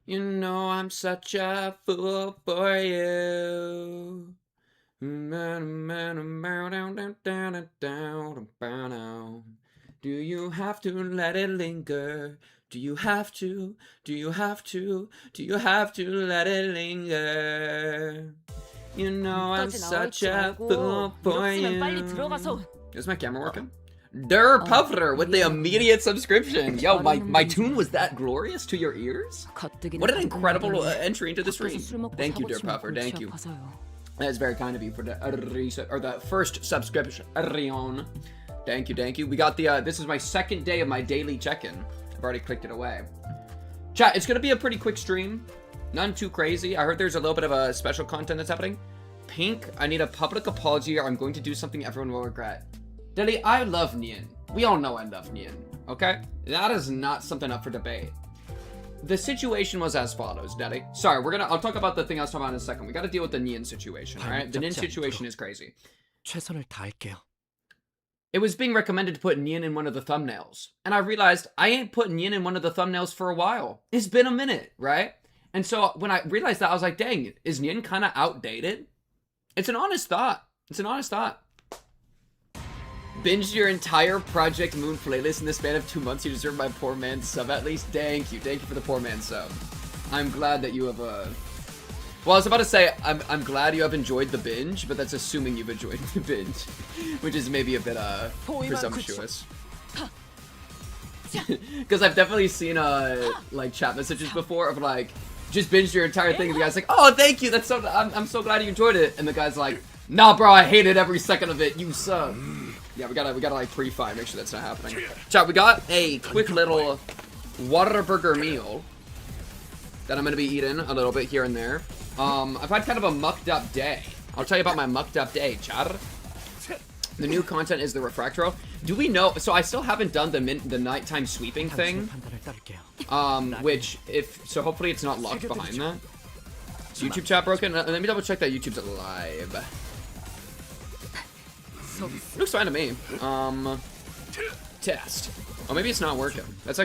You know I'm such a fool for you. Do you have to let it linger? Do you have to? Do you have to? Do you have to let it linger? You know I'm 여기까지 나와 such 있지 a 말고 fool 일 for 없으면 빨리 you. 들어가서. Is my camera working? lairtcelfeR with the immediate subscription. Yo, my tune was that glorious to your ears? What an incredible entry into the stream. Thank you, lairtcelfeR. Thank you. That is very kind of you for the first subscription. Thank you, thank you. We got the this is my second day of my daily check-in. I've already clicked it away. Chat, it's gonna be a pretty quick stream. None too crazy. I heard there's a little bit of a special content that's happening. Pink, I need a public apology or I'm going to do something everyone will regret. Daddy, I love Nian. We all know I love Nian, okay? That is not something up for debate. The situation was as follows, Daddy. Sorry, I'll talk about the thing I was talking about in a second. We gotta deal with the Nian situation, alright? The Nian situation is crazy. 최선을 다할게요. It was being recommended to put Nian in one of the thumbnails. And I realized I ain't put Nian in one of the thumbnails for a while. It's been a minute, right? And so when I realized that, I was like, dang, is Nian kind of outdated? It's an honest thought. It's an honest thought. Binged your entire Project Moon playlist in the span of 2 months. You deserve my poor man's sub at least. Thank you. Thank you for the poor man's sub. I'm glad that you have well, I was about to say I'm glad you have enjoyed the binge, but that's assuming you've enjoyed the binge, which is maybe a bit presumptuous. Because I've definitely seen like chat messages before of like just binged your entire thing, and the guy's like, oh, thank you, that's so I'm so glad you enjoyed it, and the guy's like, nah, bro, I hated every second of it, you suck. Yeah, we gotta like pre-fight, make sure that's not happening. Chat, we got a quick little Whataburger meal that I'm gonna be eating a little bit here and there. I've had kind of a mucked up day. I'll tell you about my mucked up day, chat. The new content is the Reflectrial. Do we know? So I still haven't done the nighttime sweeping thing. Which so hopefully it's not locked behind that. YouTube chat broken? Let me double check that YouTube's live. Looks fine to me. Test. Oh, maybe it's not working. That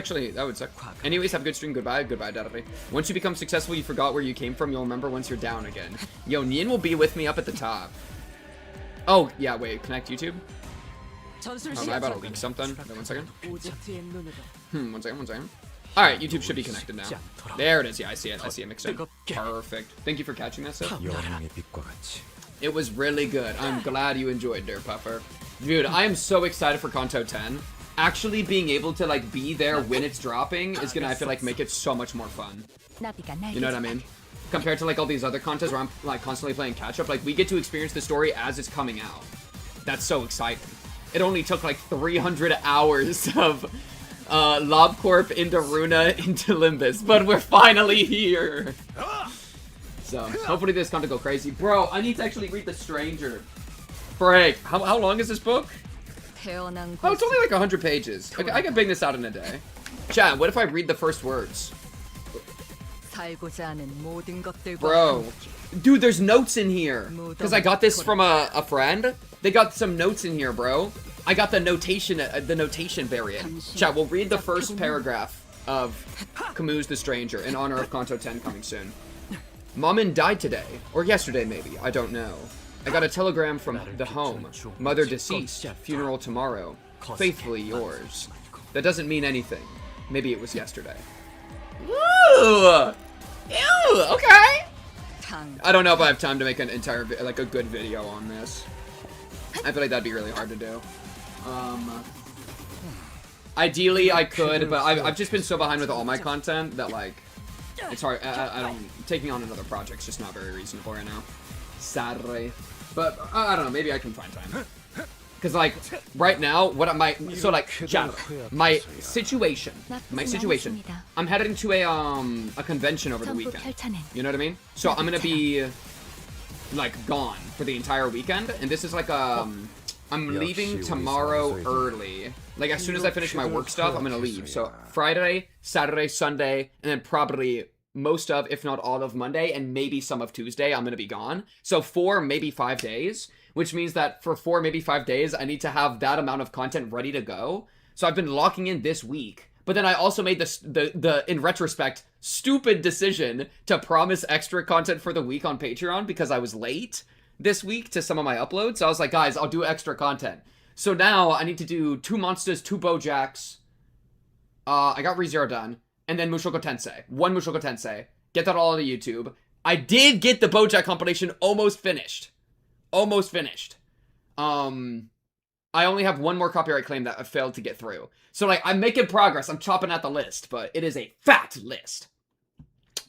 would suck. Anyways, have a good stream. Goodbye. Goodbye, Daddy. Once you become successful, you forgot where you came from. You'll remember once you're down again. Yo, Nian will be with me up at the top. Oh, yeah, wait. Connect YouTube? Am I about to leak something? Wait, 1 second. 1 second. Alright, YouTube should be connected now. There it is. Yeah, I see it. I see it mixed in. Perfect. Thank you for catching that, Seth. It was really good. I'm glad you enjoyed lairtcelfeR. Dude, I am so excited for Kanto 10. Actually being able to like be there when it's dropping is gonna, I feel like, make it so much more fun. You know what I mean? Compared to like all these other contests where I'm like constantly playing catch up, like we get to experience the story as it's coming out. That's so exciting. It only took like 300 hours of LobCorp into Runa into Limbus, but we're finally here. So hopefully this can't go crazy. Bro, I need to actually read The Stranger. Break. How long is this book? Oh, it's only like 100 pages. I can bang this out in a day. Chat, what if I read the first words? Bro. Dude, there's notes in here. Because I got this from a friend. They got some notes in here, bro. I got the notation variant. Chat, we'll read the first paragraph of Camus' The Stranger in honor of Kanto 10 coming soon. Mommin died today. Or yesterday, maybe. I don't know. I got a telegram from the home. Mother deceased. Funeral tomorrow. Faithfully yours. That doesn't mean anything. Maybe it was yesterday. Ooh! Ew! Okay! I don't know if I have time to make an entire, like, a good video on this. I feel like that'd be really hard to do. Ideally, I could, but I've just been so behind with all my content that, like, it's hard. Taking on another project's just not very reasonable right now. Sadly. But, I don't know, maybe I can find time. Because, like, right now, my situation, I'm heading to a convention over the weekend. You know what I mean? So I'm gonna be, like, gone for the entire weekend, and this is like, I'm leaving tomorrow early. Like, as soon as I finish my work stuff, I'm gonna leave. So, Friday, Saturday, Sunday, and then probably most of, if not all of Monday, and maybe some of Tuesday, I'm gonna be gone. So 4, maybe 5 days, which means that for 4, maybe 5 days, I need to have that amount of content ready to go. So I've been locking in this week, but then I also made this, in retrospect, stupid decision to promise extra content for the week on Patreon because I was late this week to some of my uploads. So I was like, guys, I'll do extra content. So now I need to do 2 monsters, 2 Bojacks. I got ReZero done. And then Mushoku Tensei. 1 Mushoku Tensei. Get that all on YouTube. I did get the Bojack compilation almost finished. Almost finished. I only have 1 more copyright claim that I failed to get through. So, like, I'm making progress. I'm chopping at the list, but it is a fat list.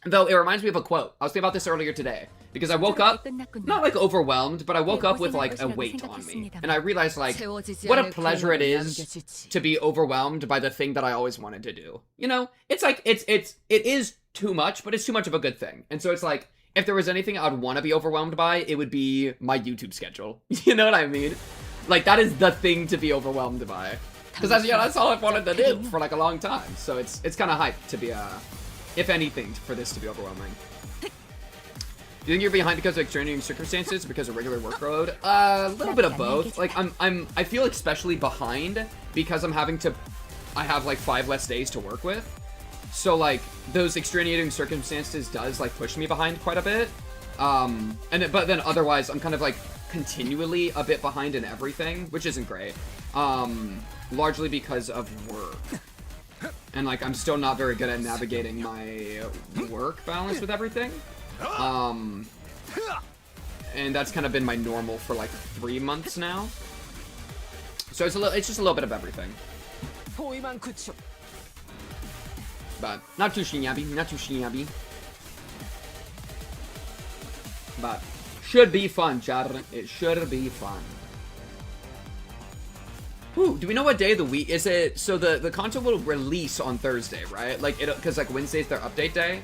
Though, it reminds me of a quote. I was thinking about this earlier today. Because I woke up, not, like, overwhelmed, but I woke up with, like, a weight on me. And I realized, like, what a pleasure it is to be overwhelmed by the thing that I always wanted to do. You know? It's like, it is too much, but it's too much of a good thing. And so it's like, if there was anything I'd want to be overwhelmed by, it would be my YouTube schedule. You know what I mean? Like, that is the thing to be overwhelmed by. Because that's all I've wanted to do for, like, a long time. So it's kind of hype to be, if anything, for this to be overwhelming. Do you think you're behind because of extraordinary circumstances, because of regular workload? A little bit of both. Like, I feel especially behind because I have, like, 5 less days to work with. So, like, those extraordinary circumstances does, like, push me behind quite a bit. But then otherwise, I'm kind of, like, continually a bit behind in everything, which isn't great. Largely because of work. And, like, I'm still not very good at navigating my work balance with everything. And that's kind of been my normal for, like, 3 months now. So it's just a little bit of everything. But not too shinyabi, not too shinyabi. But should be fun, Char. It should be fun. Ooh, do we know what day of the week is it? So the content will release on Thursday, right? Like because like Wednesday's their update day.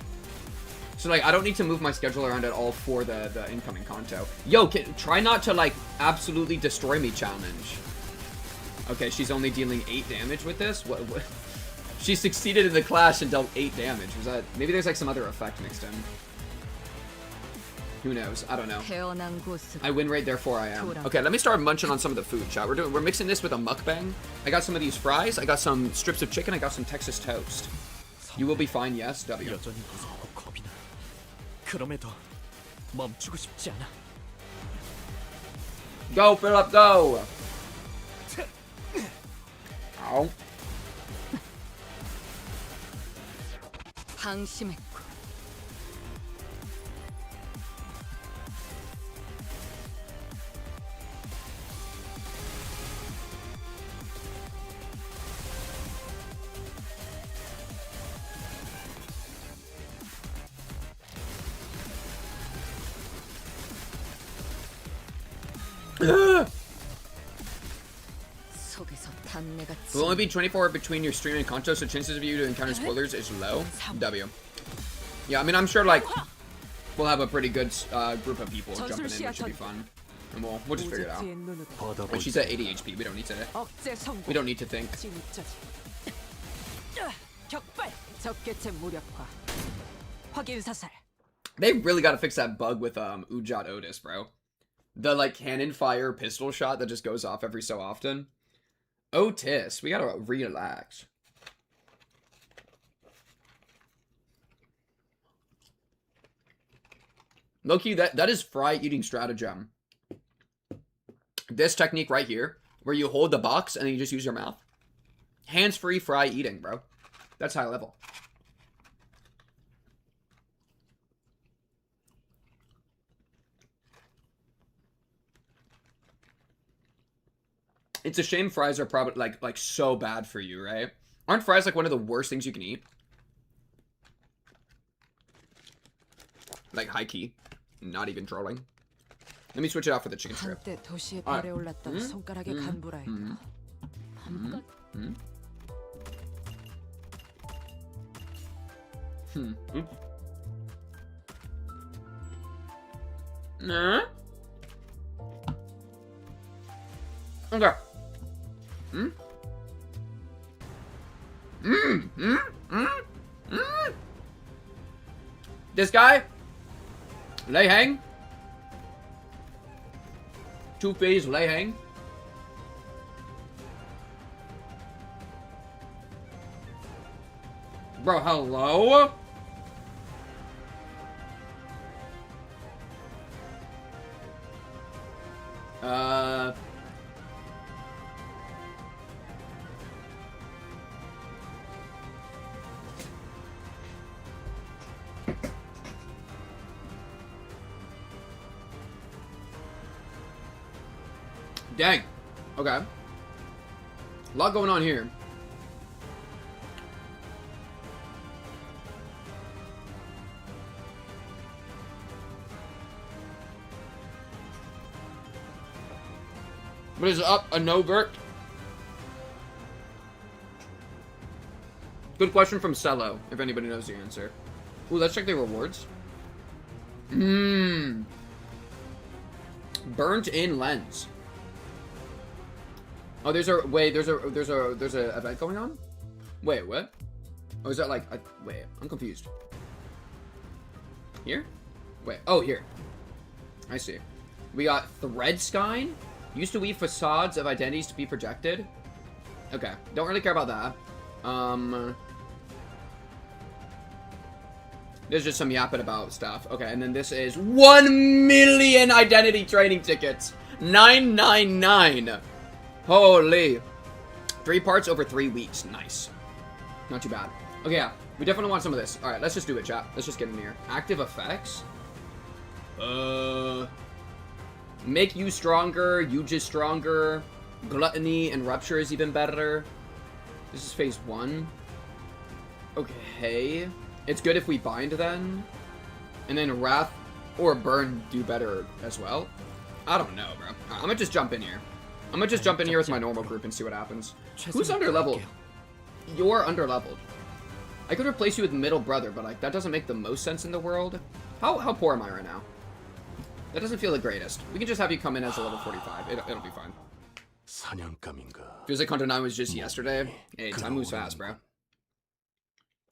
So like I don't need to move my schedule around at all for the incoming content. Yo, try not to like absolutely destroy me challenge. Okay, she's only dealing 8 damage with this. What? She succeeded in the clash and dealt 8 damage. Was that maybe there's like some other effect mixed in? Who knows? I don't know. I win rate, therefore I am. Okay, let me start munching on some of the food, chat. We're mixing this with a mukbang. I got some of these fries. I got some strips of chicken. I got some Texas toast. You will be fine, yes, W. Go, Philip, go! Ow. It will only be 24 between your stream and content, so chances of you to encounter spoilers is low. W. Yeah, I mean, I'm sure, like, we'll have a pretty good group of people jumping in, which should be fun. And we'll just figure it out. Like, she's at 80 HP, we don't need to think. They really gotta fix that bug with Ujat Otis, bro. The, like, cannon fire pistol shot that just goes off every so often. Otis, we gotta relax. Low-key, that is fry eating stratagem. This technique right here, where you hold the box and then you just use your mouth. Hands-free fry eating, bro. That's high level. It's a shame fries are probably like so bad for you, right? Aren't fries like one of the worst things you can eat? Like high key. Not even trolling. Let me switch it out for the chicken strip. Okay. This guy, Lei Heng, two-phase Lei Heng. Bro, hello? Dang. Okay. A lot going on here. What is up, a no-vert? Good question from Cello, if anybody knows the answer. Ooh, let's check the rewards. Burnt in lens. Oh, there's a event going on? Wait, what? Oh, is that like wait, I'm confused. Here? Wait, oh, here. I see. We got Threadskine. Used to weave facades of identities to be projected. Okay, don't really care about that. There's just some yapping about stuff. Okay, and then this is 1 million identity training tickets. 999. Holy. 3 parts over 3 weeks. Nice. Not too bad. Okay, yeah. We definitely want some of this. Alright, let's just do it, chat. Let's just get in here. Active effects. Make you stronger. You just stronger. Gluttony and rupture is even better. This is phase 1. Okay. It's good if we bind then. And then Wrath or Burn do better as well. I don't know, bro. I'm gonna just jump in here. I'm gonna just jump in here with my normal group and see what happens. Who's underleveled? You're underleveled. I could replace you with middle brother, but like that doesn't make the most sense in the world. How poor am I right now? That doesn't feel the greatest. We can just have you come in as a level 45. It'll be fine. Feels like Hunter 9 was just yesterday. Hey, time moves fast, bro.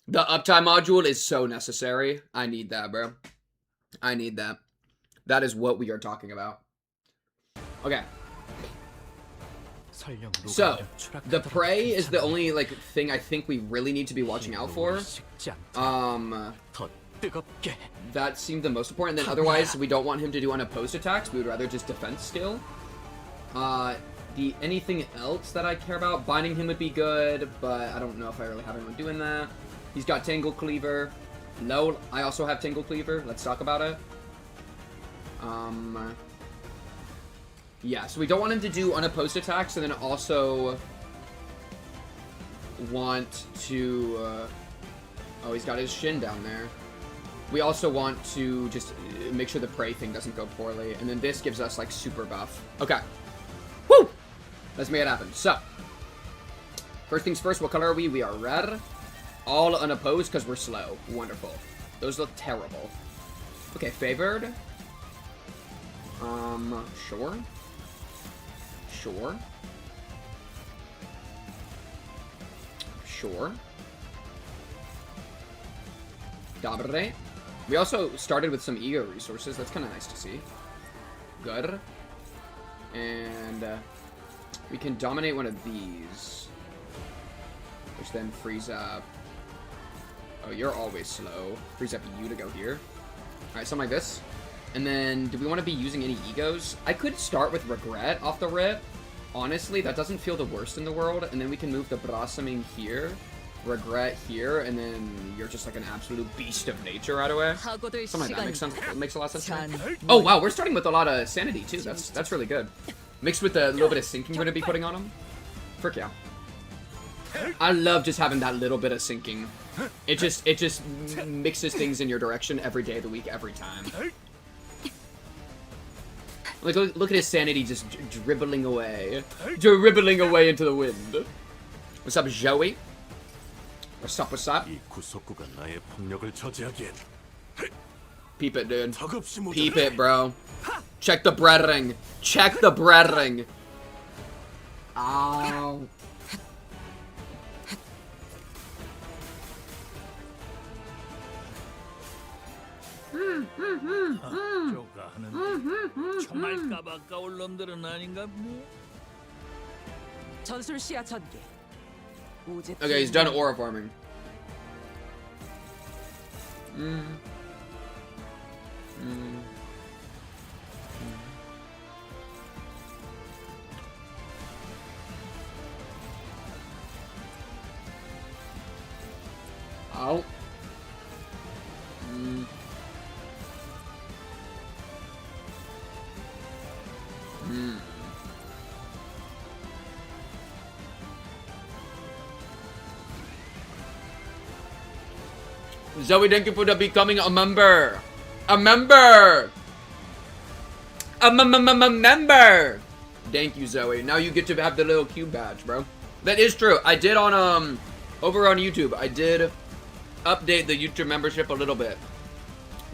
The uptime module is so necessary. I need that, bro. I need that. That is what we are talking about. Okay. So, the prey is the only, like, thing I think we really need to be watching out for. That seemed the most important. Then otherwise, we don't want him to do unopposed attacks. We would rather just defense skill. Anything else that I care about? Binding him would be good, but I don't know if I really have anyone doing that. He's got Tangle Cleaver. No, I also have Tangle Cleaver. Let's talk about it. Yeah, so we don't want him to do unopposed attacks, and then also want to... oh, he's got his shin down there. We also want to just make sure the prey thing doesn't go poorly, and then this gives us, like, super buff. Okay. Woo! Let's make it happen. So, first things first, what color are we? We are red. All unopposed because we're slow. Wonderful. Those look terrible. Okay, favored. Sure. Sure. Sure. Dobre. We also started with some ego resources. That's kind of nice to see. Good. And we can dominate one of these, which then frees up... Oh, you're always slow. Frees up you to go here. Alright, something like this. And then, do we want to be using any egos? I could start with Regret off the rip. Honestly, that doesn't feel the worst in the world. And then we can move the Blossoming here. Regret here. And then you're just like an absolute beast of nature right away. Something like that makes sense. It makes a lot of sense to me. Oh, wow. We're starting with a lot of sanity, too. That's really good. Mixed with the little bit of sinking we're going to be putting on him. Frick yeah. I love just having that little bit of sinking. It just mixes things in your direction every day of the week, every time. Like, look at his sanity just dribbling away. Dribbling away into the wind. What's up, Joey? What's up, what's up? Peep it, dude. Peep it, bro. Check the breading. Check the breading. Ow. Okay, he's done aura farming. Ow. Zoe, thank you for becoming a member. A member. A member. Thank you, Zoe. Now you get to have the little cube badge, bro. That is true. I did on, over on YouTube, I did update the YouTube membership a little bit.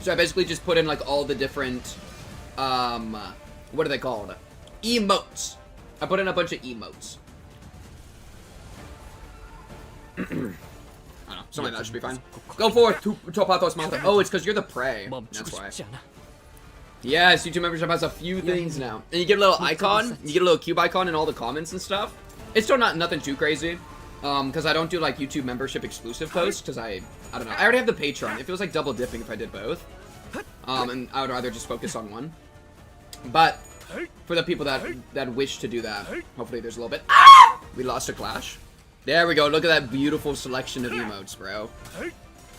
So I basically just put in, like, all the different, what are they called? Emotes. I put in a bunch of emotes. I don't know. Something like that should be fine. Go forth, Topathos Manta. Oh, it's because you're the prey. That's why. Yes, YouTube membership has a few things now. And you get a little icon. You get a little cube icon in all the comments and stuff. It's still nothing too crazy. Because I don't do, like, YouTube membership exclusive posts. Because I don't know. I already have the Patreon. It feels like double dipping if I did both. And I would rather just focus on one. But for the people that wish to do that, hopefully there's a little bit. Ah! We lost a clash. There we go. Look at that beautiful selection of emotes, bro.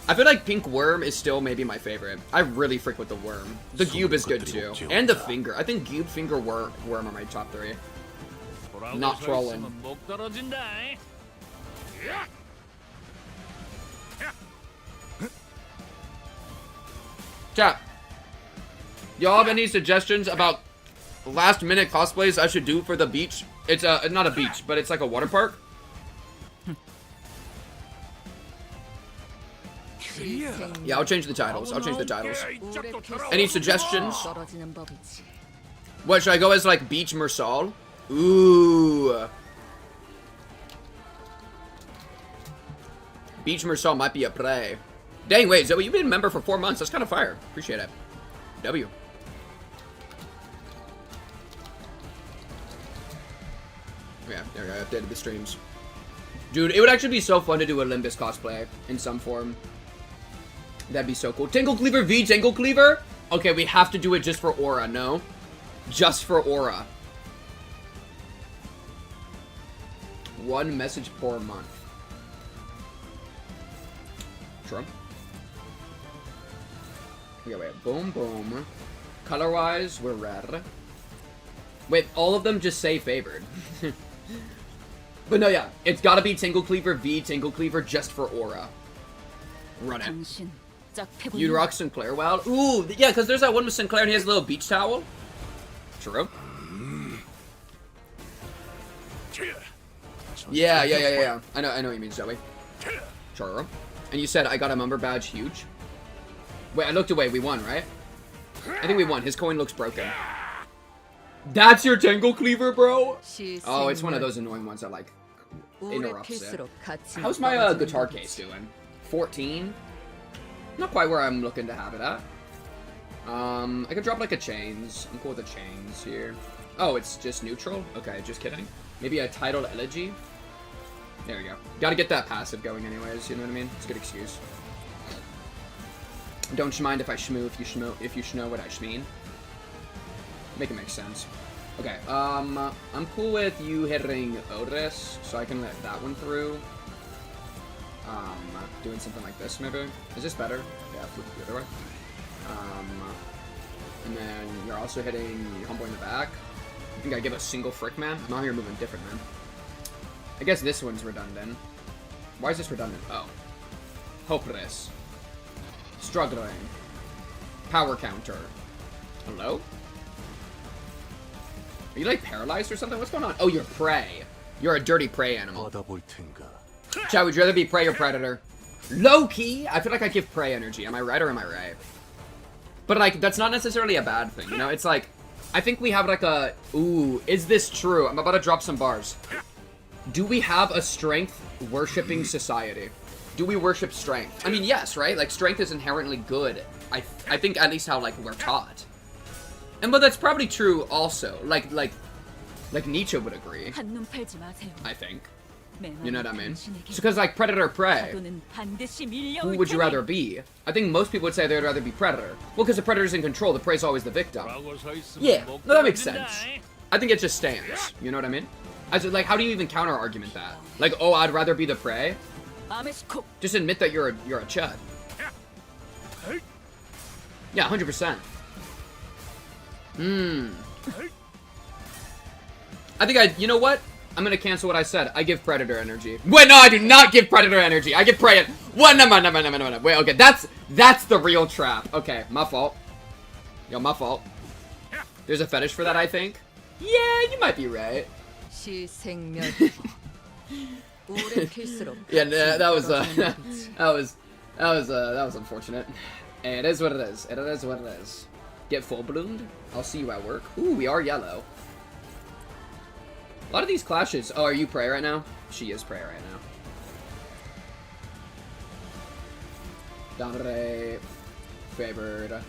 I feel like Pink Worm is still maybe my favorite. I really freak with the worm. The Cube is good too. And the finger. I think Cube, Finger, Worm are my top 3. Not trolling. Chat. Y'all have any suggestions about last minute cosplays I should do for the beach? It's not a beach, but it's like a water park. Yeah, I'll change the titles. Any suggestions? What, should I go as, like, Beach Mersal? Ooh. Beach Mersal might be a play. Dang, wait, Zoe, you've been a member for 4 months. That's kind of fire. Appreciate it. W. Yeah, there we go. I updated the streams. Dude, it would actually be so fun to do a Limbus cosplay in some form. That'd be so cool. Tangle Cleaver V, Tangle Cleaver? Okay, we have to do it just for Aura, no? Just for Aura. 1 message per month. Sure. Okay, wait. Boom, boom. Color-wise, we're red. Wait, all of them just say favored. But no, yeah. It's gotta be Tangle Cleaver V, Tangle Cleaver just for Aura. Run it. Udrox Sinclair Wild. Ooh, yeah, because there's that one with Sinclair and he has a little beach towel. True. Yeah. I know what you mean, Zoe. Churro. And you said I got a member badge huge. Wait, I looked away. We won, right? I think we won. His coin looks broken. That's your Tangle Cleaver, bro? Oh, it's one of those annoying ones that, like, interrupts it. How's my guitar case doing? 14? Not quite where I'm looking to have it at. I could drop, like, a chains. I'm cool with the chains here. Oh, it's just neutral? Okay, just kidding. Maybe a titled elegy? There we go. Gotta get that passive going anyways, you know what I mean? It's a good excuse. Don't you mind if I shmoo if you know what I shmean? Make it make sense. Okay, I'm cool with you hitting Otis, so I can let that one through. Doing something like this, maybe? Is this better? Yeah, flip it the other way. And then you're also hitting Humble in the back. I think I give a single frick, man. I'm out here moving different, man. I guess this one's redundant. Why is this redundant? Oh. Hopeless. Struggling. Power counter. Hello? Are you, like, paralyzed or something? What's going on? Oh, you're prey. You're a dirty prey animal. Chad, would you rather be prey or predator? Low-key? I feel like I give prey energy. Am I right or am I right? But, like, that's not necessarily a bad thing, you know? It's like, I think we have, like, a... Ooh, is this true? I'm about to drop some bars. Do we have a strength-worshipping society? Do we worship strength? I mean, yes, right? Like, strength is inherently good. I think at least how, like, we're taught. But that's probably true also. Like Nietzsche would agree. I think. You know what I mean? So, because, like, predator prey, who would you rather be? I think most people would say they'd rather be predator. Well, because the predator's in control, the prey's always the victim. Yeah, no, that makes sense. I think it just stands. You know what I mean? Like, how do you even counter-argument that? Like, oh, I'd rather be the prey? Just admit that you're a chud. Yeah, 100%. I think you know what? I'm gonna cancel what I said. I give Predator energy. Wait, no, I do not give Predator energy. I give Prey. What? No. Wait, okay, that's the real trap. Okay, my fault. Yo, my fault. There's a fetish for that, I think. Yeah, you might be right. Yeah, that was unfortunate. It is what it is. It is what it is. Get full bloomed. I'll see you at work. Ooh, we are yellow. A lot of these clashes. Oh, are you Prey right now? She is Prey right now. Donre. Favored.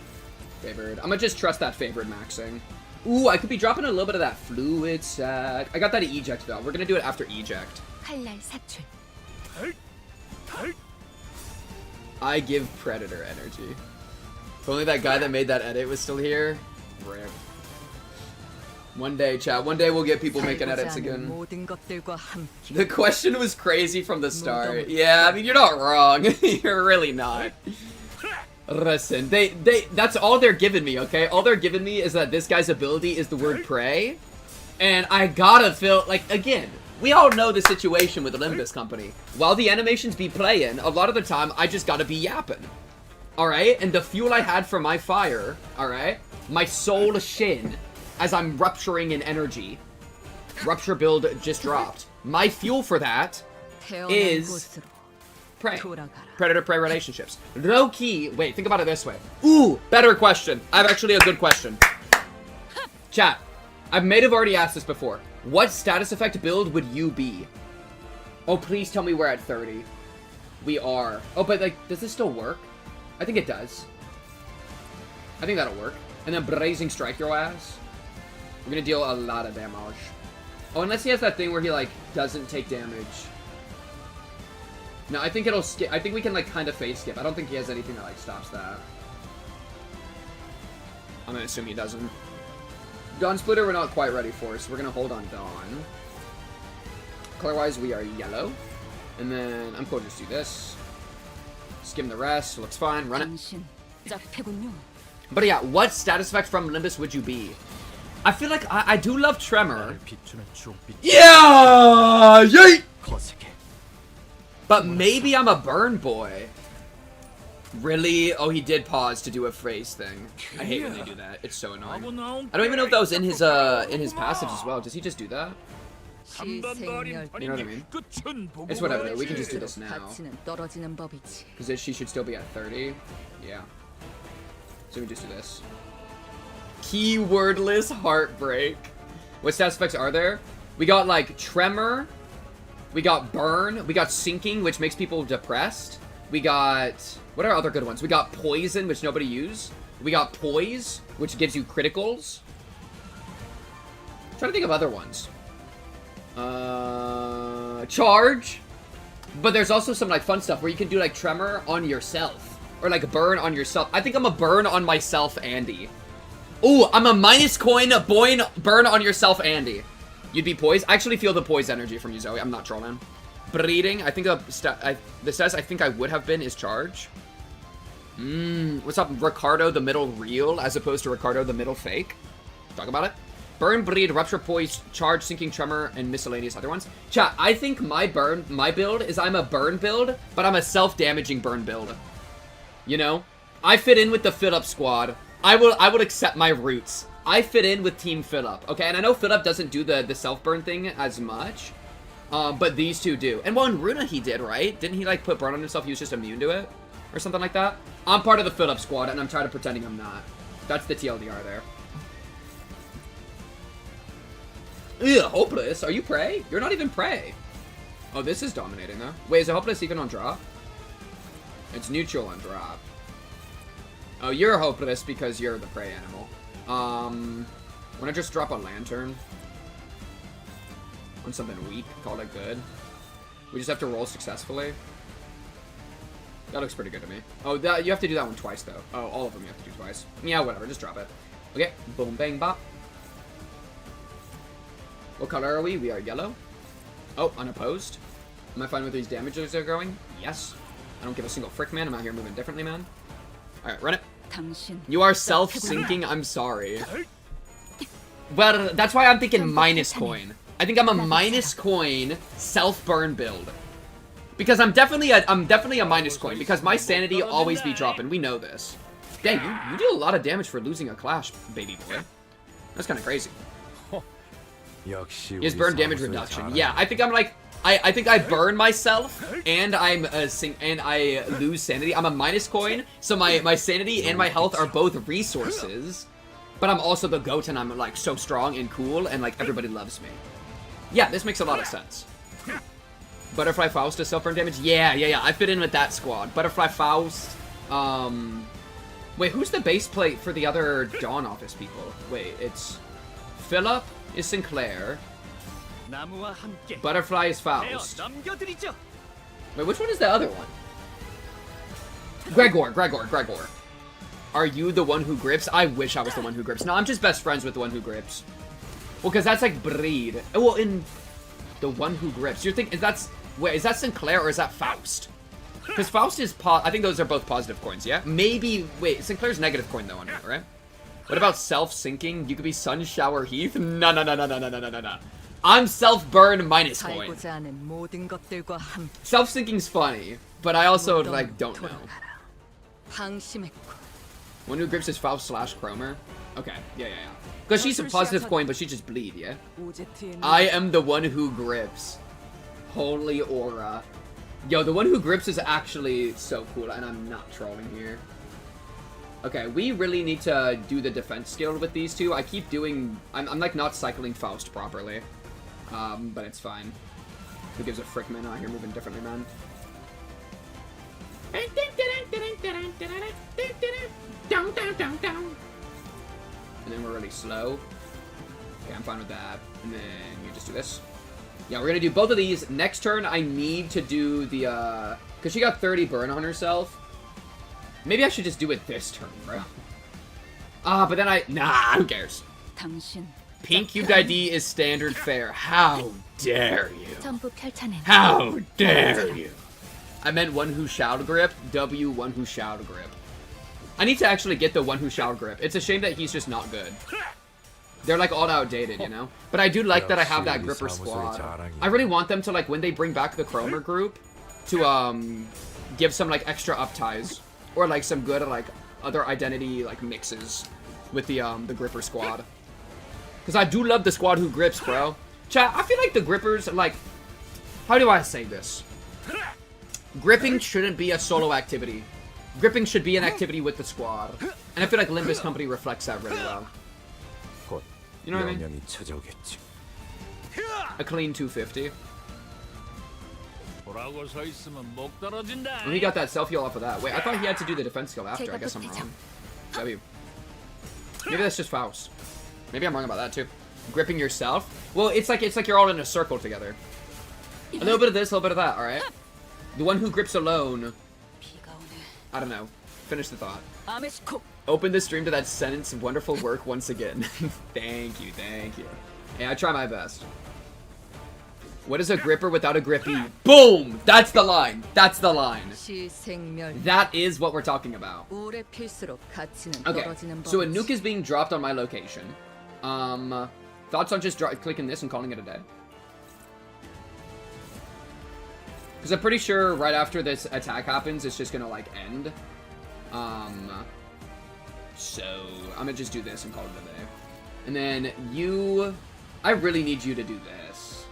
I'm gonna just trust that favored maxing. Ooh, I could be dropping a little bit of that fluid sac. I got that eject though. We're gonna do it after eject. I give Predator energy. If only that guy that made that edit was still here. Rip. One day, chat. One day we'll get people making edits again. The question was crazy from the start. Yeah, I mean, you're not wrong. You're really not. Listen, that's all they're giving me, okay? All they're giving me is that this guy's ability is the word Prey. And I gotta feel, like, again, we all know the situation with the Limbus Company. While the animations be playing, a lot of the time, I just gotta be yapping. Alright? And the fuel I had for my fire, alright? My soul shin, as I'm rupturing in energy. Rupture build just dropped. My fuel for that is Prey. Predator-Prey relationships. Low-key, wait, think about it this way. Ooh, better question. I have actually a good question. Chat, I may have already asked this before. What status effect build would you be? Oh, please tell me we're at 30. We are. Oh, but, like, does this still work? I think it does. I think that'll work. And then Blazing Strike your ass. We're gonna deal a lot of damage. Oh, unless he has that thing where he, like, doesn't take damage. No, I think it'll skip. I think we can, like, kind of phase skip. I don't think he has anything that, like, stops that. I'm gonna assume he doesn't. Dawn Splitter we're not quite ready for, so we're gonna hold on Dawn. Color-wise, we are yellow. And then I'm cool to just do this. Skim the rest. Looks fine. Run it. But yeah, what status effect from Limbus would you be? I feel like I do love Tremor. Yeah! Yeet! But maybe I'm a burn boy. Really? Oh, he did pause to do a phrase thing. I hate when they do that. It's so annoying. I don't even know if that was in his passage as well. Does he just do that? You know what I mean? It's whatever. We can just do this now. Because she should still be at 30. Yeah. So we just do this. Keywordless heartbreak. What status effects are there? We got like Tremor. We got Burn. We got Sinking, which makes people depressed. We got... What are other good ones? We got Poison, which nobody used. We got Poise, which gives you criticals. I'm trying to think of other ones. Charge. But there's also some like fun stuff where you can do like Tremor on yourself. Or like Burn on yourself. I think I'm a Burn on myself, Andy. Ooh, I'm a minus coin, Burn on yourself, Andy. You'd be Poise. I actually feel the Poise energy from you, Zoe. I'm not trolling. Breeding. I think the status I think I would have been is Charge. What's up, Ricardo the middle real as opposed to Ricardo the middle fake? Talk about it. Burn, Bleed, Rupture, Poise, Charge, Sinking, Tremor, and miscellaneous other ones. Chat, I think my build is I'm a burn build, but I'm a self-damaging burn build. You know? I fit in with the fit-up squad. I would accept my roots. I fit in with Team Fit-up, okay? And I know Fit-up doesn't do the self-burn thing as much, but these two do. And well, in Runa he did, right? Didn't he, like, put burn on himself? He was just immune to it? Or something like that? I'm part of the Fit-up squad, and I'm tired of pretending I'm not. That's the TLDR there. Ugh, Hopeless? Are you Prey? You're not even Prey. Oh, this is dominating, though. Wait, is it Hopeless even on drop? It's neutral on drop. Oh, you're Hopeless because you're the Prey animal. Wanna just drop a Lantern? On something weak, call it good. We just have to roll successfully. That looks pretty good to me. Oh, you have to do that one twice, though. Oh, all of them you have to do twice. Yeah, whatever, just drop it. Okay, boom, bang, bop. What color are we? We are yellow. Oh, unopposed. Am I fine with these damages they're growing? Yes. I don't give a single frick, man. I'm out here moving differently, man. Alright, run it. You are self-sinking, I'm sorry. Well, that's why I'm thinking minus coin. I think I'm a minus coin self-burn build. Because I'm definitely a minus coin, because my sanity always be dropping. We know this. Dang, you do a lot of damage for losing a clash, baby boy. That's kind of crazy. He has burn damage reduction. Yeah, I think I'm like, I think I burn myself and I lose sanity. I'm a minus coin, so my sanity and my health are both resources. But I'm also the GOAT and I'm like so strong and cool and like everybody loves me. Yeah, this makes a lot of sense. Butterfly Faust does self-burn damage? Yeah. I fit in with that squad. Butterfly Faust. Wait, who's the base plate for the other Dawn Office people? Wait, it's Philip is Sinclair. Butterfly is Faust. Wait, which one is the other one? Gregor. Are you the one who grips? I wish I was the one who grips. No, I'm just best friends with the one who grips. Well, because that's like breed. Well, in the one who grips. You're thinking, wait, is that Sinclair or is that Faust? Because Faust is, I think those are both positive coins, yeah? Maybe, wait, Sinclair's negative coin though on it, right? What about self-sinking? You could be Sun Shower Heath? No. I'm self-burn minus coin. Self-sinking's funny, but I also, like, don't know. One who grips is Faust / Cromer? Okay, yeah. Because she's a positive coin, but she just bleed, yeah? I am the one who grips. Holy aura. Yo, the one who grips is actually so cool, and I'm not trolling here. Okay, we really need to do the defense skill with these two. I keep doing... I'm like, not cycling Faust properly. But it's fine. Who gives a frick, man? Out here moving differently, man. And then we're really slow. Okay, I'm fine with that. And then you just do this. Yeah, we're gonna do both of these. Next turn, I need to do the, because she got 30 burn on herself. Maybe I should just do it this turn, bro. But then nah, who cares? Pink cubed ID is standard fare. How dare you? How dare you? I meant one who shall grip. W, one who shall grip. I need to actually get the one who shall grip. It's a shame that he's just not good. They're like all outdated, you know? But I do like that I have that gripper squad. I really want them to, like, when they bring back the Cromer group, to give some like extra up ties. Or like some good like other identity like mixes with the gripper squad. Because I do love the squad who grips, bro. Chat, I feel like the grippers, like, how do I say this? Gripping shouldn't be a solo activity. Gripping should be an activity with the squad. And I feel like Limbus Company reflects that really well. You know what I mean? A clean 250. Oh, he got that self-heal off of that. Wait, I thought he had to do the defense skill after. I guess I'm wrong. W. Maybe that's just Faust. Maybe I'm wrong about that too. Gripping yourself? Well, it's like you're all in a circle together. A little bit of this, a little bit of that, alright? The one who grips alone. I don't know. Finish the thought. Open the stream to that sentence. Wonderful work once again. Thank you. Hey, I try my best. What is a gripper without a grippy? Boom! That's the line. That is what we're talking about. Okay, so a nuke is being dropped on my location. Thoughts on just clicking this and calling it a day? Because I'm pretty sure right after this attack happens, it's just gonna, like, end. So I'm gonna just do this and call it a day. And then you... I really need you to do this.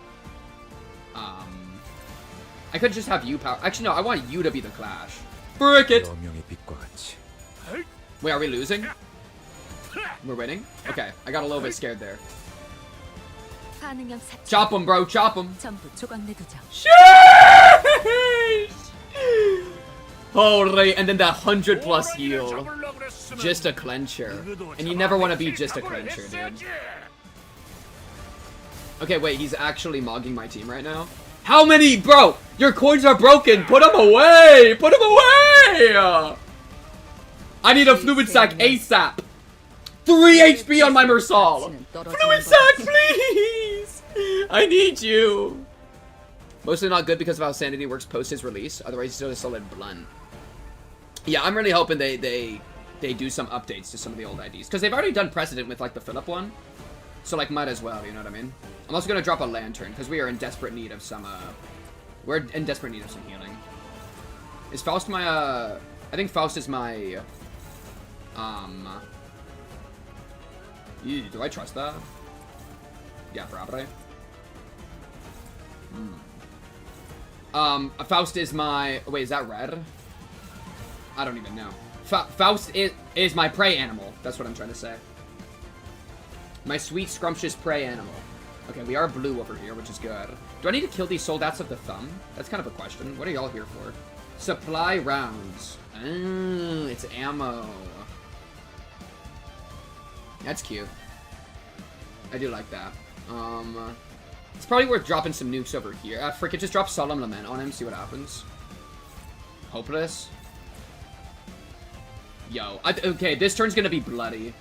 I could just have you power... Actually, no, I want you to be the Clash. Frick it! Wait, are we losing? We're winning? Okay, I got a little bit scared there. Chop him, bro, chop him! Sheesh! Holy, and then that 100+ heal. Just a clencher. And you never want to be just a clencher, dude. Okay, wait, he's actually mogging my team right now? How many? Bro, your coins are broken! Put them away! Put them away! I need a fluid sack ASAP! 3 HP on my Mersal! Fluid sack, please! I need you! Mostly not good because of how Sanity works post his release. Otherwise, he's still a solid blunt. Yeah, I'm really hoping they do some updates to some of the old IDs. Because they've already done precedent with, like, the Philip one. So, like, might as well, you know what I mean? I'm also gonna drop a lantern, because we are in desperate need of some, we're in desperate need of some healing. Is Faust my, I think Faust is my, do I trust that? Yeah, probably. Faust is my, wait, is that red? I don't even know. Faust is my prey animal. That's what I'm trying to say. My sweet, scrumptious prey animal. Okay, we are blue over here, which is good. Do I need to kill these soldats of the thumb? That's kind of a question. What are y'all here for? Supply rounds. Oh, it's ammo. That's cute. I do like that. It's probably worth dropping some nukes over here. Frick it, just drop Solemn Lament on him, see what happens. Hopeless. Yo, okay, this turn's gonna be bloody.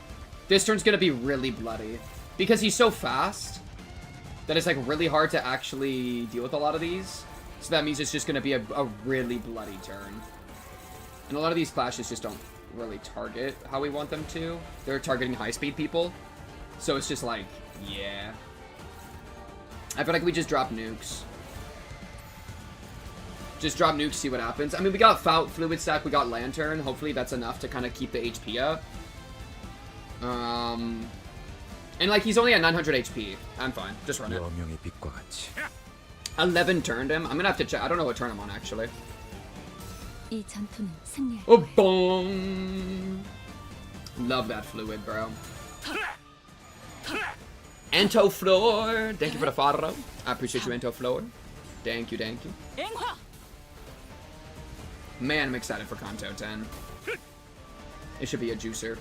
This turn's gonna be really bloody. Because he's so fast that it's like really hard to actually deal with a lot of these. So that means it's just gonna be a really bloody turn. And a lot of these clashes just don't really target how we want them to. They're targeting high-speed people. So it's just like, yeah. I feel like we just drop nukes. Just drop nukes, see what happens. I mean, we got Fluid Stack, we got Lantern. Hopefully that's enough to kind of keep the HP up. And like, he's only at 900 HP. I'm fine. Just run it. 11 turned him. I'm gonna have to check. I don't know what turn I'm on, actually. Oh, boom! Love that fluid, bro. Anto Floor! Thank you for the follow. I appreciate you, Anto Floor. Thank you, thank you. Man, I'm excited for Kanto 10. It should be a juicer.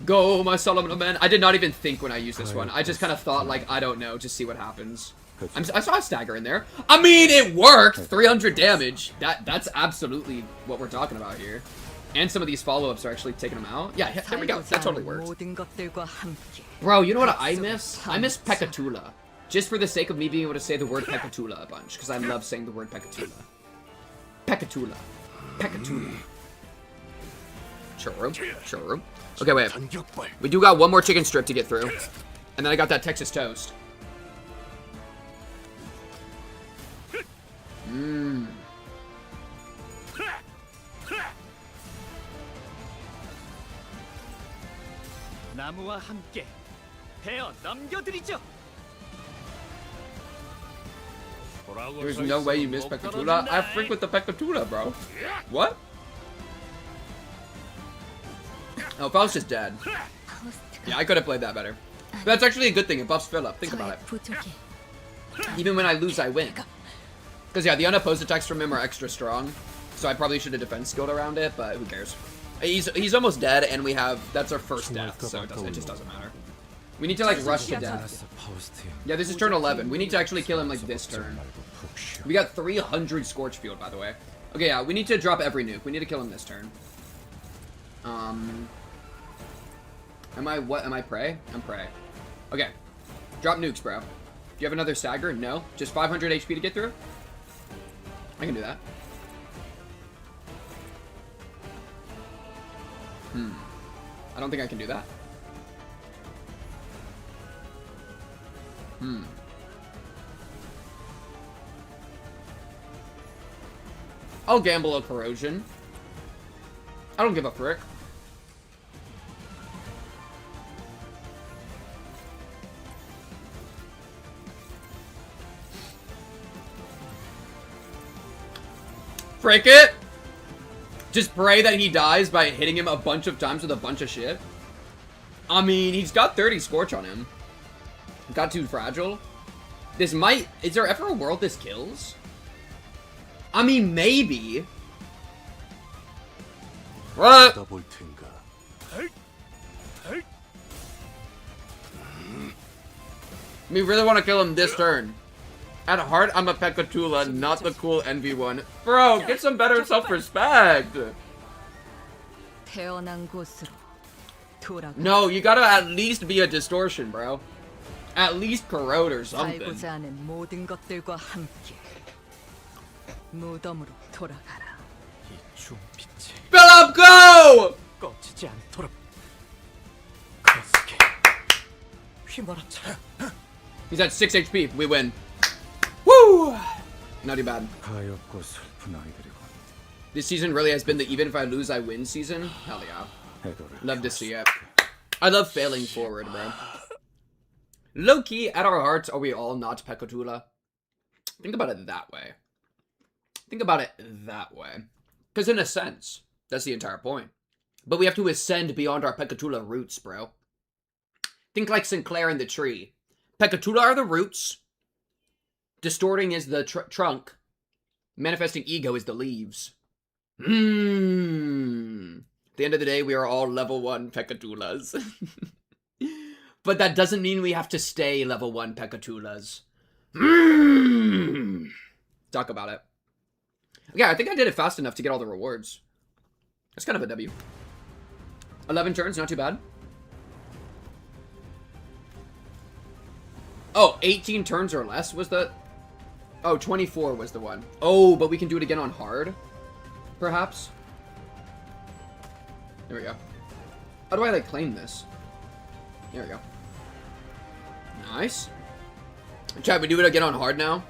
Go, my Solemn Lament. I did not even think when I used this one. I just kind of thought, like, I don't know, just see what happens. I saw a stagger in there. I mean, it worked! 300 damage. That's absolutely what we're talking about here. And some of these follow-ups are actually taking them out. Yeah, there we go. That totally worked. Bro, you know what I miss? I miss Pekatula. Just for the sake of me being able to say the word Pekatula a bunch. Because I love saying the word Pekatula. Pekatula. Pekatula. Churro. Okay, wait. We do got one more chicken strip to get through. And then I got that Texas toast. Mmm. There's no way you miss Pekatula. I freak with the Pekatula, bro. What? Oh, Faust is dead. Yeah, I could have played that better. But that's actually a good thing. It buffs Philip. Think about it. Even when I lose, I win. Because, yeah, the unopposed attacks from him are extra strong. So I probably should have defense skilled around it, but who cares? He's almost dead, and we have... That's our first death, so it just doesn't matter. We need to, like, rush to death. Yeah, this is turn 11. We need to actually kill him, like, this turn. We got 300 Scorch Field, by the way. Okay, yeah, we need to drop every nuke. We need to kill him this turn. Am I prey? I'm prey. Okay. Drop nukes, bro. Do you have another stagger? No? Just 500 HP to get through? I can do that. I don't think I can do that. I'll gamble a corrosion. I don't give a frick. Frick it! Just pray that he dies by hitting him a bunch of times with a bunch of shit. I mean, he's got 30 Scorch on him. Got too fragile. This might... Is there ever a world this kills? I mean, maybe. What? We really want to kill him this turn. At heart, I'm a Pekatula, not the cool Envy one. Bro, get some better self-respect. No, you gotta at least be a Distortion, bro. At least Corrode or something. Philip, go! He's at 6 HP. We win. Woo! Not too bad. This season really has been the even if I lose, I win season. Hell yeah. Love to see it. I love failing forward, bro. Low-key, at our hearts, are we all not Pekatula? Think about it that way. Think about it that way. Because in a sense, that's the entire point. But we have to ascend beyond our Pekatula roots, bro. Think like Sinclair in the tree. Pekatula are the roots. Distorting is the trunk. Manifesting ego is the leaves. At the end of the day, we are all level 1 Pekatulas. But that doesn't mean we have to stay level 1 Pekatulas. Talk about it. Yeah, I think I did it fast enough to get all the rewards. That's kind of a W. 11 turns, not too bad. Oh, 18 turns or less was the... Oh, 24 was the one. Oh, but we can do it again on hard? Perhaps? There we go. How do I, like, claim this? There we go. Nice. Chat, we do it again on hard now.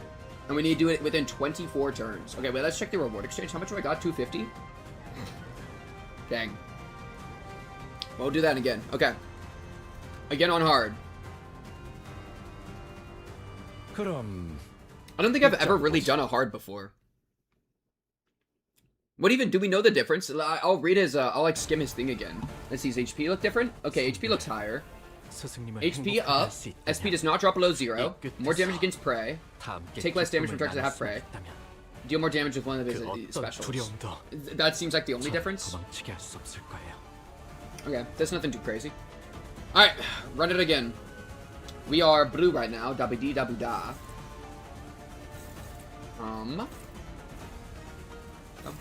And we need to do it within 24 turns. Okay, wait, let's check the reward exchange. How much do I got? 250? Dang. We'll do that again. Okay. Again on hard. I don't think I've ever really done a hard before. What even, do we know the difference? I'll read his, I'll like skim his thing again. Let's see, his HP look different? Okay, HP looks higher. HP up. SP does not drop below 0. More damage against prey. Take less damage from targets that have prey. Deal more damage with one of his specials. That seems like the only difference. Okay, that's nothing too crazy. Alright, run it again. We are blue right now. Dabby dee dabby da. Bum,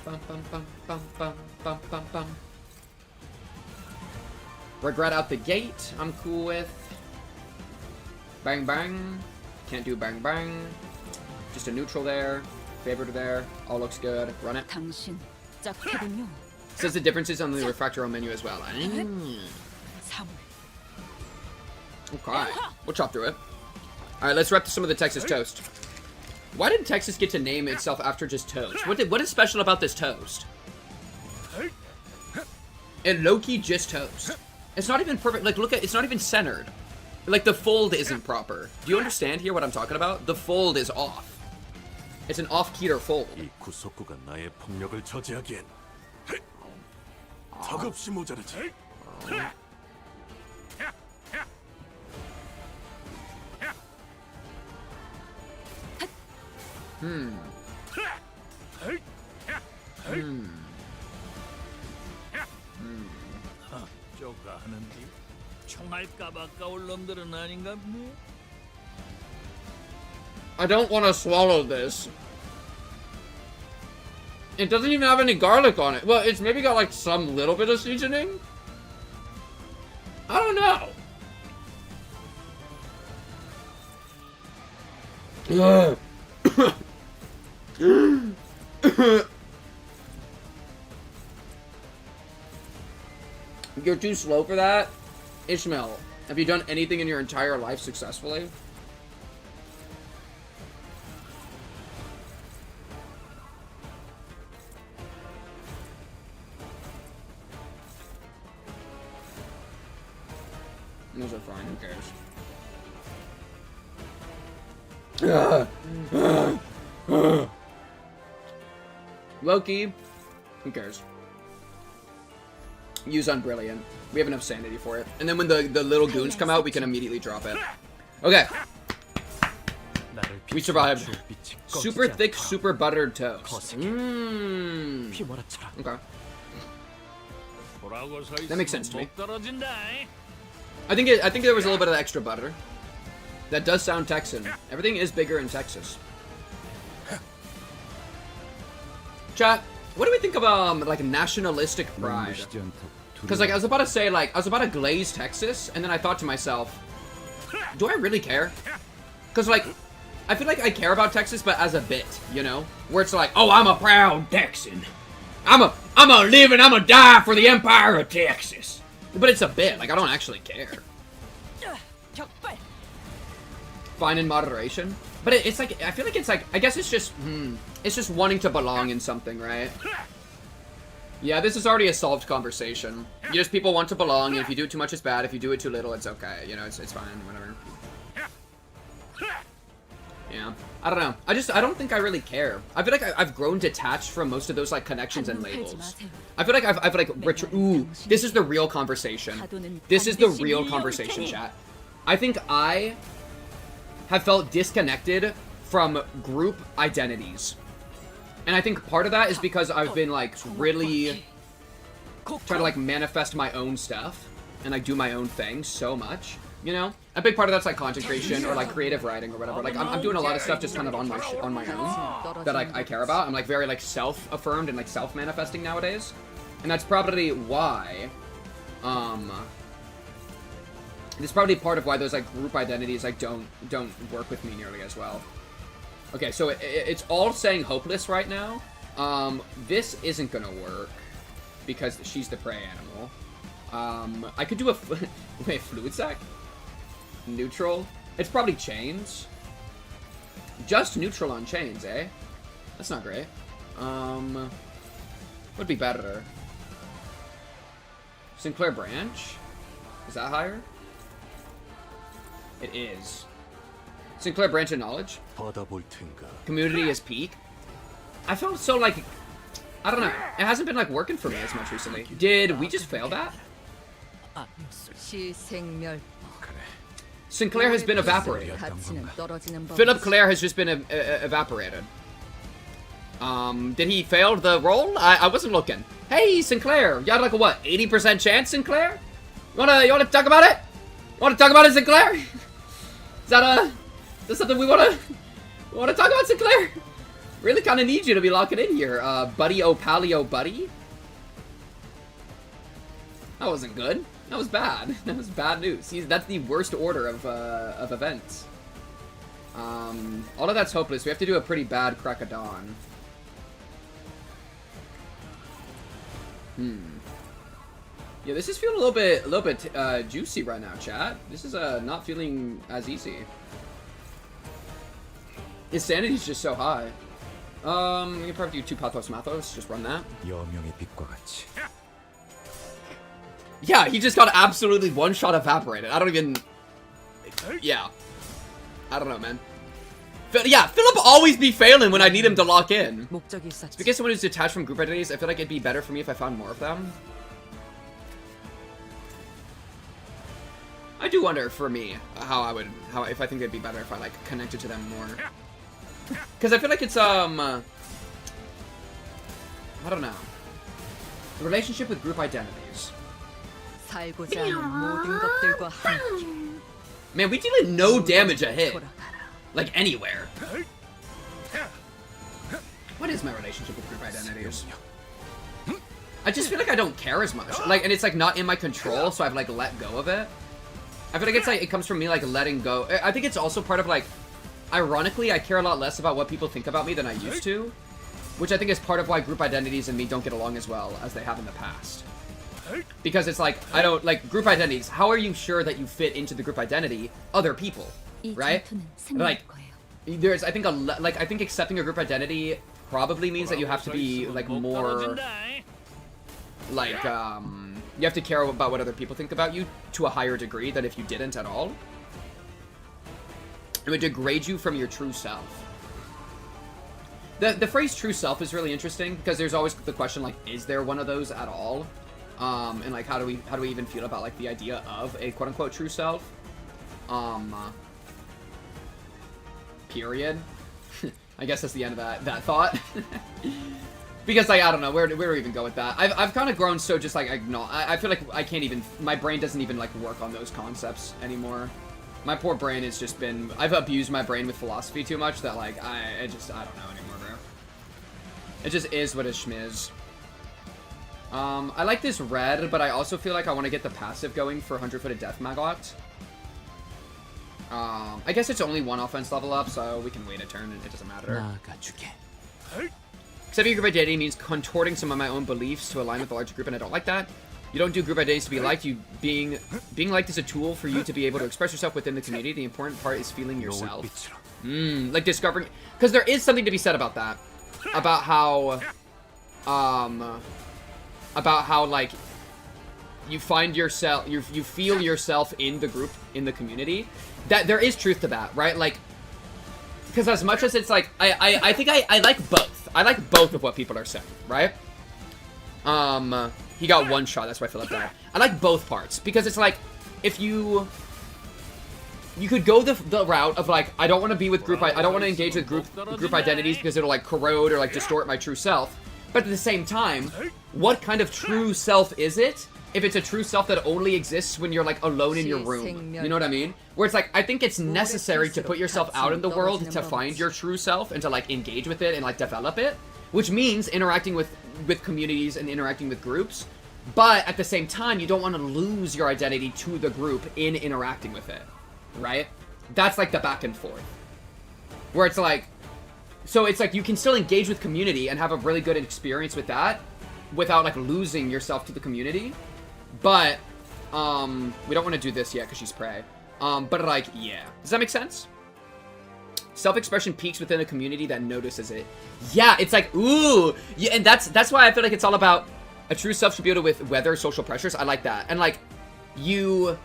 bum, bum, bum, bum, bum, bum, bum, bum. Regret out the gate, I'm cool with. Bang bang. Can't do bang bang. Just a neutral there. Favorite there. All looks good. Run it. Says the differences on the Reflectrial menu as well. Okay. We'll chop through it. Alright, let's rep some of the Texas toast. Why did Texas get to name itself after just toast? What is special about this toast? And low-key just toast. It's not even perfect. Like, look at, it's not even centered. Like, the fold isn't proper. Do you understand here what I'm talking about? The fold is off. It's an off-keter fold. I don't want to swallow this. It doesn't even have any garlic on it. Well, it's maybe got like some little bit of seasoning. I don't know. You're too slow for that? Ishmael, have you done anything in your entire life successfully? Those are fine, who cares? Loki, who cares? Use on Brilliant. We have enough sanity for it. And then when the little goons come out, we can immediately drop it. Okay. We survived. Super thick, super buttered toast. Okay. That makes sense to me. I think there was a little bit of extra butter. That does sound Texan. Everything is bigger in Texas. Chat, what do we think of like nationalistic pride? Because like I was about to say like I was about to glaze Texas, and then I thought to myself, do I really care? Because like I feel like I care about Texas, but as a bit, you know, where it's like, oh, I'm a proud Texan. I'm a live and I'm a die for the Empire of Texas. But it's a bit like I don't actually care. Fine in moderation. But it's like, I feel like it's like, I guess it's just wanting to belong in something, right? Yeah, this is already a solved conversation. You just, people want to belong, and if you do it too much, it's bad. If you do it too little, it's okay. You know, it's fine, whatever. Yeah. I don't know. I don't think I really care. I feel like I've grown detached from most of those, like, connections and labels. I feel like I've like, ooh, this is the real conversation. This is the real conversation, chat. I think I have felt disconnected from group identities. And I think part of that is because I've been, like, really trying to, like, manifest my own stuff and, like, do my own thing so much, you know? A big part of that's, like, content creation or, like, creative writing or whatever. Like, I'm doing a lot of stuff just kind of on my own that I care about. I'm, like, very, like, self-affirmed and, like, self-manifesting nowadays. And that's probably why, it's probably part of why those, like, group identities, like, don't work with me nearly as well. Okay, so it's all saying hopeless right now. This isn't gonna work because she's the prey animal. I could do a wait, fluid sac? Neutral? It's probably chains. Just neutral on chains, eh? That's not great. Would be better. Sinclair Branch? Is that higher? It is. Sinclair Branch of Knowledge. Community is peak. I felt so, like, I don't know. It hasn't been, like, working for me as much recently. Did we just fail that? Sinclair has been evaporated. Philip Claire has just been evaporated. Did he fail the roll? I wasn't looking. Hey, Sinclair. You had, like, a what, 80% chance, Sinclair? You wanna talk about it? You wanna talk about it, Sinclair? Is that something we wanna talk about, Sinclair? Really kind of need you to be locking in here, buddy. Oh, paleo, buddy. That wasn't good. That was bad. That was bad news. See, that's the worst order of events. All of that's hopeless. We have to do a pretty bad crack of dawn. Yeah, this is feeling a little bit juicy right now, chat. This is not feeling as easy. His sanity's just so high. You can probably do 2 Pathos Mathos, just run that. Yeah, he just got absolutely one-shot evaporated. I don't even... Yeah. I don't know, man. Yeah, Philip always be failing when I need him to lock in. It's because someone who's detached from group identities, I feel like it'd be better for me if I found more of them. I do wonder, for me, if I think it'd be better if I, like, connected to them more. Because I feel like it's, I don't know. The relationship with group identities. Man, we dealing no damage a hit. Like, anywhere. What is my relationship with group identities? I just feel like I don't care as much. Like, and it's, like, not in my control, so I've, like, let go of it. I feel like it's, like, it comes from me, like, letting go. I think it's also part of, like, ironically, I care a lot less about what people think about me than I used to. Which I think is part of why group identities and me don't get along as well as they have in the past. Because it's like, I don't, like, group identities, how are you sure that you fit into the group identity? Other people, right? Like, there's, I think, I think accepting a group identity probably means that you have to be, like, more, like, you have to care about what other people think about you to a higher degree than if you didn't at all. It would degrade you from your true self. The phrase true self is really interesting because there's always the question, like, is there one of those at all? And, like, how do we even feel about, like, the idea of a quote-unquote true self? Period. I guess that's the end of that thought. Because, like, I don't know, where do we even go with that? I've kind of grown so just, like, I feel like I can't even, my brain doesn't even, like, work on those concepts anymore. My poor brain has just been, I've abused my brain with philosophy too much that, like, I don't know anymore, bro. It just is what it schmiz. I like this red, but I also feel like I want to get the passive going for 100-footed Death Maggot. I guess it's only 1 offense level up, so we can wait a turn and it doesn't matter. Accepting group identity means contorting some of my own beliefs to align with the larger group, and I don't like that. You don't do group identities to be liked. You being liked is a tool for you to be able to express yourself within the community. The important part is feeling yourself. Like discovering, because there is something to be said about that, about how like you find yourself, you feel yourself in the group, in the community. That there is truth to that, right? Like, because as much as it's like, I think I like both. I like both of what people are saying, right? He got one shot, that's why I feel like that. I like both parts, because it's like, if you could go the route of like, I don't want to be with I don't want to engage with group identities because it'll like corrode or like distort my true self. But at the same time, what kind of true self is it if it's a true self that only exists when you're like alone in your room? You know what I mean? Where it's like, I think it's necessary to put yourself out in the world to find your true self and to like engage with it and like develop it, which means interacting with communities and interacting with groups. But at the same time, you don't want to lose your identity to the group in interacting with it, right? That's like the back and forth, where it's like, so it's like you can still engage with community and have a really good experience with that without like losing yourself to the community. But we don't want to do this yet because she's prey. But like, yeah, does that make sense? Self-expression peaks within a community that notices it. Yeah, it's like, ooh, yeah, and that's why I feel like it's all about a true self should be able to weather social pressures. I like that. And like, you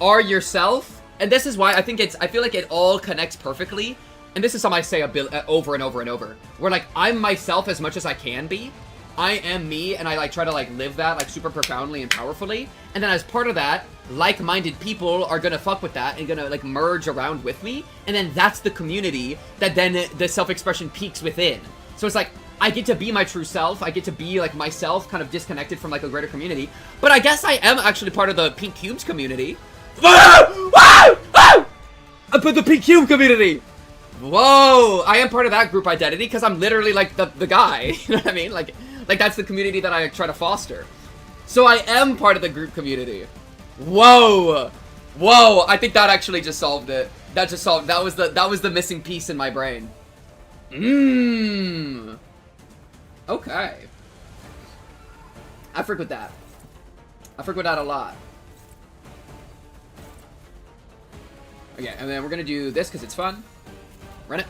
are yourself, and this is why I think I feel like it all connects perfectly. And this is something I say over and over and over, where like, I'm myself as much as I can be. I am me, and I like try to like live that like super profoundly and powerfully. And then as part of that, like-minded people are gonna fuck with that and gonna like merge around with me. And then that's the community that then the self-expression peaks within. So it's like, I get to be my true self. I get to be like myself, kind of disconnected from like a greater community. But I guess I am actually part of the Pink Cubes community. But the Pink Cube community. Whoa, I am part of that group identity because I'm literally like the guy. You know what I mean? Like that's the community that I try to foster. So I am part of the group community. Whoa, I think that actually just solved it. That was the missing piece in my brain. Okay. I frick with that. I frick with that a lot. Okay, and then we're gonna do this because it's fun. Run it.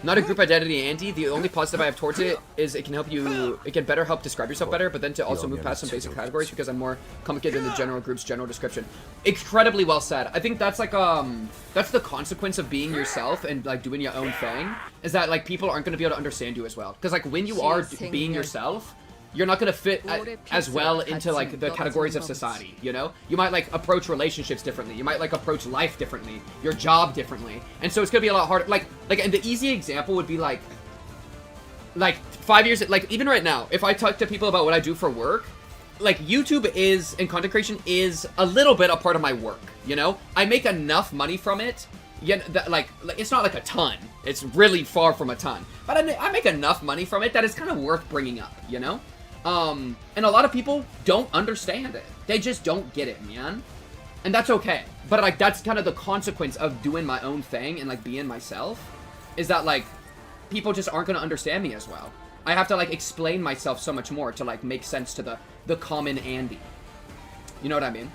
Not a group identity, Andy. The only positive I have towards it is it can better help describe yourself better, but then to also move past some basic categories because I'm more complicated than the general group's general description. Incredibly well said. I think that's like, that's the consequence of being yourself and like doing your own thing, is that like people aren't going to be able to understand you as well. Because like when you are being yourself, you're not going to fit as well into like the categories of society, you know? You might like approach relationships differently. You might like approach life differently, your job differently. And so it's going to be a lot harder. Like, and the easy example would be like 5 years, like even right now, if I talk to people about what I do for work, like YouTube is, and content creation is a little bit a part of my work, you know? I make enough money from it. Yeah, like it's not like a ton. It's really far from a ton. But I make enough money from it that it's kind of worth bringing up, you know? And a lot of people don't understand it. They just don't get it, man. And that's okay. But like, that's kind of the consequence of doing my own thing and like being myself, is that like, people just aren't going to understand me as well. I have to like explain myself so much more to like make sense to the common Andy. You know what I mean?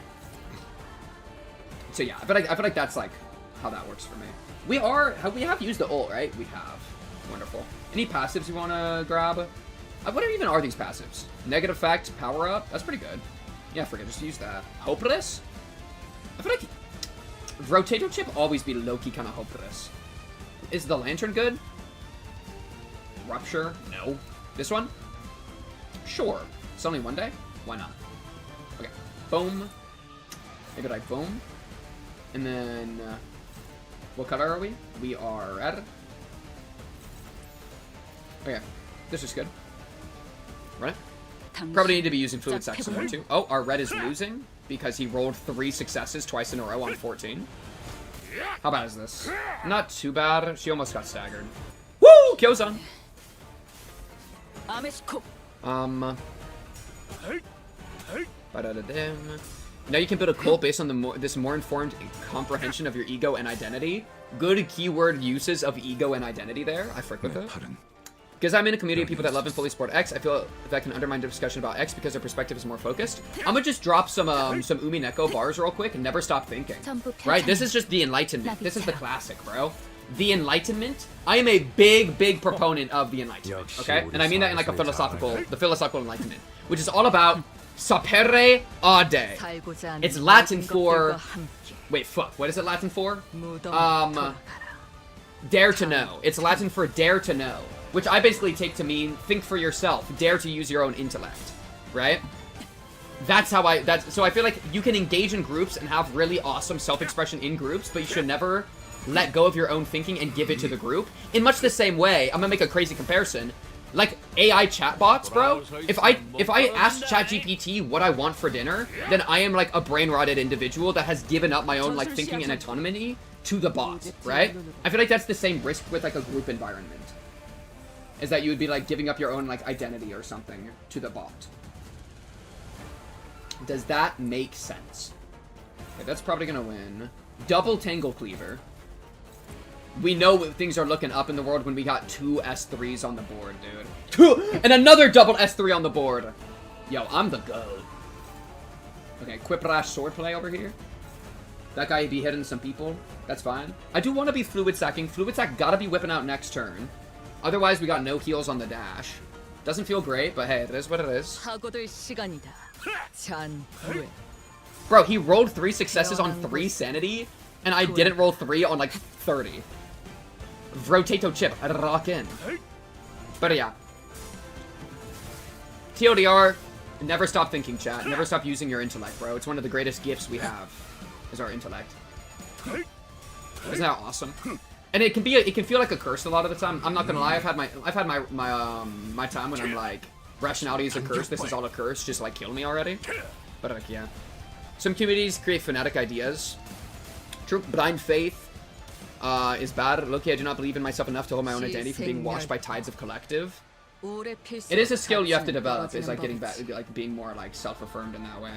So yeah, I feel like that's like how that works for me. We have used the ult, right? We have. Wonderful. Any passives you want to grab? What even are these passives? Negative effect, power up? That's pretty good. Yeah, forget, just use that. Hopeless? I feel like Rotato Chip always be low-key kind of hopeless. Is the Lantern good? Rupture? No. This one? Sure. It's only one day? Why not? Okay. Boom. Maybe like boom. And then, what color are we? We are red. Okay. This is good. Right? Probably need to be using Fluid Sac somewhere too. Oh, our red is losing because he rolled 3 successes twice in a row on 14. How bad is this? Not too bad. She almost got staggered. Woo! Kyozan! Now you can build a cult based on this more informed comprehension of your ego and identity. Good keyword uses of ego and identity there. I frick with it. Because I'm in a community of people that love and fully support X, I feel that can undermine the discussion about X because their perspective is more focused. I'm gonna just drop some Umineko bars real quick and never stop thinking. Right? This is just the Enlightenment. This is the classic, bro. The Enlightenment. I am a big proponent of the Enlightenment. Okay? And I mean that in like the philosophical Enlightenment, which is all about sapere aude. It's Latin for... Wait, fuck. What is it Latin for? Dare to know. It's Latin for dare to know. Which I basically take to mean think for yourself. Dare to use your own intellect. Right? That's how so I feel like you can engage in groups and have really awesome self-expression in groups, but you should never let go of your own thinking and give it to the group. In much the same way, I'm gonna make a crazy comparison. Like AI chatbots, bro. If I ask ChatGPT what I want for dinner, then I am like a brain-rotted individual that has given up my own like thinking and autonomy to the bot, right? I feel like that's the same risk with like a group environment. Is that you would be like giving up your own like identity or something to the bot. Does that make sense? Okay, that's probably gonna win. Double Tangle Cleaver. We know things are looking up in the world when we got 2 S3s on the board, dude. And another double S3 on the board. Yo, I'm the GOAT. Okay, Quiprash Swordplay over here. That guy be hitting some people. That's fine. I do want to be Fluid Sacking. Fluid Sack gotta be whipping out next turn. Otherwise, we got no heals on the dash. Doesn't feel great, but hey, it is what it is. Bro, he rolled 3 successes on 3 sanity, and I didn't roll 3 on like 30. Rotato chip, I'd rock in. But yeah. TLDR, never stop thinking, chat. Never stop using your intellect, bro. It's one of the greatest gifts we have, is our intellect. Isn't that awesome? And it can feel like a curse a lot of the time. I'm not gonna lie, I've had my time when I'm like, rationality is a curse, this is all a curse, just like kill me already. But like, yeah. Some communities create fanatic ideas. True, blind faith is bad. Low-key, I do not believe in myself enough to hold my own identity from being washed by tides of collective. It is a skill you have to develop, is like getting back, like being more like self-affirmed in that way.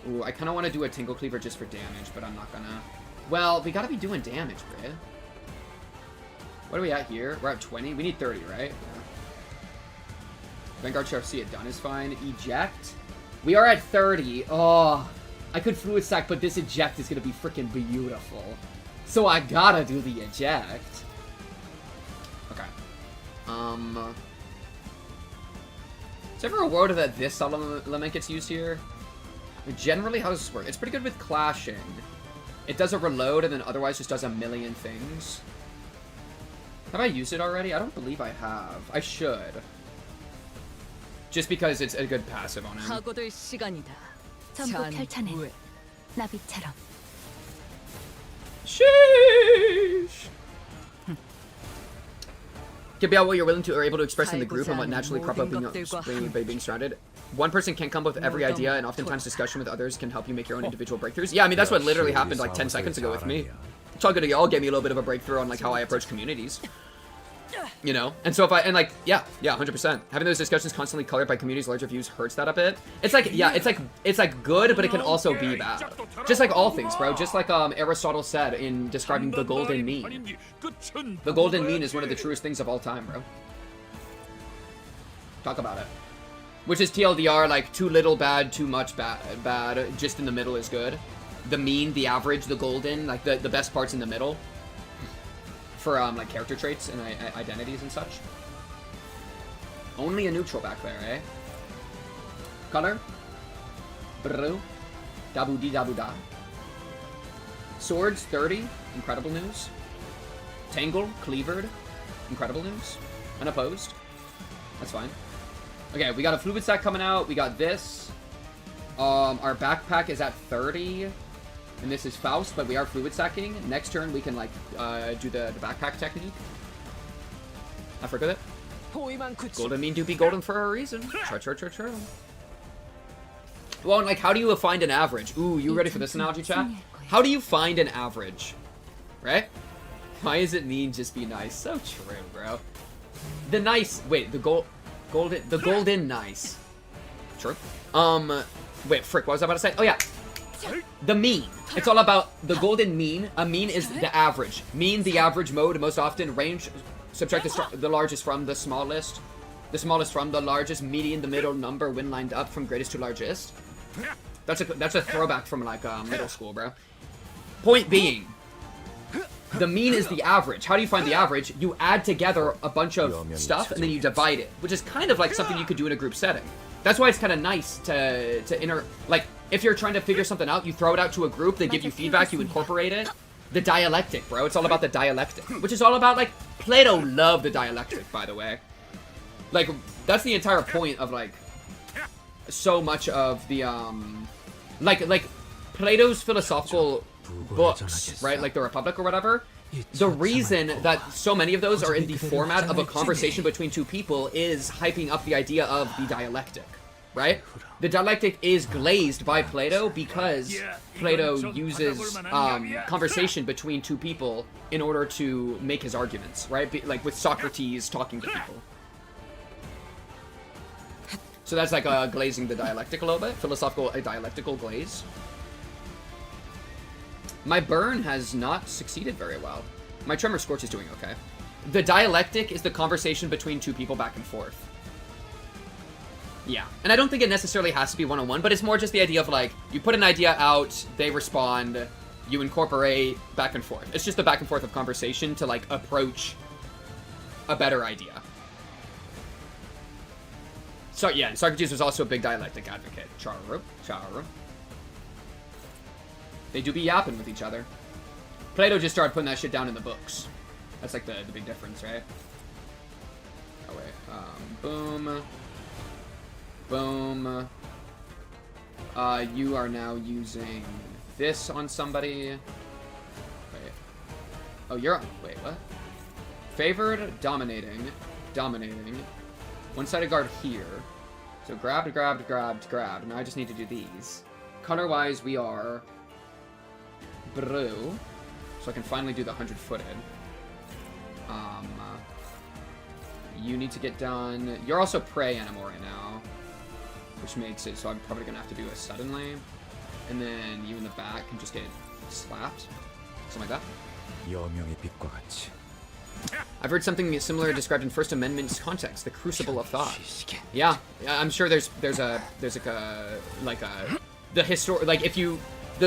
Ooh, I kind of want to do a Tingle Cleaver just for damage, but I'm not gonna. Well, we gotta be doing damage, bro. What are we at here? We're at 20. We need 30, right? Yeah. Vanguard Sheriff, see it done is fine. Eject. We are at 30. Oh, I could Fluid Sack, but this eject is gonna be freaking beautiful. So I gotta do the eject. Okay. Is there ever a world that this element gets used here? Generally, how does this work? It's pretty good with clashing. It does a reload and then otherwise just does a million things. Have I used it already? I don't believe I have. I should. Just because it's a good passive on him. Sheesh! Can be out what you're willing to or able to express in the group and what naturally crop up by being surrounded. One person can't come up with every idea, and oftentimes discussion with others can help you make your own individual breakthroughs. Yeah, I mean, that's what literally happened like 10 seconds ago with me. Talking to y'all gave me a little bit of a breakthrough on like how I approach communities. You know? And so if I, and like, yeah, 100%. Having those discussions constantly colored by communities' larger views hurts that a bit. It's like, yeah, it's like good, but it can also be bad. Just like all things, bro. Just like Aristotle said in describing the golden mean. The golden mean is one of the truest things of all time, bro. Talk about it. Which is TLDR, like, too little bad, too much bad, just in the middle is good. The mean, the average, the golden, like, the best parts in the middle. For, like, character traits and identities and such. Only a neutral back there, eh? Color? Bru. Dabu-dee-dabu-da. Swords, 30. Incredible news. Tangle, cleavered. Incredible news. Unopposed. That's fine. Okay, we got a Fluid Sack coming out. We got this. Our backpack is at 30. And this is Faust, but we are Fluid Sacking. Next turn, we can, like, do the backpack technique. I forgot it. Golden mean do be golden for a reason. True. Well, and, like, how do you find an average? Ooh, you ready for this analogy, chat? How do you find an average? Right? Why does it mean just be nice? So true, bro. The nice... Wait, the golden nice. True. Wait, frick, what was I about to say? Oh, yeah. The mean. It's all about the golden mean. A mean is the average. Mean, the average mode, most often range Subtract the largest from the smallest. The smallest from the largest, median, the middle number when lined up from greatest to largest. That's a throwback from like middle school, bro. Point being, the mean is the average. How do you find the average? You add together a bunch of stuff and then you divide it, which is kind of like something you could do in a group setting. That's why it's kind of nice to like if you're trying to figure something out, you throw it out to a group, they give you feedback, you incorporate it. The dialectic, bro. It's all about the dialectic, which is all about like Plato loved the dialectic, by the way. Like that's the entire point of like so much of the like Plato's philosophical books, right? Like the Republic or whatever. The reason that so many of those are in the format of a conversation between two people is hyping up the idea of the dialectic, right? The dialectic is glazed by Plato because Plato uses conversation between two people in order to make his arguments, right? Like with Socrates talking to people. So that's like glazing the dialectic a little bit. A dialectical glaze. My burn has not succeeded very well. My tremor scorch is doing okay. The dialectic is the conversation between two people back and forth. Yeah, and I don't think it necessarily has to be one-on-one, but it's more just the idea of like, you put an idea out, they respond, you incorporate back and forth. It's just the back and forth of conversation to like approach a better idea. So yeah, Socrates was also a big dialectic advocate. Charu. They do be yapping with each other. Plato just started putting that shit down in the books. That's like the big difference, right? Oh wait, boom. Boom. You are now using this on somebody. Wait. Oh, you're on. Wait, what? Favored, dominating. One-sided guard here. So grabbed. Now I just need to do these. Color-wise, we are blue. So I can finally do the 100-footed. You need to get done. You're also prey animal right now, which makes it so I'm probably gonna have to do a suddenly, and then you in the back can just get slapped, something like that. I've heard something similar described in First Amendment's context, the crucible of thought. Yeah, I'm sure there's the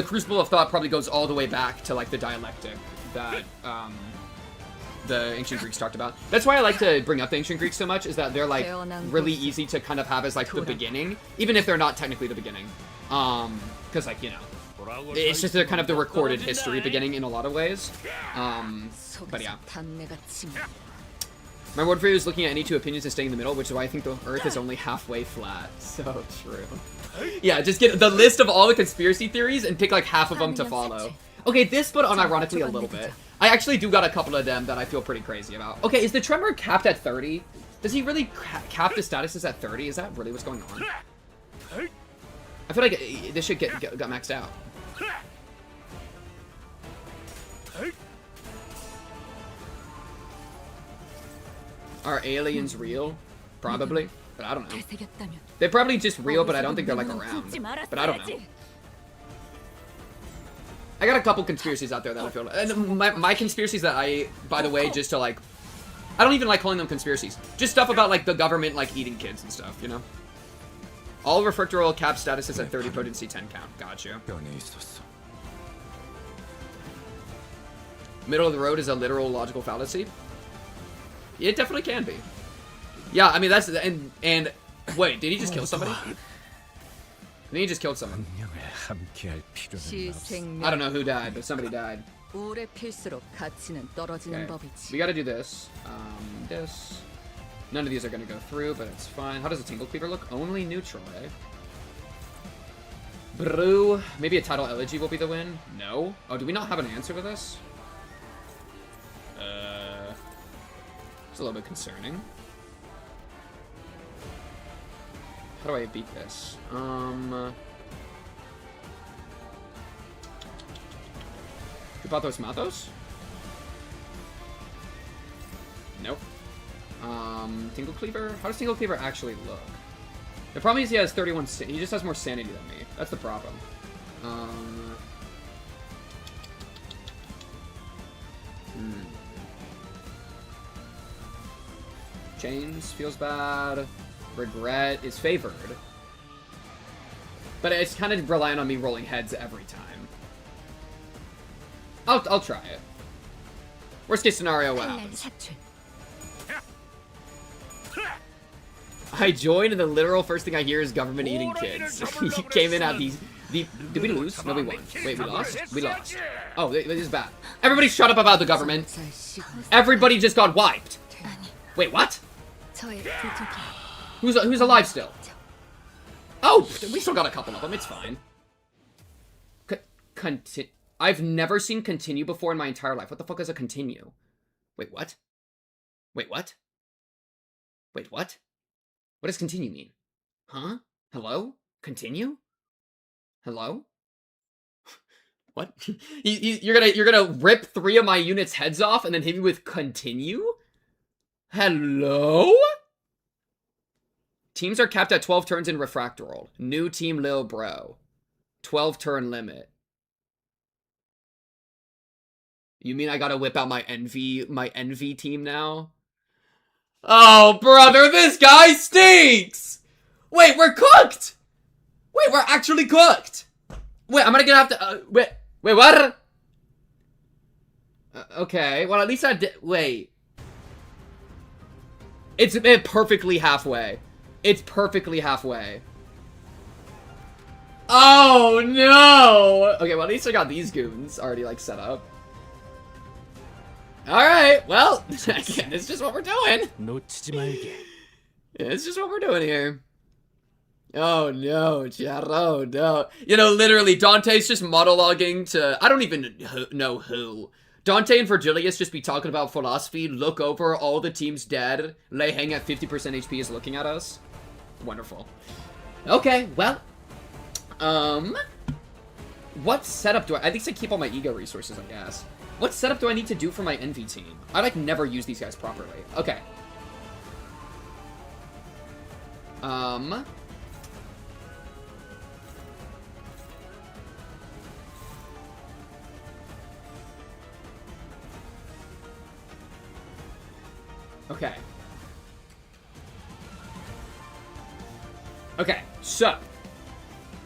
crucible of thought probably goes all the way back to like the dialectic that the ancient Greeks talked about. That's why I like to bring up the ancient Greeks so much, is that they're like really easy to kind of have as like the beginning, even if they're not technically the beginning. Because like, you know, it's just they're kind of the recorded history beginning in a lot of ways. But yeah. My word for you is looking at any two opinions and staying in the middle, which is why I think the Earth is only halfway flat. So true. Yeah, just get the list of all the conspiracy theories and pick like half of them to follow. Okay, this but unironically a little bit. I actually do got a couple of them that I feel pretty crazy about. Okay, is the tremor capped at 30? Does he really cap the statuses at 30? Is that really what's going on? I feel like this shit got maxed out. Are aliens real? Probably, but I don't know. They're probably just real, but I don't think they're like around. But I don't know. I got a couple conspiracies out there that I feel, and my conspiracies that I, by the way, just to like, I don't even like calling them conspiracies. Just stuff about like the government like eating kids and stuff, you know. All reflectorial cap statuses at 30 potency 10 count. Gotcha. Middle of the road is a literal logical fallacy. It definitely can be. Yeah, I mean that's and wait, did he just kill somebody? I think he just killed someone. I don't know who died, but somebody died. Okay. We gotta do this. This. None of these are gonna go through, but it's fine. How does a tingle cleaver look? Only neutral, eh? Brew. Maybe a tidal elegy will be the win? No? Oh, do we not have an answer to this? It's a little bit concerning. How do I beat this? Chupatos Matos? Nope. Tingle Cleaver? How does Tingle Cleaver actually look? The problem is he has 31, he just has more sanity than me. That's the problem. Chains feels bad. Regret is favored. But it's kind of relying on me rolling heads every time. I'll try it. Worst case scenario, what happens? I joined, and the literal first thing I hear is government eating kids. He came in at these... Did we lose? No, we won. Wait, we lost? We lost. Oh, this is bad. Everybody shut up about the government. Everybody just got wiped. Wait, what? Who's alive still? Oh, we still got a couple of them. It's fine. I've never seen continue before in my entire life. What the fuck is a continue? Wait, what? Wait, what? Wait, what? What does continue mean? Huh? Hello? Continue? Hello? What? You're gonna rip 3 of my units' heads off and then hit me with continue? Hello? Teams are capped at 12 turns in Reflectrial. New team Lil Bro. 12 turn limit. You mean I gotta whip out my envy team now? Oh, brother, this guy stinks! Wait, we're cooked! Wait, we're actually cooked! Wait, I'm gonna have to, wait, what? Okay, well, at least I did, wait. It's perfectly halfway. It's perfectly halfway. Oh, no! Okay, well, at least I got these goons already, like, set up. Alright, well, again, it's just what we're doing. It's just what we're doing here. Oh no, chat, oh no. You know, literally, Dante's just monologuing to, I don't even know who. Dante and Virgilius just be talking about philosophy, look over, all the team's dead, Lei Heng at 50% HP is looking at us. Wonderful. Okay, well, what setup do I at least I keep all my ego resources, I guess. What setup do I need to do for my envy team? I, like, never use these guys properly. Okay. Okay. Okay, so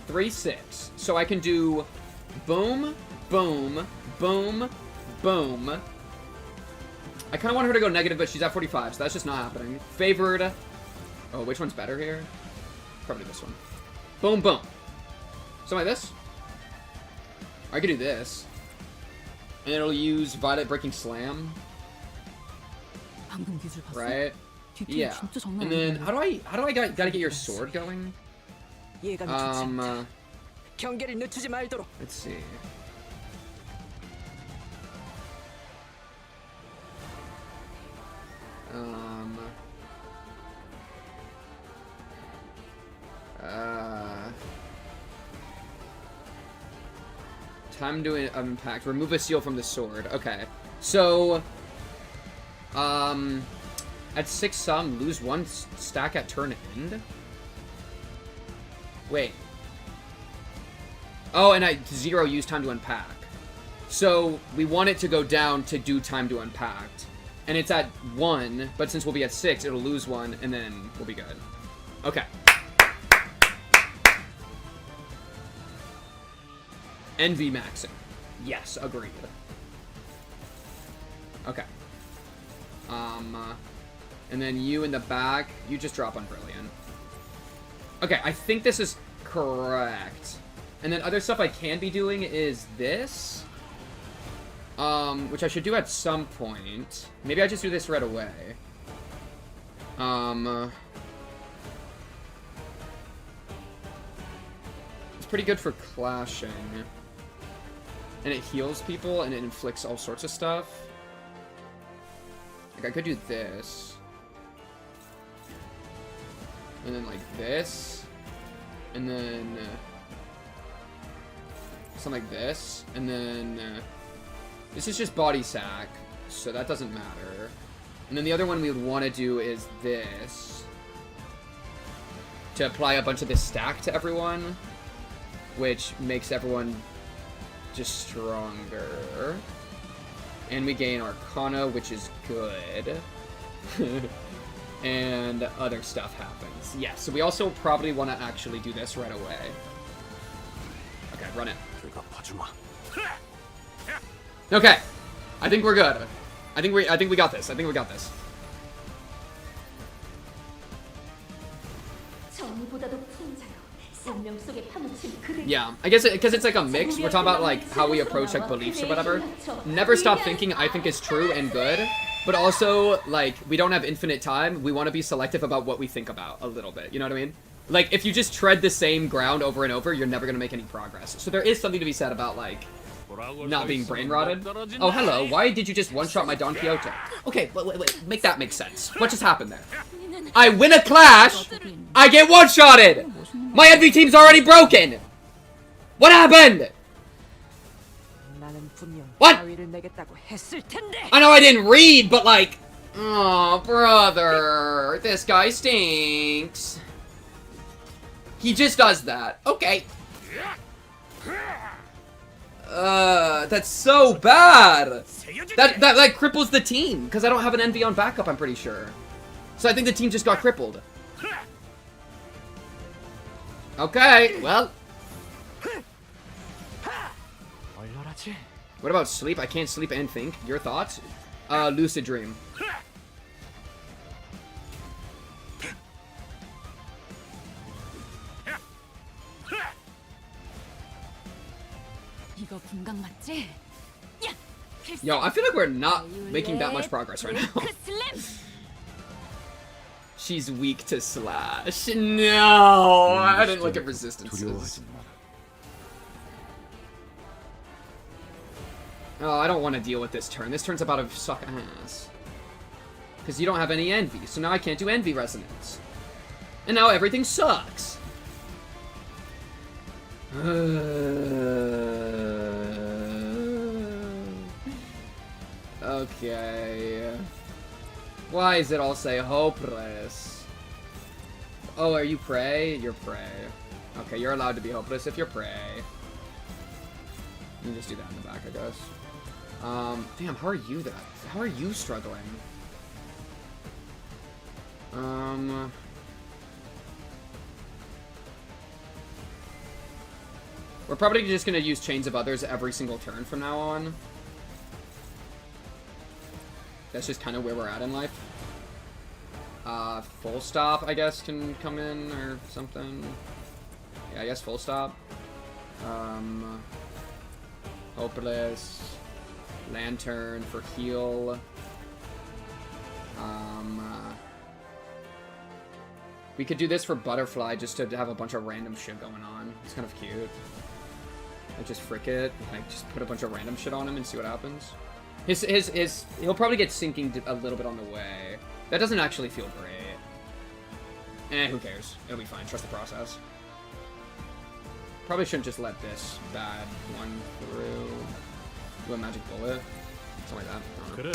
3-6. So I can do boom, boom, boom, boom. I kind of want her to go negative, but she's at 45, so that's just not happening. Favored. Oh, which one's better here? Probably this one. Boom, boom. Something like this. I could do this. And it'll use Violet Breaking Slam. Right? Yeah. And then, how do I gotta get your sword going? Let's see. Time to impact. Remove a seal from the sword. Okay. So, at 6 sum, lose 1 stack at turn end? Wait. Oh, and I 0 use time to unpack. So, we want it to go down to do time to unpack. And it's at 1, but since we'll be at 6, it'll lose 1, and then we'll be good. Okay. Envy maxing. Yes, agreed. Okay. And then you in the back, you just drop on Brilliant. Okay, I think this is correct. And then other stuff I can be doing is this. Which I should do at some point. Maybe I just do this right away. It's pretty good for clashing. And it heals people, and it inflicts all sorts of stuff. Like, I could do this. And then, like, this. And then... something like this. And then... this is just body sack, so that doesn't matter. And then the other one we would want to do is this. To apply a bunch of this stack to everyone. Which makes everyone just stronger. And we gain Arcana, which is good. and other stuff happens. Yeah, so we also probably want to actually do this right away. Okay, run it. Okay, I think we're good. I think we got this. I think we got this. Yeah, I guess because it's like a mix. We're talking about like how we approach like beliefs or whatever. Never stop thinking, I think, is true and good, but also like we don't have infinite time. We want to be selective about what we think about a little bit. You know what I mean? Like if you just tread the same ground over and over, you're never gonna make any progress. So there is something to be said about like not being brain rotted. Oh, hello. Why did you just one-shot my Don Quixote? Okay, wait. Make that make sense. What just happened there? I win a clash. I get one-shotted. My envy team's already broken. What happened? What? I know I didn't read, but like, oh, brother, this guy stinks. He just does that. Okay. That's so bad. That cripples the team because I don't have an envy on backup, I'm pretty sure. So I think the team just got crippled. Okay, well. What about sleep? I can't sleep and think. Your thoughts? Lucid dream. Yo, I feel like we're not making that much progress right now. She's weak to slash. No, I didn't look at resistances. Oh, I don't want to deal with this turn. This turn's about to suck ass. Because you don't have any envy, so now I can't do envy resonance. And now everything sucks. Okay. Why does it all say hopeless? Oh, are you prey? You're prey. Okay, you're allowed to be hopeless if you're prey. You can just do that in the back, I guess. Damn, how are you that? How are you struggling? We're probably just gonna use Chains of Others every single turn from now on. That's just kind of where we're at in life. Full stop, I guess, can come in or something. Yeah, I guess full stop. Hopeless. Lantern for heal. We could do this for Butterfly just to have a bunch of random shit going on. It's kind of cute. Like just frick it. Like just put a bunch of random shit on him and see what happens. He'll probably get sinking a little bit on the way. That doesn't actually feel great. Who cares? It'll be fine. Trust the process. Probably shouldn't just let this bad one through. Do a magic bullet. Something like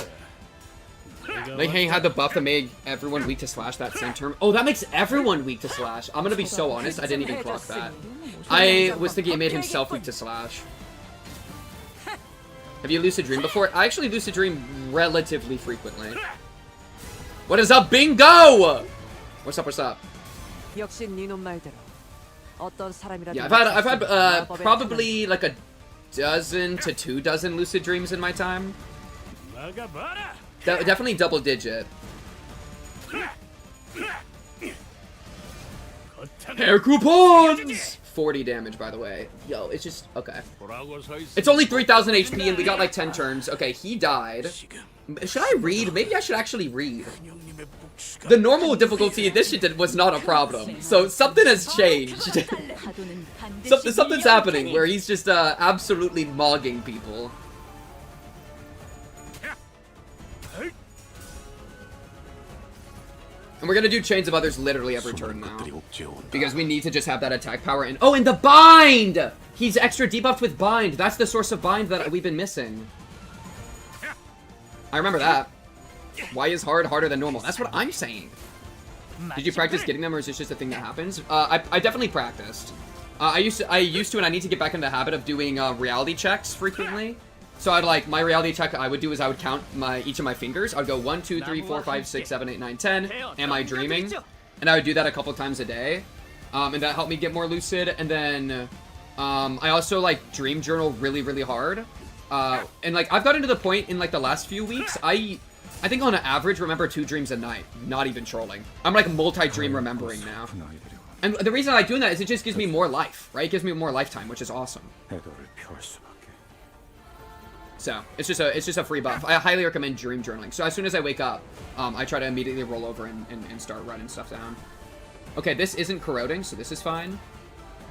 that. Lei Heng had the buff that made everyone weak to slash that same term. Oh, that makes everyone weak to slash. I'm gonna be so honest, I didn't even clock that. I was thinking it made himself weak to slash. Have you lucid dreamed before? I actually lucid dream relatively frequently. What is up, bingo? What's up, what's up? Yeah, I've had probably like a dozen to 2 dozen lucid dreams in my time. Definitely double digit. Hair coupons! 40 damage, by the way. Yo, it's just... Okay. It's only 3,000 HP and we got like 10 turns. Okay, he died. Should I read? Maybe I should actually read. The normal difficulty of this shit was not a problem. So something has changed. Something's happening where he's just absolutely mogging people. And we're gonna do Chains of Others literally every turn now. Because we need to just have that attack power and- Oh, and the bind! He's extra debuffed with bind. That's the source of bind that we've been missing. I remember that. Why is hard harder than normal? That's what I'm saying. Did you practice getting them, or is this just a thing that happens? I definitely practiced. I used to, and I need to get back in the habit of doing reality checks frequently. So I'd like, my reality check I would do is I would count each of my fingers. I'd go 1, 2, 3, 4, 5, 6, 7, 8, 9, 10. Am I dreaming? And I would do that a couple times a day. And that helped me get more lucid. And then I also like dream journal really, really hard. And like I've gotten to the point in like the last few weeks, I think on average remember 2 dreams a night. Not even trolling. I'm like multi-dream remembering now. And the reason I like doing that is it just gives me more life, right? It gives me more lifetime, which is awesome. So it's just a free buff. I highly recommend dream journaling. So as soon as I wake up, I try to immediately roll over and start writing stuff down. Okay, this isn't corroding, so this is fine.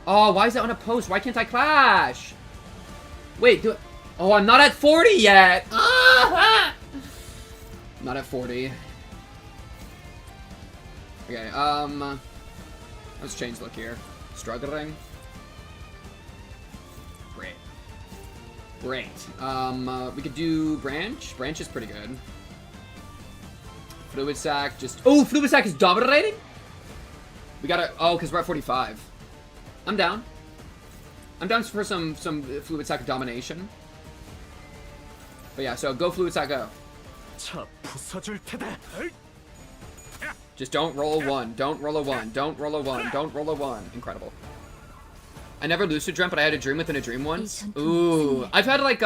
Oh, why is that on a post? Why can't I clash? Wait, oh, I'm not at 40 yet. Ah! Not at 40. Okay, let's change look here. Struggling. Great. Great. We could do branch. Branch is pretty good. Fluid sac just... Oh, fluid sac is dominating? We gotta... Oh, because we're at 45. I'm down. I'm down for some fluid sac domination. But yeah, so go fluid sac, go. Just don't roll a 1. Don't roll a 1. Don't roll a 1. Don't roll a 1. Incredible. I never lucid dreamt, but I had a dream within a dream once. Ooh. I've had, like,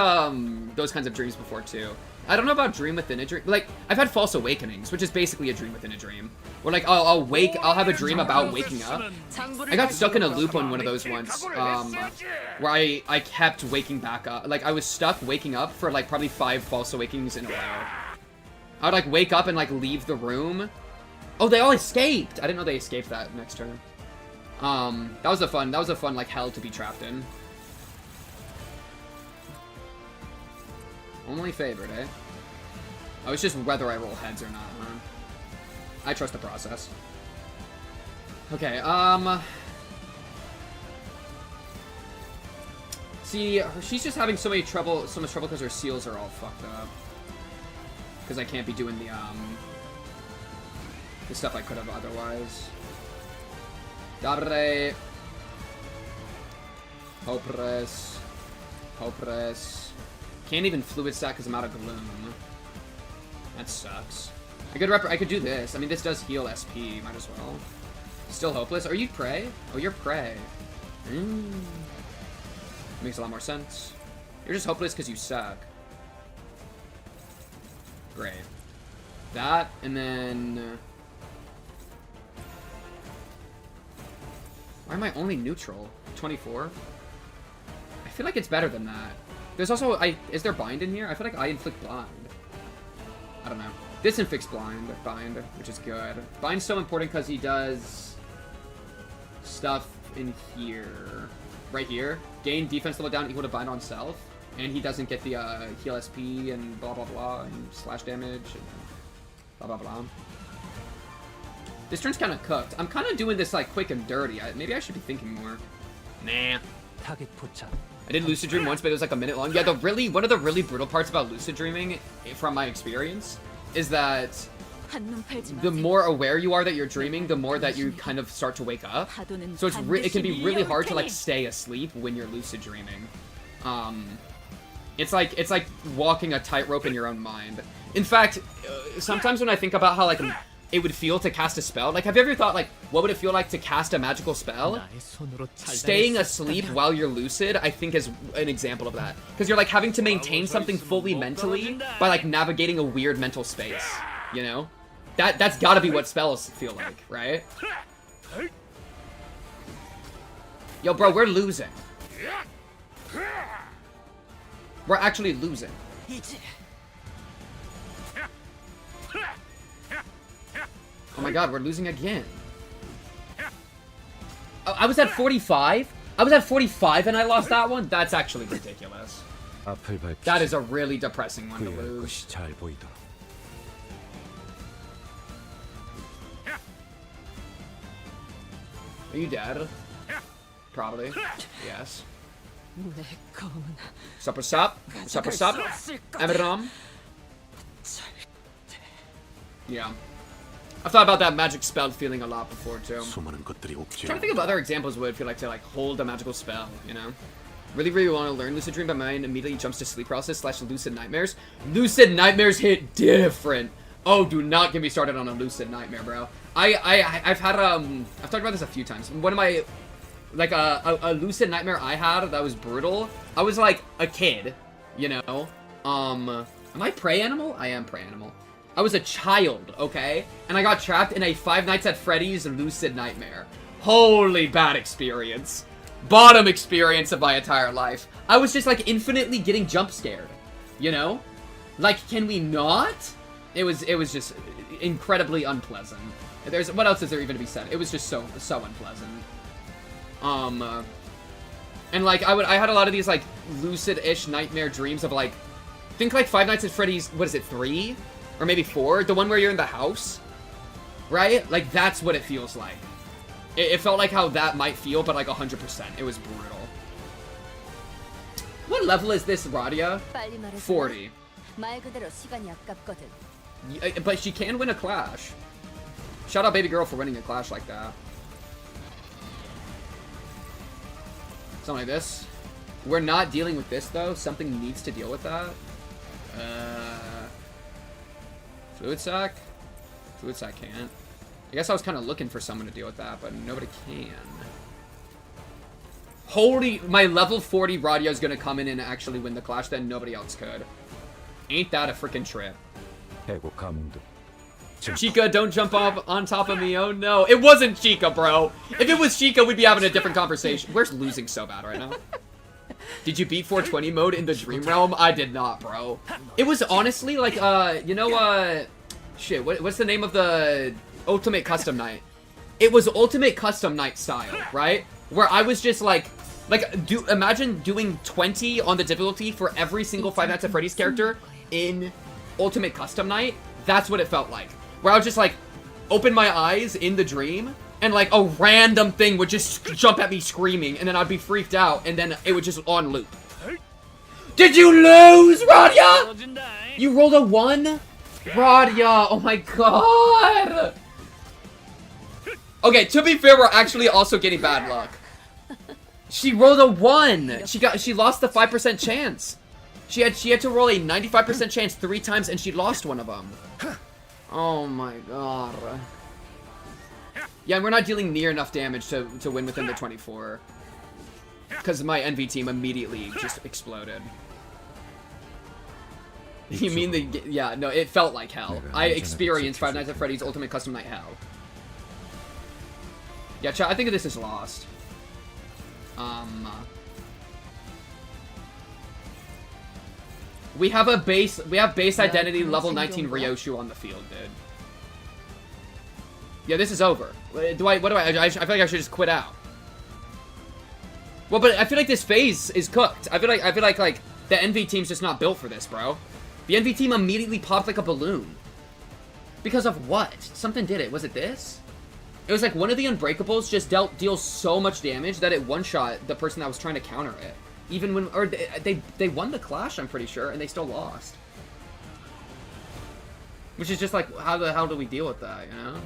those kinds of dreams before, too. I don't know about dream within a dream. Like, I've had false awakenings, which is basically a dream within a dream. Where, like, I'll have a dream about waking up. I got stuck in a loop on one of those once, where I kept waking back up. Like, I was stuck waking up for, like, probably 5 false awakenings in a row. I would, like, wake up and, like, leave the room. Oh, they all escaped! I didn't know they escaped that next turn. That was a fun, like, hell to be trapped in. Only favored, eh? Oh, it's just whether I roll heads or not, huh? I trust the process. Okay, see, she's just having so much trouble because her seals are all fucked up. Because I can't be doing the stuff I could have otherwise. Dare. Hopeless. Hopeless. Can't even fluid stack because I'm out of gloom. That sucks. I could do this. I mean, this does heal SP. Might as well. Still hopeless. Are you prey? Oh, you're prey. Makes a lot more sense. You're just hopeless because you suck. Great. That, and then... Why am I only neutral? 24? I feel like it's better than that. There's also... Is there bind in here? I feel like I inflict blind. I don't know. This inflicts bind, which is good. Bind's so important because he does... stuff in here. Right here. Gain defense level down equal to bind on self. And he doesn't get the heal SP and blah blah blah and slash damage and blah blah blah. This turn's kind of cooked. I'm kind of doing this like quick and dirty. Maybe I should be thinking more. Nah. I did lucid dream once, but it was like a minute long. Yeah, one of the really brutal parts about lucid dreaming, from my experience, is that the more aware you are that you're dreaming, the more that you kind of start to wake up. So it can be really hard to like stay asleep when you're lucid dreaming. It's like walking a tightrope in your own mind. In fact, sometimes when I think about how like it would feel to cast a spell, like have you ever thought like what would it feel like to cast a magical spell? Staying asleep while you're lucid, I think is an example of that. Because you're like having to maintain something fully mentally by like navigating a weird mental space, you know? That's gotta be what spells feel like, right? Yo, bro, we're losing. We're actually losing. Oh my god, we're losing again. Oh, I was at 45? I was at 45 and I lost that one? That's actually ridiculous. That is a really depressing one to lose. Are you dead? Probably. Yes. Supper sup? Supper sup? Everyone? Yeah. I've thought about that magic spell feeling a lot before too. I'm trying to think of other examples what it would feel like to like hold a magical spell, you know? Really, really want to learn Lucid Dream, but my mind immediately jumps to sleep paralysis / lucid nightmares. Lucid nightmares hit different. Oh, do not get me started on a lucid nightmare, bro. I've had, I've talked about this a few times. One of my, like, a lucid nightmare I had that was brutal. I was, like, a kid, you know? Am I prey animal? I am prey animal. I was a child, okay? And I got trapped in a Five Nights at Freddy's lucid nightmare. Holy bad experience. Bottom experience of my entire life. I was just, like, infinitely getting jump scared, you know? Like, can we not? It was just incredibly unpleasant. What else is there even to be said? It was just so unpleasant. And like I had a lot of these like lucid-ish nightmare dreams of like, think like Five Nights at Freddy's, what is it, 3? Or maybe 4? The one where you're in the house? Right? Like that's what it feels like. It felt like how that might feel, but like 100%. It was brutal. What level is this, Radia? 40. But she can win a clash. Shout out baby girl for winning a clash like that. Something like this. We're not dealing with this though. Something needs to deal with that. Fluid sac? Fluid sac can't. I guess I was kind of looking for someone to deal with that, but nobody can. Holy, my level 40 Radia is gonna come in and actually win the clash, then nobody else could. Ain't that a freaking trip? Chica, don't jump up on top of me. Oh no. It wasn't Chica, bro. If it was Chica, we'd be having a different conversation. Where's losing so bad right now? Did you beat 420 mode in the Dream Realm? I did not, bro. It was honestly like, you know, shit, what's the name of the Ultimate Custom Night? It was Ultimate Custom Night style, right? Where I was just like, imagine doing 20 on the difficulty for every single Five Nights at Freddy's character in Ultimate Custom Night. That's what it felt like. Where I would just like open my eyes in the dream and like a random thing would just jump at me screaming and then I'd be freaked out and then it would just on loop. Did you lose, Radia? You rolled a 1? Radia, oh my god. Okay, to be fair, we're actually also getting bad luck. She rolled a 1. She lost the 5% chance. She had to roll a 95% chance 3 times and she lost one of them. Oh my god. Yeah, and we're not dealing near enough damage to win within the 24. Because my NV team immediately just exploded. You mean the... Yeah, no, it felt like hell. I experienced Five Nights at Freddy's Ultimate Custom Night hell. Yeah, chat, I think this is lost. We have base identity level 19 Ryoshu on the field, dude. Yeah, this is over. I feel like I should just quit out. Well, but I feel like this phase is cooked. I feel like the NV team's just not built for this, bro. The NV team immediately popped like a balloon. Because of what? Something did it. Was it this? It was like one of the Unbreakables just deals so much damage that it one-shot the person that was trying to counter it. Even when, or they won the clash, I'm pretty sure, and they still lost. Which is just like, how the hell do we deal with that, you know?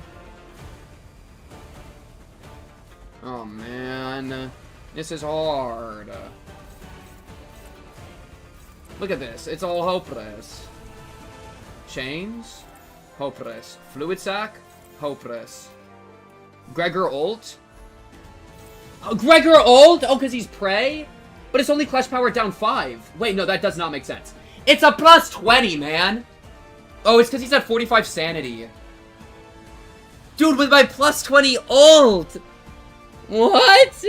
Oh man, this is hard. Look at this, it's all hopeless. Chains, hopeless. Fluid sac, hopeless. Gregor ult? Oh, Gregor ult? Oh, because he's prey? But it's only Clash Power down 5. Wait, no, that does not make sense. It's a plus 20, man. Oh, it's because he's at 45 sanity. Dude, with my plus 20 ult. What?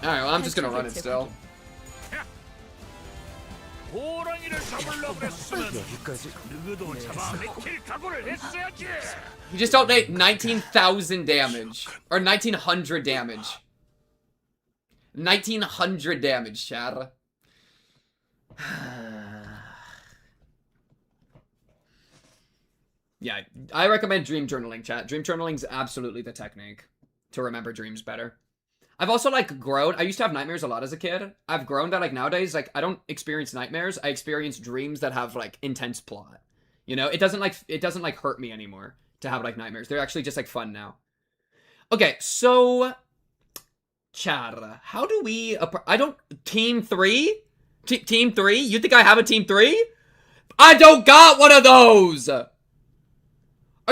Alright, well, I'm just gonna run it still. You just don't make 19,000 damage. Or 1,900 damage. 1,900 damage, Chad. Yeah, I recommend dream journaling, chat. Dream journaling is absolutely the technique to remember dreams better. I've also, like, grown. I used to have nightmares a lot as a kid. I've grown that, like, nowadays, like, I don't experience nightmares. I experience dreams that have, like, intense plot. You know? It doesn't, like, hurt me anymore to have, like, nightmares. They're actually just, like, fun now. Okay, so... Chad, how do we... I don't... Team 3? Team 3? You think I have a Team 3? I don't got one of those! Are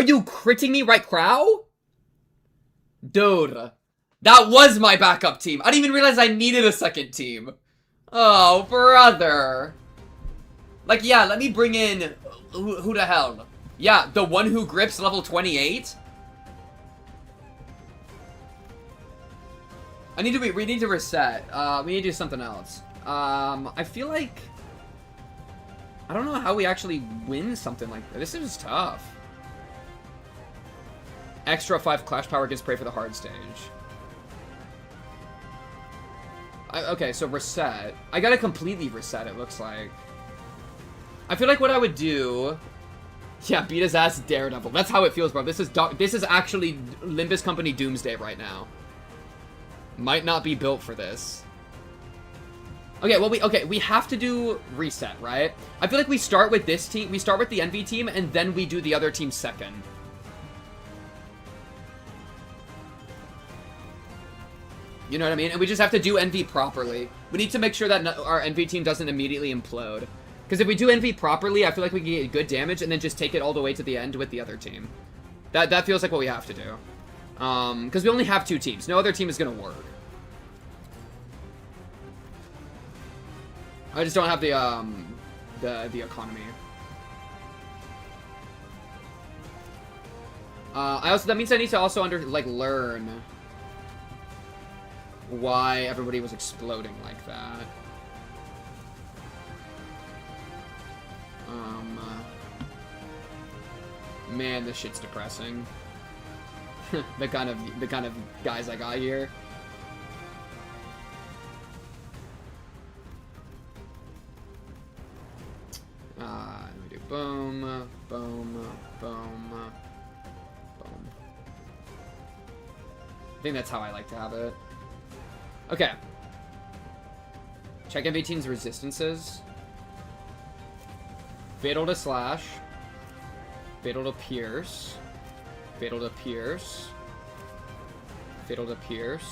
you critting me right, Crow? Dude, that was my backup team. I didn't even realize I needed a second team. Oh, brother. Like, yeah, let me bring in... Who the hell? Yeah, the one who grips level 28? We need to reset. We need to do something else. I feel like... I don't know how we actually win something like that. This is tough. Extra 5 Clash Power gives prey for the hard stage. Okay, so reset. I gotta completely reset, it looks like. I feel like what I would do... Yeah, beat his ass Daredevil. That's how it feels, bro. This is actually Limbus Company Doomsday right now. Might not be built for this. Okay, well, we have to do reset, right? I feel like we start with this team, we start with the Envy team, and then we do the other team second. You know what I mean? And we just have to do Envy properly. We need to make sure that our Envy team doesn't immediately implode. Because if we do Envy properly, I feel like we can get good damage and then just take it all the way to the end with the other team. That feels like what we have to do. Because we only have 2 teams. No other team is going to work. I just don't have the economy. That means I need to also learn why everybody was exploding like that. Man, this shit's depressing. the kind of guys I got here. Let me do boom, boom, boom, boom. I think that's how I like to have it. Okay. Check MV-Team's resistances. Fatal to slash. Fatal to pierce. Fatal to pierce. Fatal to pierce.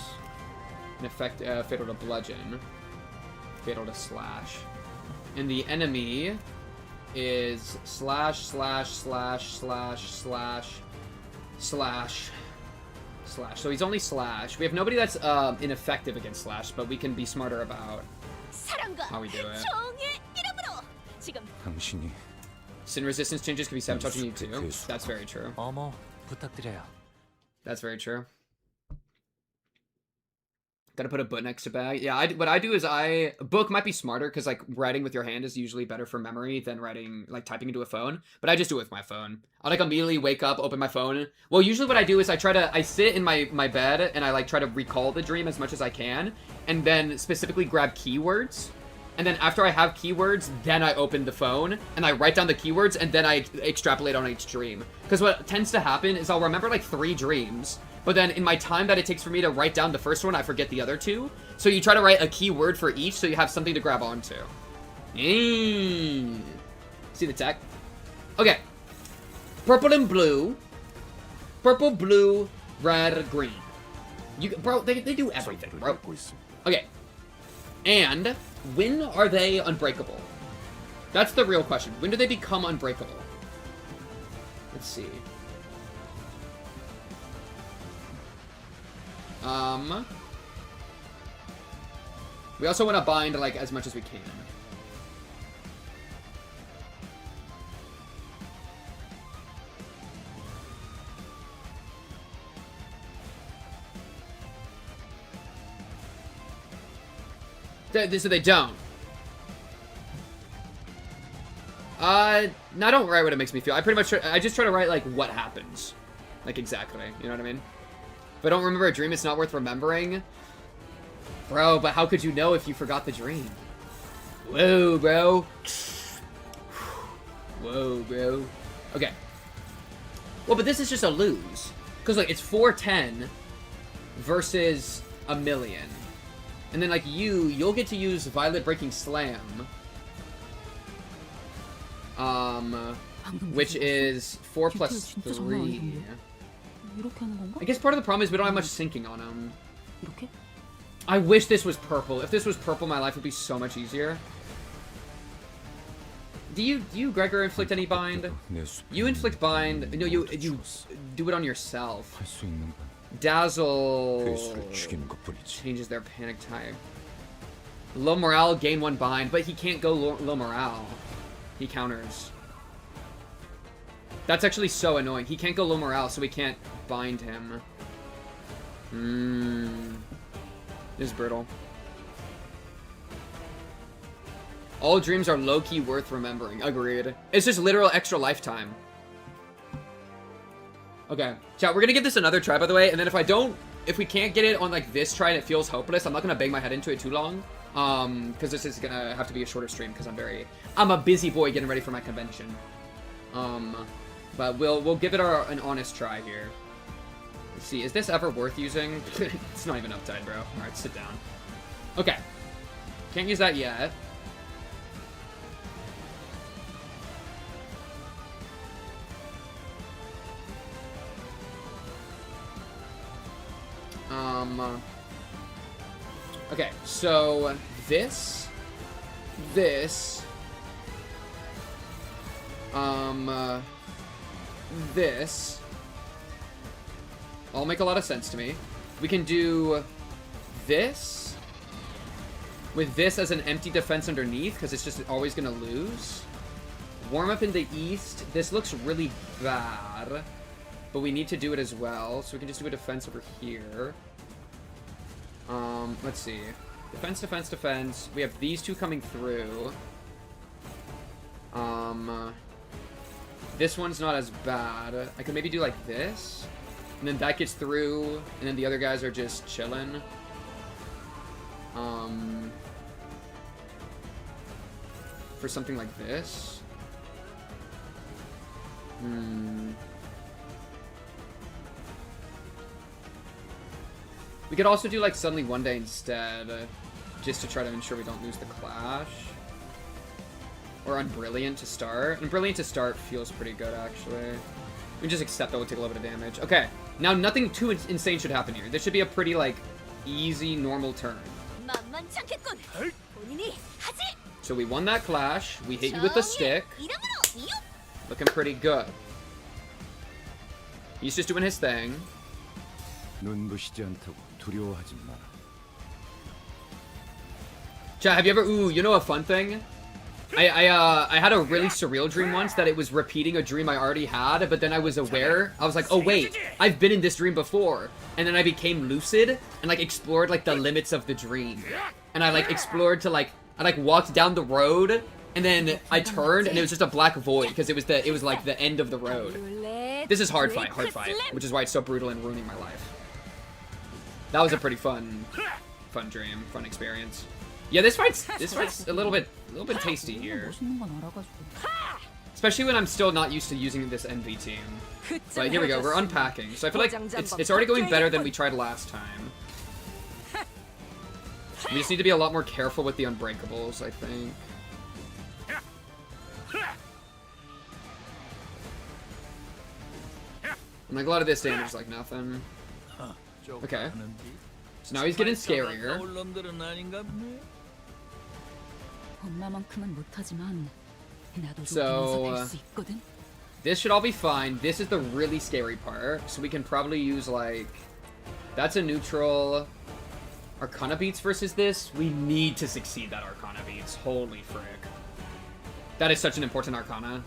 And effect, fatal to bludgeon. Fatal to slash. And the enemy is slash, slash, slash, slash, slash, slash, slash. So he's only slash. We have nobody that's ineffective against slash, but we can be smarter about how we do it. Sin resistance changes can be sabotaging you too. That's very true. That's very true. Gotta put a book next to bag. Yeah, what I do is book might be smarter because like writing with your hand is usually better for memory than writing typing into a phone. But I just do it with my phone. I'll immediately wake up, open my phone. Well, usually what I do is I sit in my bed and I try to recall the dream as much as I can, and then specifically grab keywords. And then after I have keywords, then I open the phone and I write down the keywords and then I extrapolate on each dream. Because what tends to happen is I'll remember 3 dreams. But then in my time that it takes for me to write down the first one, I forget the other 2. So you try to write a keyword for each so you have something to grab onto. See the tech? Okay. Purple and blue. Purple, blue, red, green. Bro, they do everything, bro. Okay. And when are they unbreakable? That's the real question. When do they become unbreakable? Let's see. We also want to bind as much as we can. So they don't. No, I don't write what it makes me feel. I just try to write what happens. Exactly. You know what I mean? If I don't remember a dream, it's not worth remembering. Bro, but how could you know if you forgot the dream? Whoa, bro. Whoa, bro. Okay. Well, but this is just a lose. Because, it's 410 versus a million. And then, you'll get to use Violet Breaking Slam. Which is 4 plus 3. I guess part of the problem is we don't have much syncing on him. I wish this was purple. If this was purple, my life would be so much easier. Do you, Gregor, inflict any bind? You inflict bind. No, you do it on yourself. Dazzle changes their panic type. Low morale, gain 1 bind, but he can't go low morale. He counters. That's actually so annoying. He can't go low morale, so we can't bind him. This is brutal. All dreams are low-key worth remembering. Agreed. It's just literal extra lifetime. Okay. Chat, we're gonna give this another try, by the way, and then if we can't get it on, like, this try and it feels hopeless, I'm not gonna bang my head into it too long. Because this is gonna have to be a shorter stream, because I'm a busy boy getting ready for my convention. But we'll give it an honest try here. Let's see, is this ever worth using? It's not even uptide, bro. Alright, sit down. Okay. Can't use that yet. Okay, so this, this, all make a lot of sense to me. We can do this with this as an empty defense underneath, because it's just always going to lose. Warm up in the east. This looks really bad, but we need to do it as well, so we can just do a defense over here. Let's see. Defense, defense, defense. We have these two coming through. This one's not as bad. I could maybe do like this, and then that gets through, and then the other guys are just chilling. For something like this. We could also do like Suddenly One Day instead, just to try to ensure we don't lose the clash. Or Unbrilliant to start. Unbrilliant to start feels pretty good, actually. We just accept that we'll take a little bit of damage. Okay, now nothing too insane should happen here. This should be a pretty, like, easy, normal turn. So we won that clash. We hit you with the stick. Looking pretty good. He's just doing his thing. Chat, have you ever... Ooh, you know a fun thing? I had a really surreal dream once that it was repeating a dream I already had, but then I was aware. I was like, oh wait, I've been in this dream before. And then I became lucid and like explored like the limits of the dream. And I like explored to like, I like walked down the road and then I turned and it was just a black void because it was like the end of the road. This is hard fight, which is why it's so brutal and ruining my life. That was a pretty fun dream, fun experience. Yeah, this fight's a little bit tasty here. Especially when I'm still not used to using this NV team. But here we go, we're unpacking. So I feel like it's already going better than we tried last time. We just need to be a lot more careful with the unbreakables, I think. And like a lot of this damage is like nothing. Okay. So now he's getting scarier. So this should all be fine. This is the really scary part. So we can probably use like... That's a neutral. Arcana beats versus this. We need to succeed that Arcana beats. Holy frick. That is such an important Arcana.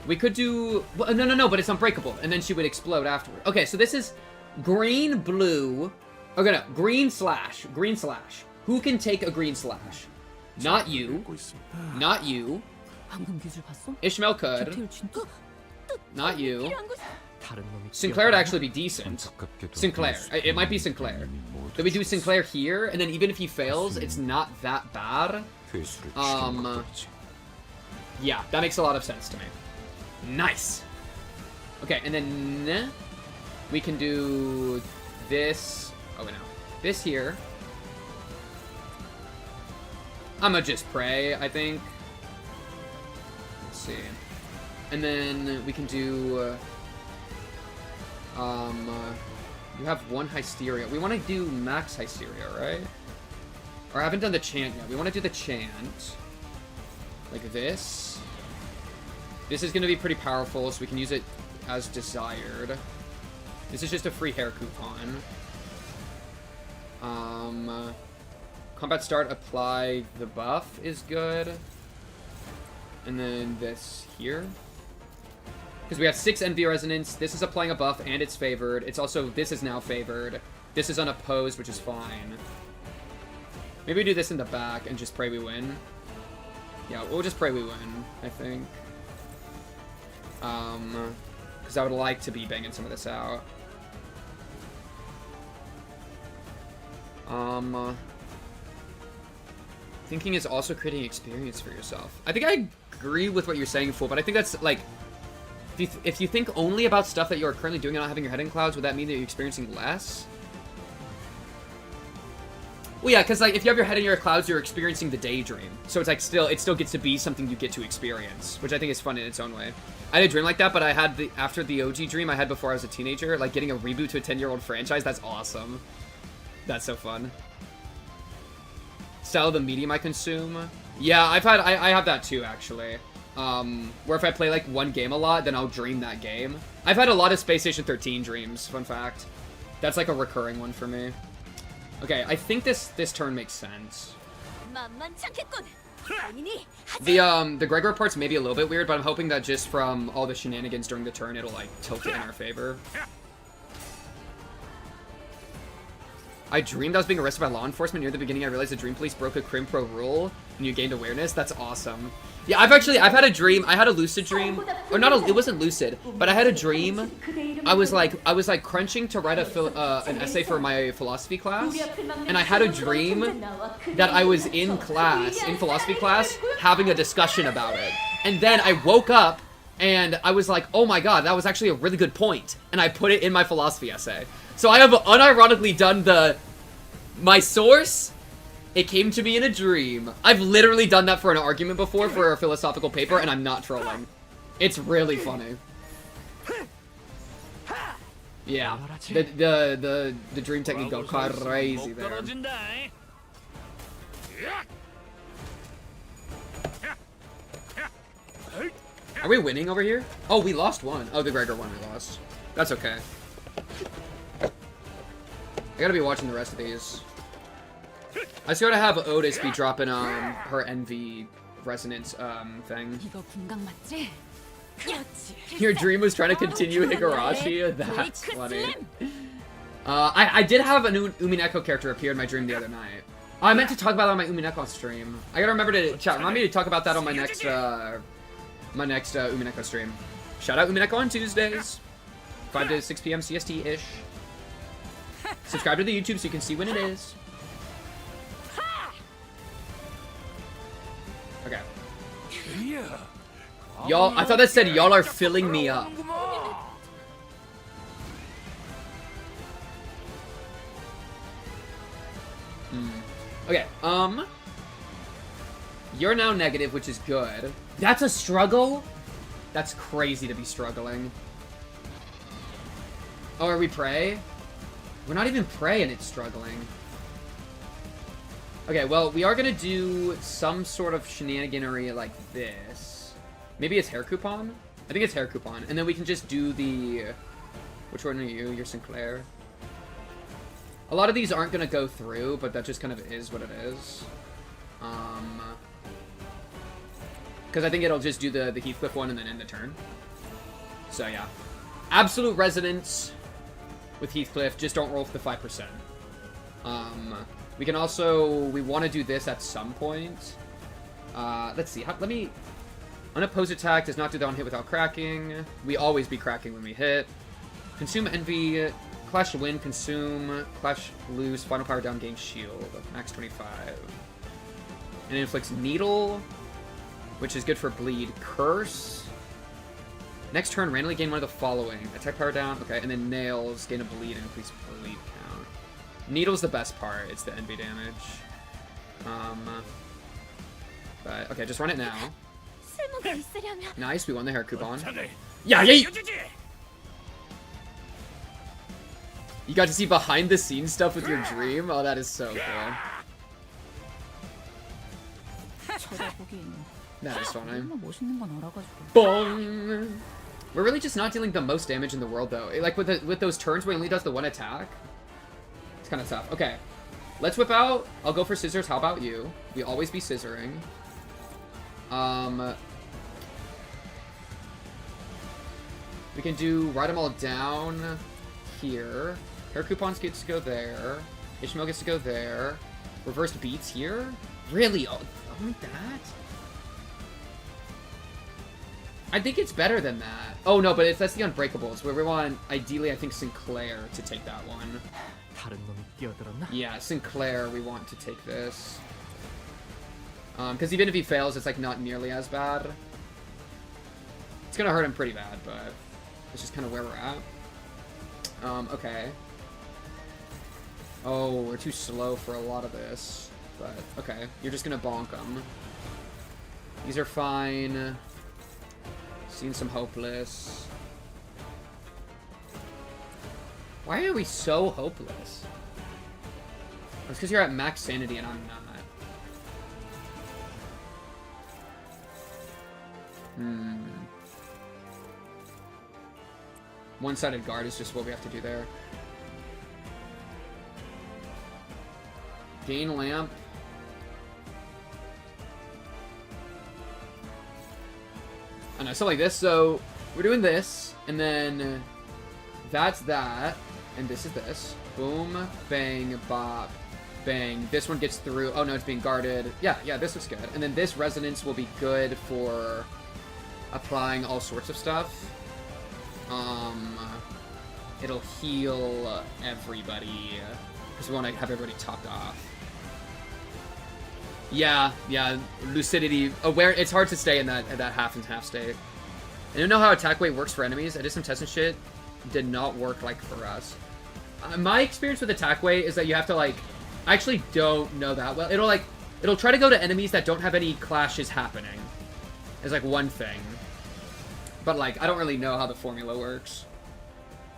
We could do... Well, no, but it's unbreakable. And then she would explode afterward. Okay, so this is green, blue... Okay, no. Green slash. Green slash. Who can take a green slash? Not you. Not you. Ishmael could. Not you. Sinclair would actually be decent. Sinclair. It might be Sinclair. Then we do Sinclair here, and then even if he fails, it's not that bad. Yeah, that makes a lot of sense to me. Nice. Okay, and then we can do this. Oh, no. This here. I'ma just pray, I think. Let's see. And then we can do... you have one Hysteria. We want to do max Hysteria, right? Or I haven't done the chant yet. We want to do the chant. Like this. This is going to be pretty powerful, so we can use it as desired. This is just a free hair coupon. Combat start, apply the buff is good. And then this here. Because we have 6 envy resonance. This is applying a buff and it's favored. It's also, this is now favored. This is unopposed, which is fine. Maybe we do this in the back and just pray we win. Yeah, we'll just pray we win, I think. Because I would like to be banging some of this out. Thinking is also creating experience for yourself. I think I agree with what you're saying, Fool, but I think that's, like, if you think only about stuff that you're currently doing and not having your head in clouds, would that mean that you're experiencing less? Well, yeah, because, like, if you have your head in your clouds, you're experiencing the daydream. So it's, like, it still gets to be something you get to experience, which I think is fun in its own way. I had a dream like that, but I had after the OG dream I had before I was a teenager, like, getting a reboot to a 10-year-old franchise. That's awesome. That's so fun. Style of the medium I consume. Yeah, I have that too, actually. Where if I play, like, one game a lot, then I'll dream that game. I've had a lot of Space Station 13 dreams, fun fact. That's, like, a recurring one for me. Okay, I think this turn makes sense. The Gregor part's maybe a little bit weird, but I'm hoping that just from all the shenanigans during the turn, it'll, like, tilt it in our favor. I dreamed I was being arrested by law enforcement. Near the beginning, I realized the dream police broke a Crim Pro rule, and you gained awareness. That's awesome. Yeah, I've had a dream. I had a lucid dream, or not. It wasn't lucid, but I had a dream. I was like crunching to write an essay for my philosophy class, and I had a dream that I was in philosophy class, having a discussion about it. And then I woke up, and I was like, oh my god, that was actually a really good point, and I put it in my philosophy essay. So I have unironically done my source, it came to me in a dream. I've literally done that for an argument before for a philosophical paper, and I'm not trolling. It's really funny. Yeah, the dream technique go crazy there. Are we winning over here? Oh, we lost one. Oh, the Gregor one we lost. That's okay. I gotta be watching the rest of these. I just gotta have Otis be dropping her envy resonance thing. Your dream was trying to continue Higurashi? That's funny. I did have a new Umineko character appear in my dream the other night. Oh, I meant to talk about that on my Umineko stream. I gotta remember to remind me to talk about that on my next Umineko stream. Shout out Umineko on Tuesdays, 5 to 6 p.m. CST-ish. Subscribe to the YouTube so you can see when it is. Okay. Y'all, I thought that said y'all are filling me up. Okay, you're now negative, which is good. That's a struggle? That's crazy to be struggling. Oh, are we prey? We're not even prey and it's struggling. Okay, well, we are gonna do some sort of shenaniganery like this. Maybe it's hair coupon? I think it's hair coupon. And then we can just do the... Which one are you? You're Sinclair. A lot of these aren't gonna go through, but that just kind of is what it is. Because I think it'll just do the Heathcliff one and then end the turn. So, yeah. Absolute Resonance with Heathcliff, just don't roll for the 5%. We can also, we want to do this at some point. Let's see, let me, unopposed attack does not do that on hit without cracking. We always be cracking when we hit. Consume Envy, Clash win, consume, Clash lose, final power down, gain shield, max 25. And it inflicts Needle, which is good for bleed. Curse. Next turn, randomly gain one of the following. Attack power down, okay, and then Nails, gain a bleed and increase bleed count. Needle's the best part, it's the envy damage. But, okay, just run it now. Nice, we won the hair coupon. Yeah, yeah! You got to see behind the scenes stuff with your dream? Oh, that is so cool. That is funny. Bong! We're really just not dealing the most damage in the world, though. Like, with those turns where he only does the one attack, it's kind of tough. Okay. Let's whip out. I'll go for scissors. How about you? We always be scissoring. We can do ride them all down here. Hair coupons gets to go there. Ishmael gets to go there. Reversed beats here? Really? Oh, only that? I think it's better than that. Oh no, but that's the Unbreakables, where we want, ideally, I think Sinclair to take that one. Yeah, Sinclair, we want to take this. Because even if he fails, it's like not nearly as bad. It's gonna hurt him pretty bad, but it's just kind of where we're at. Okay. Oh, we're too slow for a lot of this. But, okay. You're just gonna bonk them. These are fine. Seen some hopeless. Why are we so hopeless? It's because you're at max sanity and I'm not. One-sided guard is just what we have to do there. Gain lamp. I know, something like this. So we're doing this, and then that's that, and this is this. Boom, bang, bop, bang. This one gets through. Oh no, it's being guarded. Yeah, this looks good. And then this resonance will be good for applying all sorts of stuff. It'll heal everybody because we want to have everybody topped off. Yeah, lucidity, aware. It's hard to stay in that half and half state. I don't know how attack weight works for enemies. I did some tests and shit. Did not work like for us. My experience with attack weight is that you have to like. I actually don't know that well. It'll try to go to enemies that don't have any clashes happening. Is like one thing. But like I don't really know how the formula works.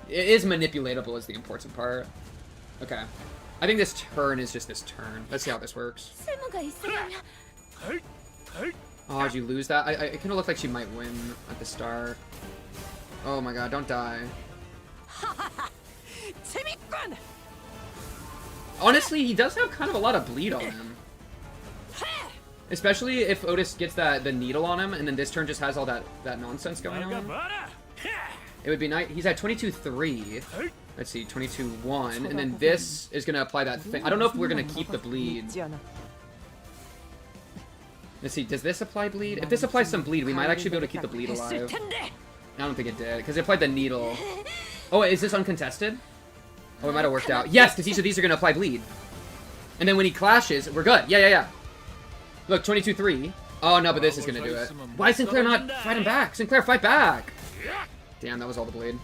It is manipulatable is the important part. Okay. I think this turn is just this turn. Let's see how this works. Oh, did you lose that? It kind of looked like she might win at the start. Oh my god, don't die. Honestly, he does have kind of a lot of bleed on him. Especially if Otis gets the needle on him, and then this turn just has all that nonsense going on. It would be nice. He's at 22-3. Let's see, 22-1, and then this is gonna apply that thing. I don't know if we're gonna keep the bleed. Let's see, does this apply bleed? If this applies some bleed, we might actually be able to keep the bleed alive. I don't think it did, because it applied the needle. Oh, is this uncontested? Oh, it might have worked out. Yes, because each of these are gonna apply bleed. And then when he clashes, we're good. Yeah. Look, 22-3. Oh, no, but this is gonna do it. Why is Sinclair not fighting back? Sinclair, fight back! Damn, that was all the bleed.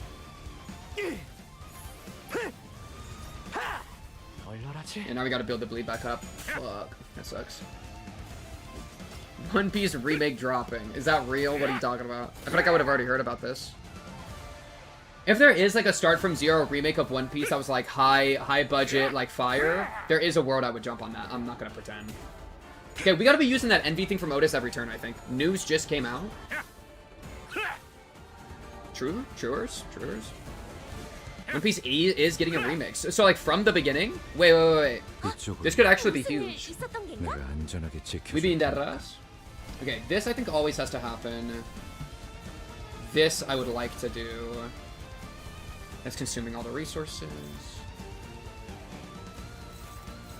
And now we gotta build the bleed back up. Fuck, that sucks. One Piece remake dropping. Is that real? What are you talking about? I feel like I would have already heard about this. If there is like a start from zero remake of One Piece that was like high budget, like fire, there is a world I would jump on that. I'm not gonna pretend. Okay, we gotta be using that envy thing from Otis every turn, I think. News just came out. Truers. One Piece E is getting a remix. So like from the beginning? Wait. This could actually be huge. We be in that rush? Okay, this I think always has to happen. This I would like to do. That's consuming all the resources.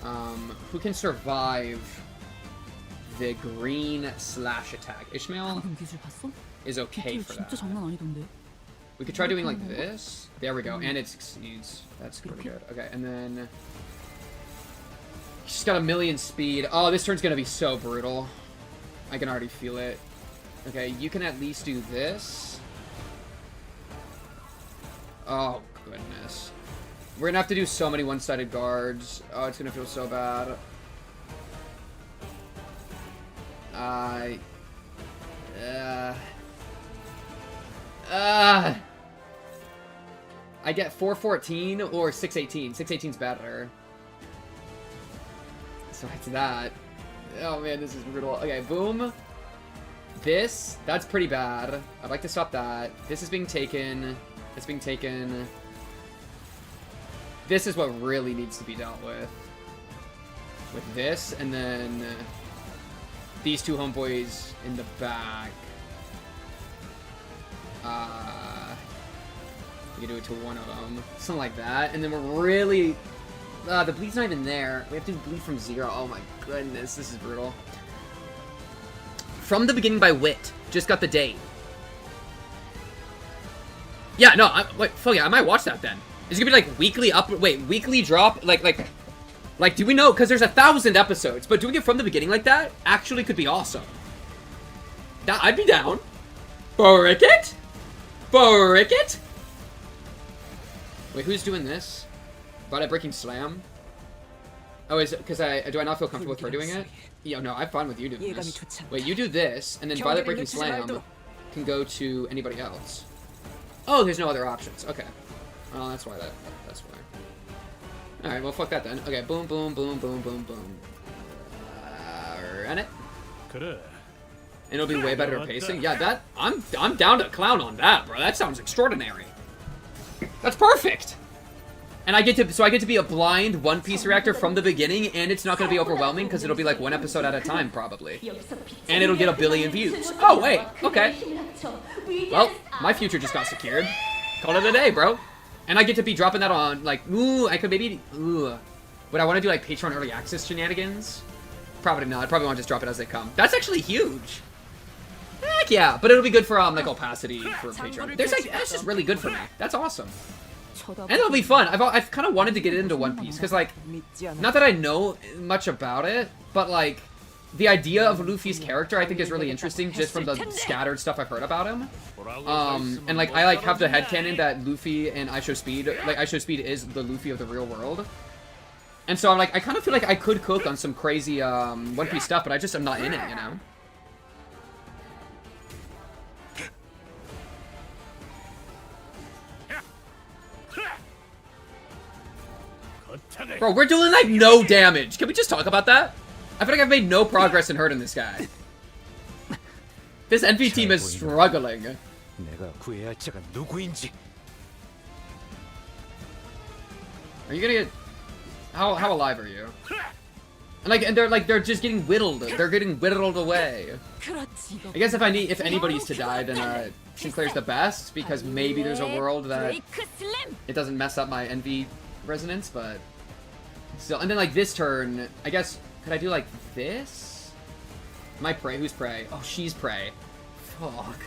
Who can survive the green slash attack? Ishmael is okay for that. We could try doing like this. There we go, and it succeeds. That's pretty good. Okay, and then she's got 1,000,000 speed. Oh, this turn's gonna be so brutal. I can already feel it. Okay, you can at least do this. Oh goodness, we're gonna have to do so many one-sided guards. Oh, it's gonna feel so bad. I get 414 or 618. 618's better. So it's that. Oh man, this is brutal. Okay, boom. This, that's pretty bad. I'd like to stop that. This is being taken. It's being taken. This is what really needs to be dealt with. With this, and then these two homeboys in the back. We can do it to one of them. Something like that. And then we're really... the bleed's not even there. We have to bleed from 0. Oh my goodness, this is brutal. From the Beginning by Wit. Just got the date. Yeah, no, wait, fuck yeah, I might watch that then. Is it gonna be like weekly weekly drop? Like, do we know? Because there's 1,000 episodes, but doing it from the beginning like that actually could be awesome. I'd be down. Frick it? Frick it? Wait, who's doing this? Violet Breaking Slam? Oh, is it because do I not feel comfortable with her doing it? Yeah, no, I'm fine with you doing this. Wait, you do this, and then Violet Breaking Slam can go to anybody else. Oh, there's no other options. Okay. Oh, that's why that's why. Alright, well, fuck that then. Okay, boom, boom, boom, boom, boom, boom. Run it. And it'll be way better pacing. Yeah, that I'm down to clown on that, bro. That sounds extraordinary. That's perfect. And I get to be a blind One Piece reactor from the beginning, and it's not going to be overwhelming because it'll be like 1 episode at a time probably, and it'll get 1 billion views. Oh wait, okay. Well, my future just got secured. Call it a day, bro. And I get to be dropping that on like, ooh, I could maybe, ooh. Would I want to do like Patreon early access shenanigans? Probably not. I'd probably want to just drop it as they come. That's actually huge. Heck yeah, but it'll be good for like opacity for Patreon. That's just really good for me. That's awesome. And it'll be fun. I've kind of wanted to get into One Piece because like, not that I know much about it, but like the idea of Luffy's character I think is really interesting just from the scattered stuff I've heard about him. And like I like have the headcanon that Luffy and IShowSpeed, like IShowSpeed is the Luffy of the real world. And so I'm like, I kind of feel like I could cook on some crazy One Piece stuff, but I just am not in it, you know? Bro, we're doing like no damage. Can we just talk about that? I feel like I've made no progress in hurting this guy. This NV team is struggling. Are you gonna get... How alive are you? And they're just getting whittled. They're getting whittled away. I guess if anybody's to die, then Sinclair's the best, because maybe there's a world that it doesn't mess up my NV resonance, but still. And then like this turn, I guess, could I do like this? Am I prey? Who's prey? Oh, she's prey. Fuck.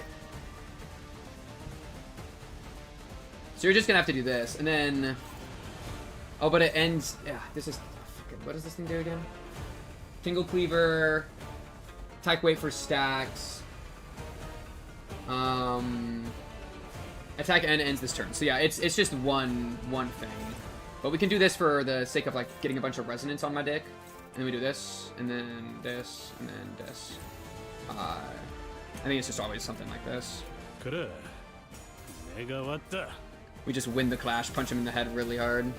So you're just gonna have to do this, and then... Oh, but it ends... Yeah, this is... What does this thing do again? Tingle Cleaver. Attack Wait for stacks. Attack N ends this turn. So yeah, it's just one thing. But we can do this for the sake of like getting a bunch of resonance on my dick. And then we do this, and then this, and then this. I think it's just always something like this. We just win the clash, punch him in the head really hard.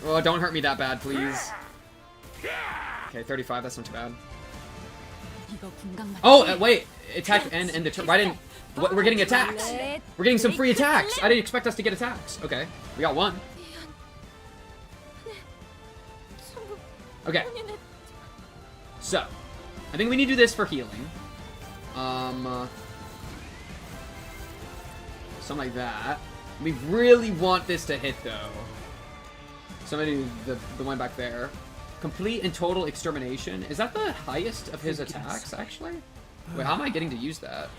Oh, don't hurt me that bad, please. Okay, 35, that's not too bad. Oh, wait! Attack N and the turn. Why didn't... We're getting attacks! We're getting some free attacks! I didn't expect us to get attacks. Okay, we got one. Okay. So, I think we need to do this for healing. Something like that. We really want this to hit, though. Somebody do the one back there. Complete and total extermination. Is that the highest of his attacks, actually? Wait, how am I getting to use that?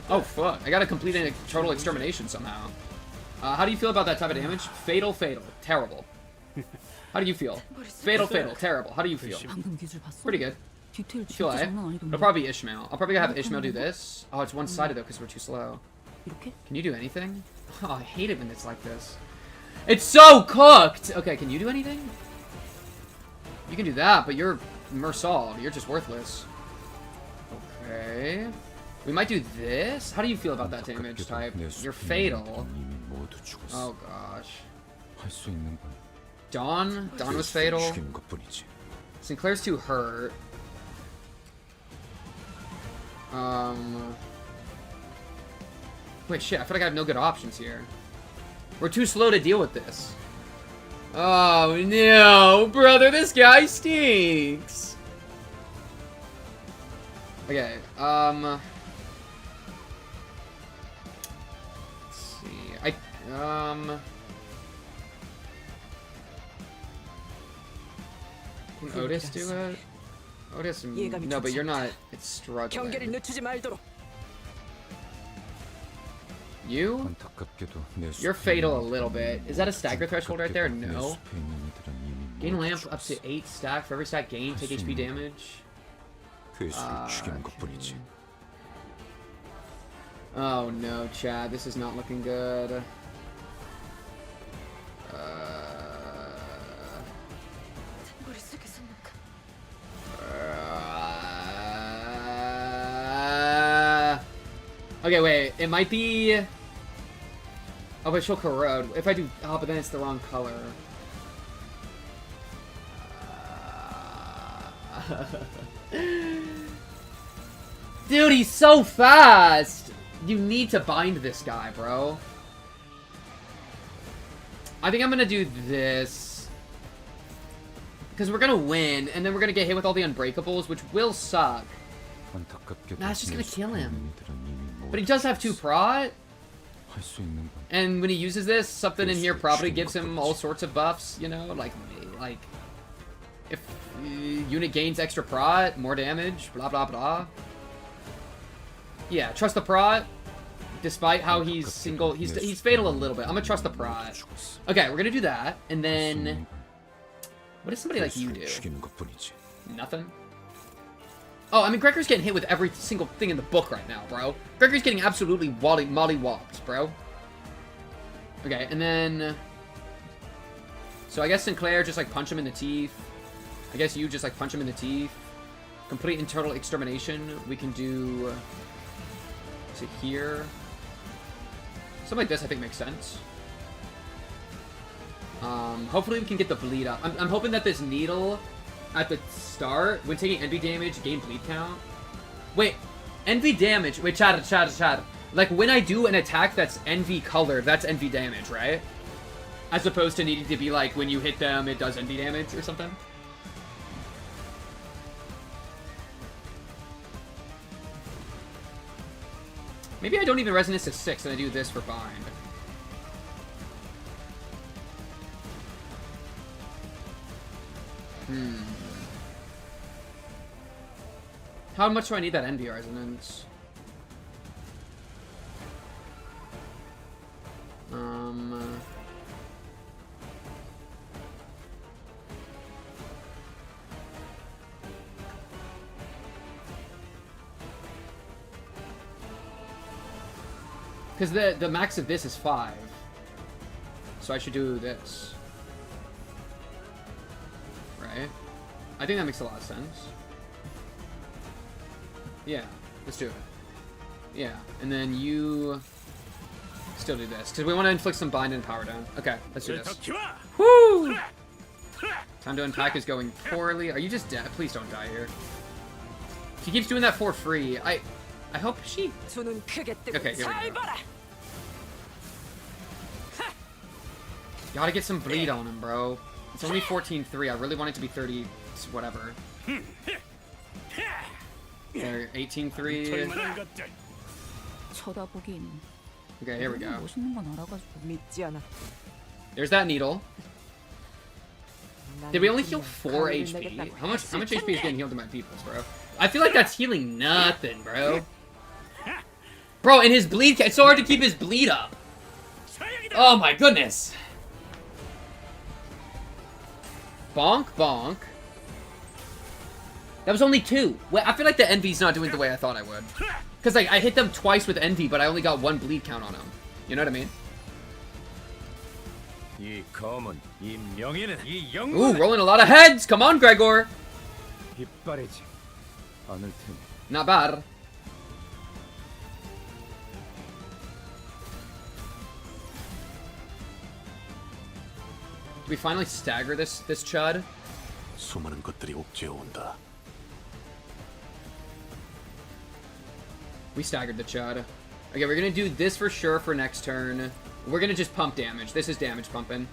Oh, fuck. I got a complete and total extermination somehow. How do you feel about that type of damage? Fatal, fatal. Terrible. How do you feel? Fatal, fatal. Terrible. How do you feel? Pretty good. You feel alright? It'll probably be Ishmael. I'll probably have Ishmael do this. Oh, it's one-sided, though, because we're too slow. Can you do anything? Oh, I hate it when it's like this. It's so cooked! Okay, can you do anything? You can do that, but you're Mersal. You're just worthless. Okay. We might do this? How do you feel about that damage type? You're fatal. Oh, gosh. Dawn was fatal. Sinclair's too hurt. Wait, shit, I feel like I have no good options here. We're too slow to deal with this. Oh, no, brother, this guy stinks. Okay, let's see, can Otis do it? Otis, no, but you're not, it's struggling. You? You're fatal a little bit. Is that a stagger threshold right there? No. Gain lamp up to 8 stack. For every stack gain, take HP damage. Oh no, Chad. This is not looking good. Okay, wait. It might be... Oh, but she'll corrode. If I do... Oh, but then it's the wrong color. Dude, he's so fast! You need to bind this guy, bro. I think I'm gonna do this. Because we're gonna win, and then we're gonna get hit with all the unbreakables, which will suck. Nah, it's just gonna kill him. But he does have 2 prot. And when he uses this, something in here probably gives him all sorts of buffs, you know? Like if unit gains extra prot, more damage, blah, blah, blah. Yeah, trust the prot. Despite how he's single, he's fatal a little bit. I'm gonna trust the prot. Okay, we're gonna do that. And then... What does somebody like you do? Nothing? Oh, I mean, Gregor's getting hit with every single thing in the book right now, bro. Gregor's getting absolutely mollywopped, bro. Okay, and then... So I guess Sinclair just, like, punch him in the teeth. I guess you just, like, punch him in the teeth. Complete internal extermination. We can do... to here. Something like this, I think, makes sense. Hopefully we can get the bleed up. I'm hoping that this needle... at the start, when taking envy damage, gain bleed count. Wait, envy damage. Wait, Chad. Like, when I do an attack that's envy colored, that's envy damage, right? As opposed to needing to be like, when you hit them, it does envy damage or something. Maybe I don't even resonance to 6 and I do this for bind. How much do I need that envy resonance? Because the max of this is 5. So I should do this. Right? I think that makes a lot of sense. Yeah, let's do it. Yeah, and then you still do this. Because we want to inflict some bind and power down. Okay, let's do this. Woo! Time to unpack is going poorly. Are you just dead? Please don't die here. She keeps doing that for free. I hope she... Okay, here we go. Gotta get some bleed on him, bro. It's only 14-3. I really want it to be 30... whatever. There, 18-3. Okay, here we go. There's that needle. Did we only heal 4 HP? How much HP is getting healed to my peoples, bro? I feel like that's healing nothing, bro. Bro, and his bleed... It's so hard to keep his bleed up. Oh my goodness. Bonk, bonk. That was only 2. Well, I feel like the envy's not doing it the way I thought I would. Because like, I hit them twice with envy, but I only got 1 bleed count on them. You know what I mean? Ooh, rolling a lot of heads! Come on, Gregor! Not bad. Do we finally stagger this chud. 수많은 것들이 옥죄어 온다. We staggered the chud. Okay, we're gonna do this for sure for next turn. We're gonna just pump damage. This is damage pumping.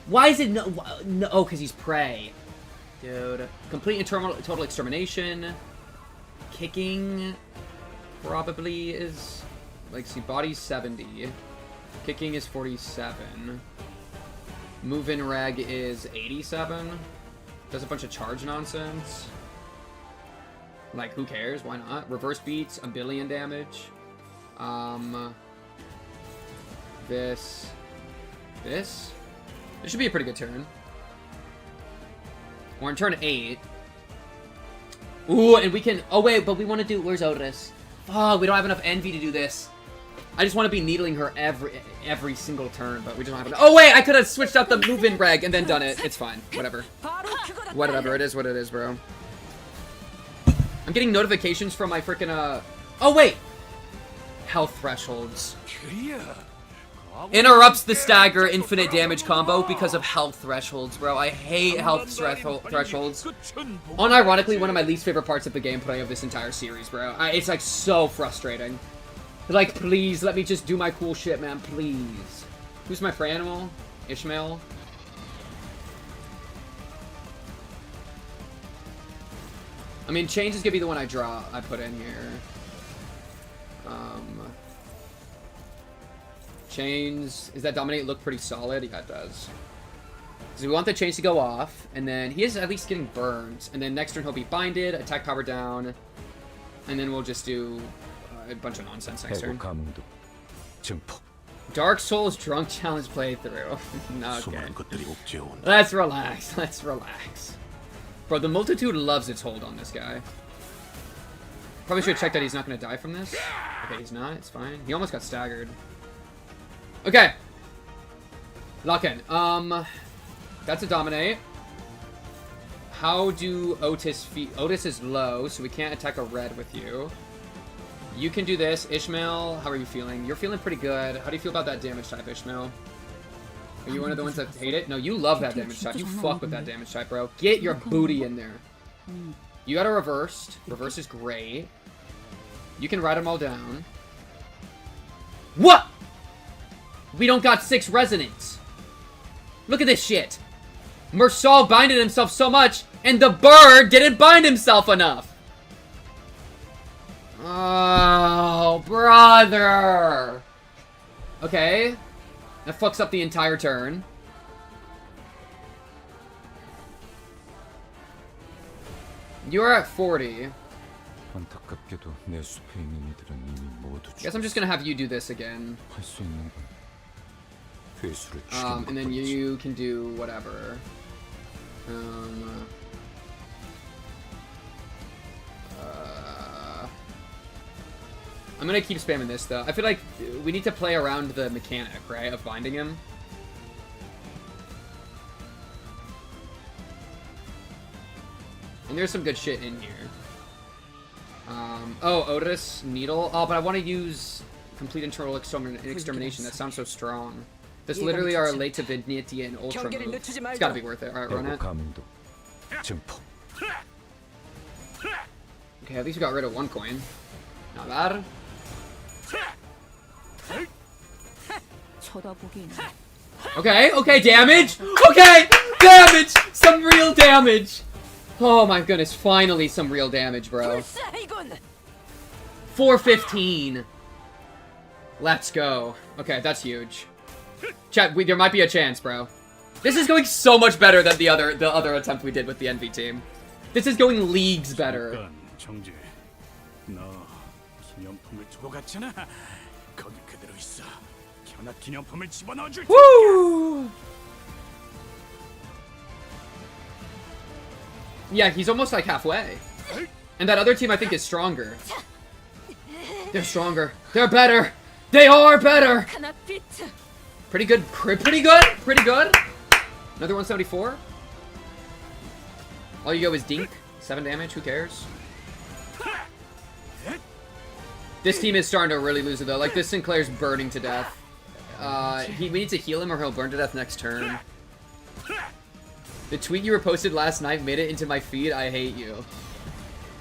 Why is it no? Oh, because he's prey. Dude. Complete and total extermination. Kicking probably is... Like, see, body's 70. Kicking is 47. Move-in reg is 87. Does a bunch of charge nonsense. Like, who cares? Why not? Reverse beats, 1 billion damage. This should be a pretty good turn. We're on turn 8. Ooh, and we can... Oh, wait, but we want to do... Where's Otis? Oh, we don't have enough envy to do this. I just want to be needling her every single turn, but we just don't have enough... Oh, wait, I could have switched out the move-in reg and then done it. It's fine. Whatever. Whatever. It is what it is, bro. I'm getting notifications from my freaking, Oh, wait! Health thresholds. Interrupts the stagger infinite damage combo because of health thresholds, bro. I hate health thresholds. Unironically, one of my least favorite parts of the gameplay of this entire series, bro. It's, like, so frustrating. Like, please, let me just do my cool shit, man. Please. Who's my prey animal? Ishmael? I mean, Change is gonna be the one I put in here. Chains, does that Dominate look pretty solid? Yeah, it does. So we want the Chains to go off, and then he is at least getting burned. And then next turn he'll be binded, attack power down, and then we'll just do a bunch of nonsense next turn. Dark Souls Drunk Challenge playthrough. Okay. Let's relax, let's relax. Bro, the Multitude loves its hold on this guy. Probably should check that he's not going to die from this. Okay, he's not. It's fine. He almost got staggered. Okay. Lock in. That's a Dominate. How do Otis feel? Otis is low, so we can't attack a red with you. You can do this. Ishmael, how are you feeling? You're feeling pretty good. How do you feel about that damage type, Ishmael? Are you one of the ones that hate it? No, you love that damage type. You fuck with that damage type, bro. Get your booty in there. You got a reversed. Reverse is great. You can ride them all down. What? We don't got 6 resonance. Look at this shit. Mersal binded himself so much, and the bird didn't bind himself enough. Oh, brother. Okay. That fucks up the entire turn. You're at 40. Guess I'm just gonna have you do this again. And then you can do whatever. I'm gonna keep spamming this though. I feel like we need to play around the mechanic, right, of binding him. And there's some good shit in here. Oh, Otis, Needle. Oh, but I want to use Complete Internal Extermination. That sounds so strong. That's literally our Lei Heng Ultra move. It's gotta be worth it. Alright, run it. Okay, at least we got rid of 1 coin. Not bad. Okay, okay, damage! Okay! Damage! Some real damage! Oh my goodness, finally some real damage, bro. 415. Let's go. Okay, that's huge. Chat, there might be a chance, bro. This is going so much better than the other attempt we did with the Envy team. This is going leagues better. Woo! Yeah, he's almost like halfway. And that other team I think is stronger. They're stronger. They're better. They are better. Pretty good. Pretty good. Pretty good. Another 174. All you go is Dink. 7 damage. Who cares? This team is starting to really lose it though. Like this Sinclair's burning to death. We need to heal him or he'll burn to death next turn. The tweet you reposted last night made it into my feed. I hate you.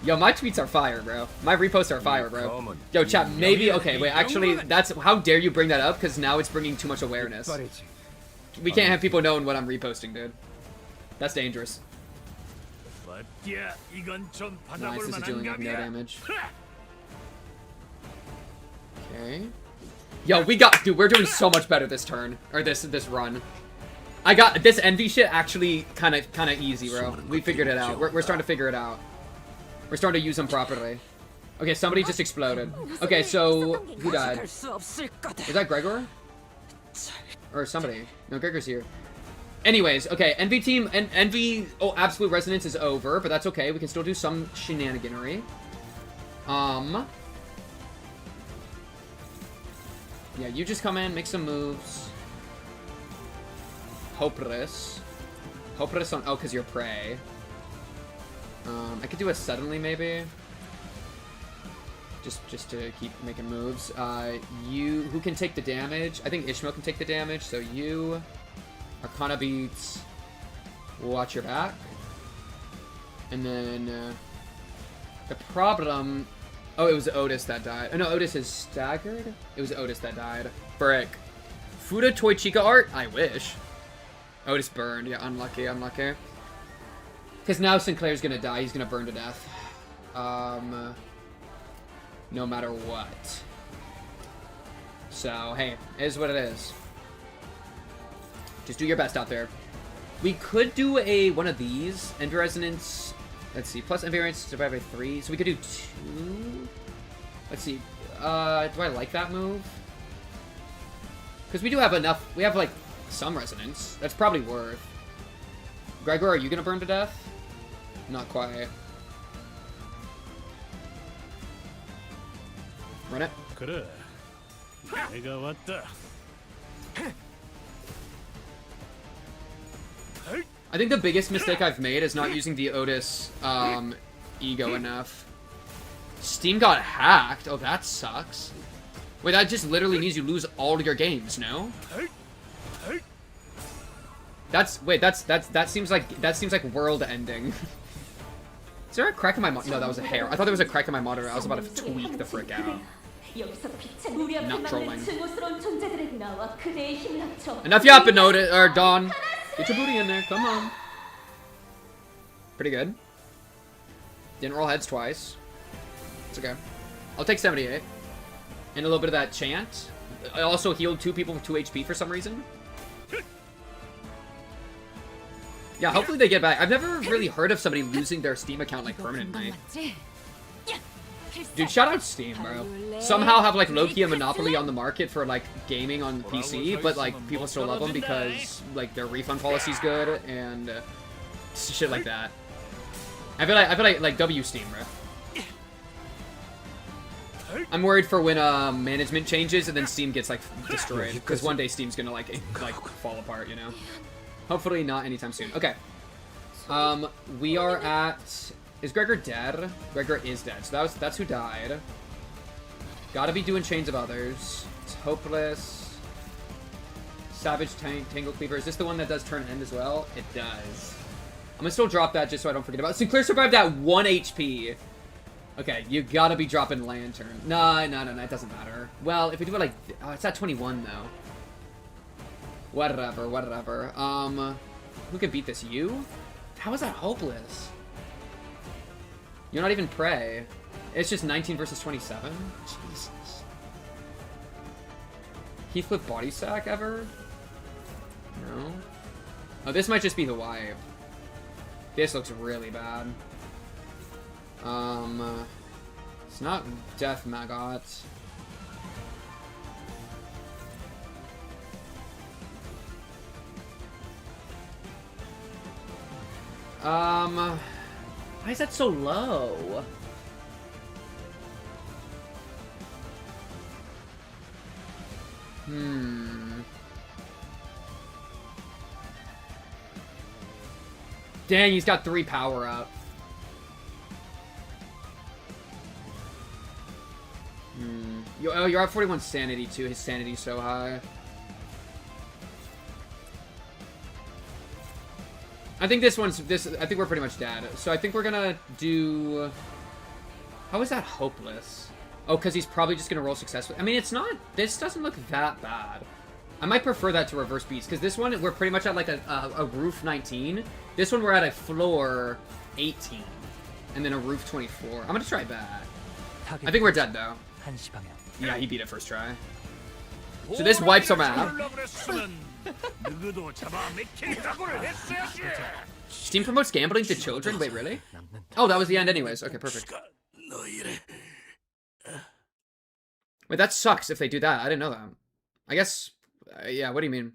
Yo, my tweets are fire, bro. My reposts are fire, bro. Yo, chat, maybe... Okay, wait, actually, that's... How dare you bring that up? Because now it's bringing too much awareness. We can't have people knowing what I'm reposting, dude. That's dangerous. Nice, this is dealing like no damage. Okay. Yo, we got... Dude, we're doing so much better this turn. Or this run. I got... This envy shit actually kind of easy, bro. We figured it out. We're starting to figure it out. We're starting to use them properly. Okay, somebody just exploded. Okay, so... Who died? Is that Gregor? Or somebody. No, Gregor's here. Anyways, okay, Envy team... Envy... Oh, Absolute Resonance is over, but that's okay. We can still do some shenaniganery. Yeah, you just come in, make some moves. Hopeless. Hopeless on... Oh, because you're prey. I could do a suddenly, maybe. Just to keep making moves. Who can take the damage? I think Ishmael can take the damage, so you... Arcana beats... Watch your back. And then... the problem... Oh, it was Otis that died. Oh, no, Otis is staggered? It was Otis that died. Frick. Fuda Toy Chica art? I wish. Otis burned. Yeah, unlucky, unlucky. Because now Sinclair's gonna die. He's gonna burn to death. No matter what. So, hey, it is what it is. Just do your best out there. We could do one of these. Envy Resonance. Let's see. Plus Envy Resonance survive by 3. So we could do 2. Let's see. Do I like that move? Because we do have enough. We have, like, some Resonance. That's probably worth. Gregor, are you gonna burn to death? Not quite. Run it. I think the biggest mistake I've made is not using the Otis ego enough. Steam got hacked. Oh, that sucks. Wait, that just literally means you lose all your games, no? That seems like world ending. Is there a crack in my monitor? No, that was a hair. I thought there was a crack in my monitor. I was about to tweak the frick out. Not trolling. Enough yapping, Otis, or Dawn. Get your booty in there. Come on. Pretty good. Didn't roll heads twice. It's okay. I'll take 78. And a little bit of that chant. I also healed 2 people with 2 HP for some reason. Yeah, hopefully they get back. I've never really heard of somebody losing their Steam account, like, permanently. Dude, shout out Steam, bro. Somehow have, like, low-key a monopoly on the market for, like, gaming on PC, but, like, people still love them because, like, their refund policy's good, and shit like that. I feel like W Steam, bro. I'm worried for when, management changes and then Steam gets, like, destroyed. Because one day Steam's gonna, like, fall apart, you know? Hopefully not anytime soon. Okay. We are at... Is Gregor dead? Gregor is dead. So that's who died. Gotta be doing Chains of Others. It's Hopeless. Savage Tangle Cleaver. Is this the one that does turn end as well? It does. I'm gonna still drop that just so I don't forget about it. Sinclair survived at 1 HP. Okay, you gotta be dropping Lantern. No, it doesn't matter. Well, if we do it like... Oh, it's at 21, though. Whatever. Who can beat this? You? How is that Hopeless? You're not even prey. It's just 19 versus 27? Jesus. Heathcliff Body Sack ever? No. Oh, this might just be the wipe. This looks really bad. It's not Death Maggot. Why is that so low? Dang, he's got 3 power up. You're at 41 sanity too. His sanity's so high. I think this one's I think we're pretty much dead. So I think we're gonna do. How is that hopeless? Oh, because he's probably just gonna roll successfully. I mean, it's not. This doesn't look that bad. I might prefer that to reverse beats because this one we're pretty much at like a roof 19. This one we're at a floor 18, and then a roof 24. I'm gonna try that. I think we're dead though. Yeah, he beat it first try. So this wipes our map. Steam promotes gambling to children? Wait, really? Oh, that was the end anyways. Okay, perfect. Wait, that sucks if they do that. I didn't know that. I guess, yeah, what do you mean?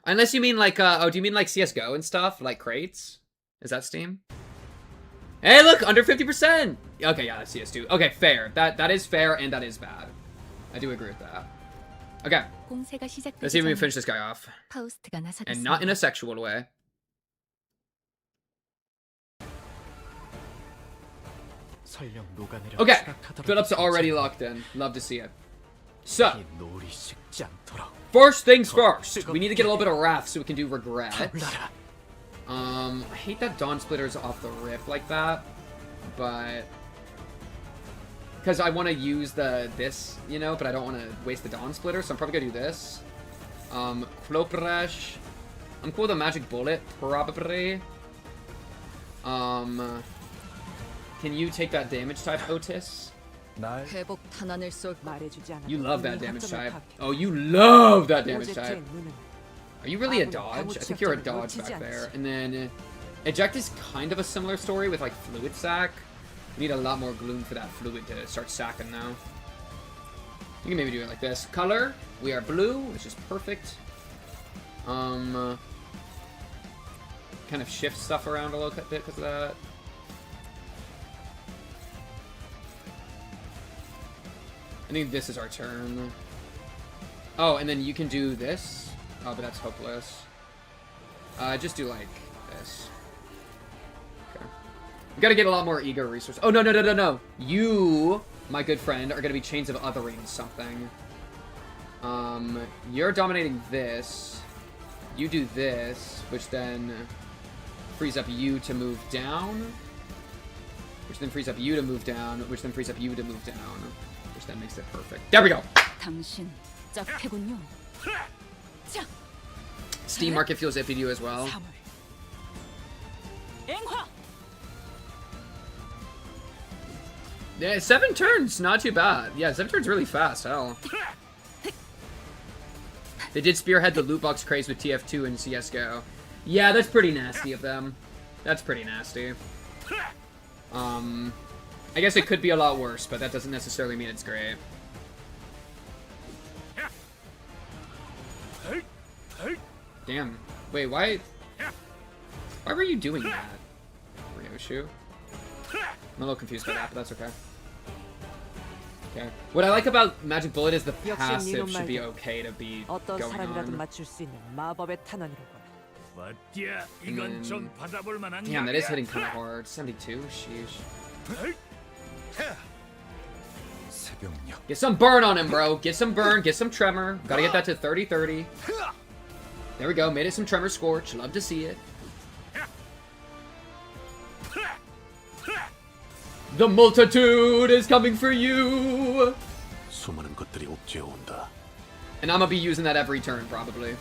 Unless you mean like, oh, do you mean like CSGO and stuff? Like crates? Is that Steam? Hey, look, under 50%! Okay, yeah, that's CS2. Okay, fair. That is fair and that is bad. I do agree with that. Okay. Let's see if we can finish this guy off. And not in a sexual way. Okay, Phillip's already locked in. Love to see it. So, first things first. We need to get a little bit of wrath so we can do regret. I hate that Dawn Splitter's off the rip like that, but because I want to use this, you know, but I don't want to waste the Dawn Splitter, so I'm probably gonna do this. Clopresh. I'm cool with a Magic Bullet, probably. Can you take that damage type, Otis? You love that damage type. Oh, you love that damage type. Are you really a dodge? I think you're a dodge back there. And then Eject is kind of a similar story with like Fluid Sack. We need a lot more Gloom for that Fluid to start sacking now. You can maybe do it like this. Color, we are blue, which is perfect. Kind of shift stuff around a little bit because of that. I think this is our turn. Oh, and then you can do this. Oh, but that's hopeless. Just do like this. Okay. We gotta get a lot more ego resources. Oh, no, no, no, no, no. You, my good friend, are gonna be Chains of Othering something. You're dominating this. You do this, which then frees up you to move down. Which then frees up you to move down. Which then frees up you to move down. Which then makes it perfect. There we go! Steam Market feels iffy to you as well. Yeah, 7 turns, not too bad. Yeah, 7 turns really fast, hell. They did spearhead the loot box craze with TF2 and CSGO. Yeah, that's pretty nasty of them. That's pretty nasty. I guess it could be a lot worse, but that doesn't necessarily mean it's great. Damn. Wait, why were you doing that, Ryoshu? I'm a little confused by that, but that's okay. Okay. What I like about Magic Bullet is the passive should be okay to be going on. Damn, that is hitting kind of hard. 72? Sheesh. Get some burn on him, bro. Get some burn, get some tremor. Gotta get that to 30-30. There we go. Made it some tremor scorch. Love to see it. The multitude is coming for you. And I'm gonna be using that every turn, probably.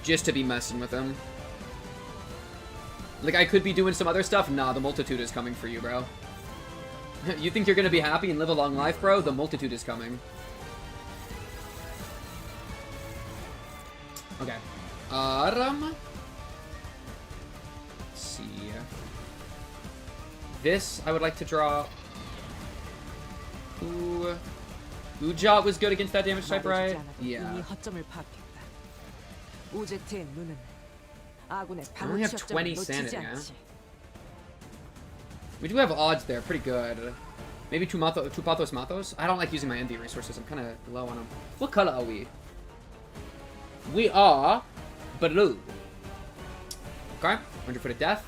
Just to be messing with them. Like, I could be doing some other stuff. Nah, the multitude is coming for you, bro. You think you're gonna be happy and live a long life, bro? The multitude is coming. Okay. Let's see. This, I would like to draw. Ooh. Ujat was good against that damage type, right? Yeah. I only have 20 sanity, huh? We do have odds there, pretty good. Maybe two Pathos Mathos? I don't like using my envy resources, I'm kind of low on them. What color are we? We are blue. Okay, 100 Foot of Death.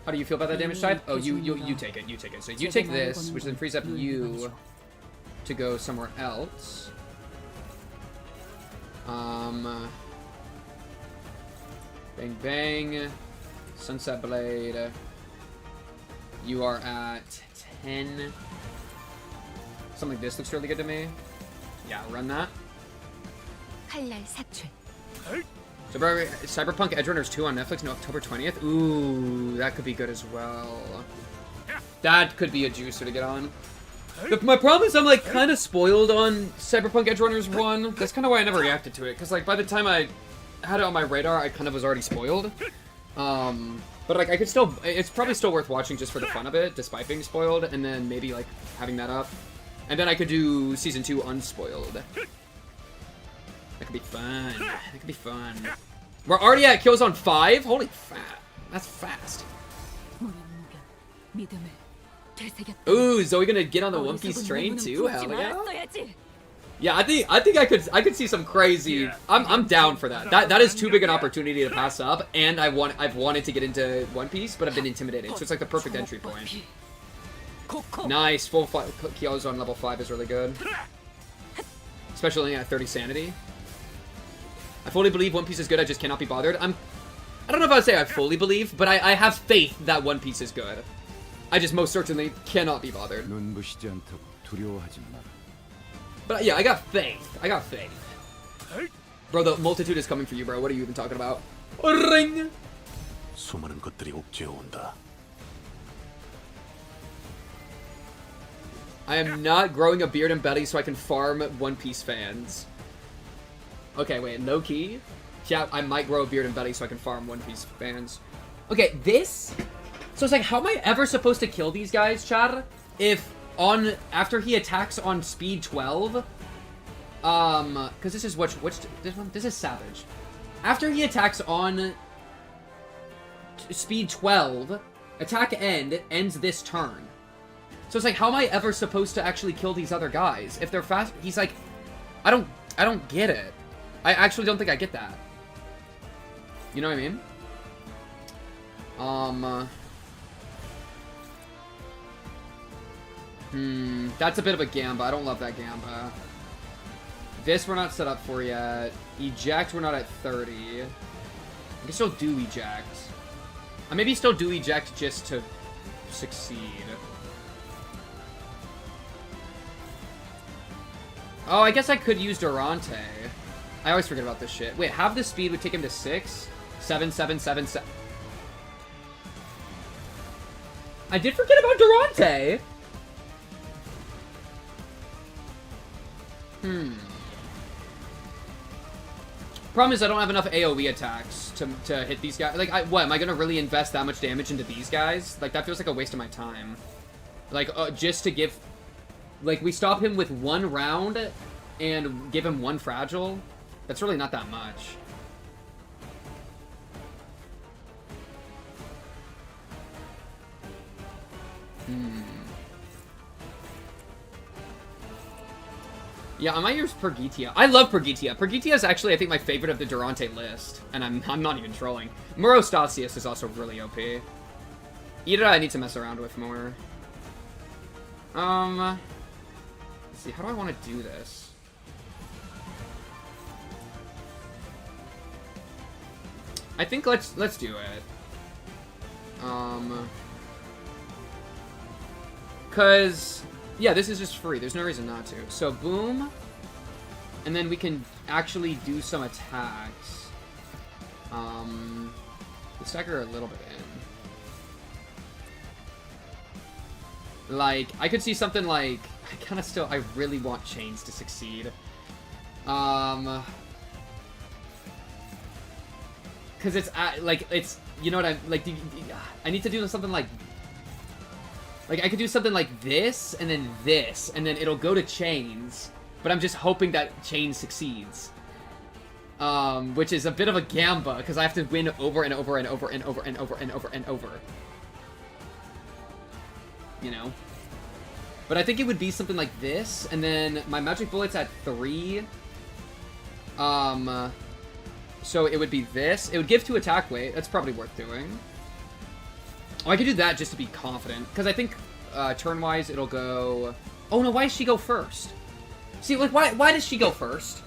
How do you feel about that damage type? Oh, you take it, you take it. So you take this, which then frees up you to go somewhere else. Bang, bang. Sunset Blade. You are at 10. Something like this looks really good to me. Yeah, run that. 칼날 삽출. Cyberpunk Edgerunners 2 on Netflix no October 20th. Ooh, that could be good as well. That could be a juicer to get on. My problem is I'm like kind of spoiled on Cyberpunk Edgerunners 1. That's kind of why I never reacted to it, because like by the time I had it on my radar, I kind of was already spoiled. But like I could still, it's probably still worth watching just for the fun of it, despite being spoiled, and then maybe like having that up. And then I could do Season 2 unspoiled. That could be fun. That could be fun. We're already at Killzone 5? Holy fat. That's fast. Ooh, Zoe gonna get on the One Piece train too? Hell yeah. Yeah, I think I could see some crazy. I'm down for that. That is too big an opportunity to pass up, and I've wanted to get into One Piece, but I've been intimidated. So it's like the perfect entry point. Nice, full Killzone level 5 is really good. Especially at 30 sanity. I fully believe One Piece is good, I just cannot be bothered. I don't know if I would say I fully believe, but I have faith that One Piece is good. I just most certainly cannot be bothered. But yeah, I got faith. I got faith. Bro, the multitude is coming for you, bro. What are you even talking about? Ring! 수많은 것들이 옥죄어온다. I am not growing a beard and belly so I can farm One Piece fans. Okay, wait, low key? Yeah, I might grow a beard and belly so I can farm One Piece fans. Okay, this... So it's like, how am I ever supposed to kill these guys, Chad? If after he attacks on speed 12... Because this is which this one? This is Savage. After he attacks on speed 12, attack ends this turn. So it's like, how am I ever supposed to actually kill these other guys? If they're fast... He's like... I don't get it. I actually don't think I get that. You know what I mean? That's a bit of a Gamba. I don't love that Gamba. This we're not set up for yet. Eject, we're not at 30. I can still do Eject. I maybe still do Eject just to succeed. Oh, I guess I could use Durante. I always forget about this shit. Wait, half the speed would take him to 6? 7, 7, 7, 7. I did forget about Durante! Problem is I don't have enough AoE attacks to hit these guys. Like, what, am I gonna really invest that much damage into these guys? Like, that feels like a waste of my time. Like, just to give... Like, we stop him with 1 round and give him 1 fragile. That's really not that much. Yeah, I might use Pergitia. I love Pergitia. Pergitia is actually, I think, my favorite of the Durante list. And I'm not even trolling. Murostasius is also really OP. Ida I need to mess around with more. Let's see, how do I want to do this? I think let's do it. Cause yeah, this is just free. There's no reason not to. So boom, and then we can actually do some attacks. Let's stagger a little bit in. Like, I could see something like, I really want Chains to succeed. Cause it's, you know what I need to do something like I could do something like this, and then it'll go to Chains, but I'm just hoping that Chains succeeds. Which is a bit of a gamba, because I have to win over and over and over and over and over and over and over. You know? But I think it would be something like this, and then my magic bullet's at 3. So it would be this. It would give 2 attack weight. That's probably worth doing. Oh, I could do that just to be confident. Because I think, turn-wise, it'll go... Oh, no, why does she go first? See, like, why does she go first?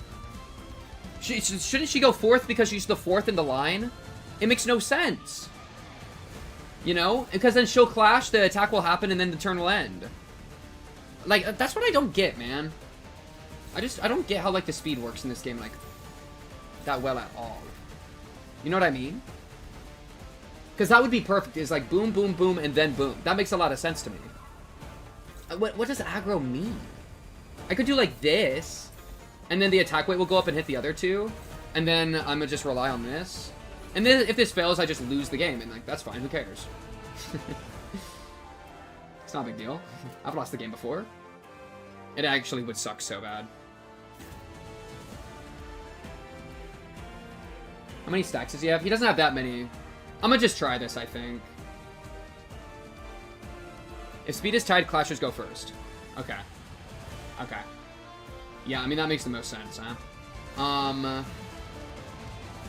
Shouldn't she go 4th because she's the 4th in the line? It makes no sense. You know? Because then she'll clash, the attack will happen, and then the turn will end. Like, that's what I don't get, man. I don't get how, like, the speed works in this game, like, that well at all. You know what I mean? Because that would be perfect. It's like boom, boom, boom, and then boom. That makes a lot of sense to me. What does aggro mean? I could do like this, and then the attack weight will go up and hit the other two, and then I'm gonna just rely on this. And then if this fails, I just lose the game, and like that's fine. Who cares? It's not a big deal. I've lost the game before. It actually would suck so bad. How many stacks does he have? He doesn't have that many. I'm gonna just try this, I think. If speed is tied, clashers go first. Okay. Okay. Yeah, I mean, that makes the most sense, huh?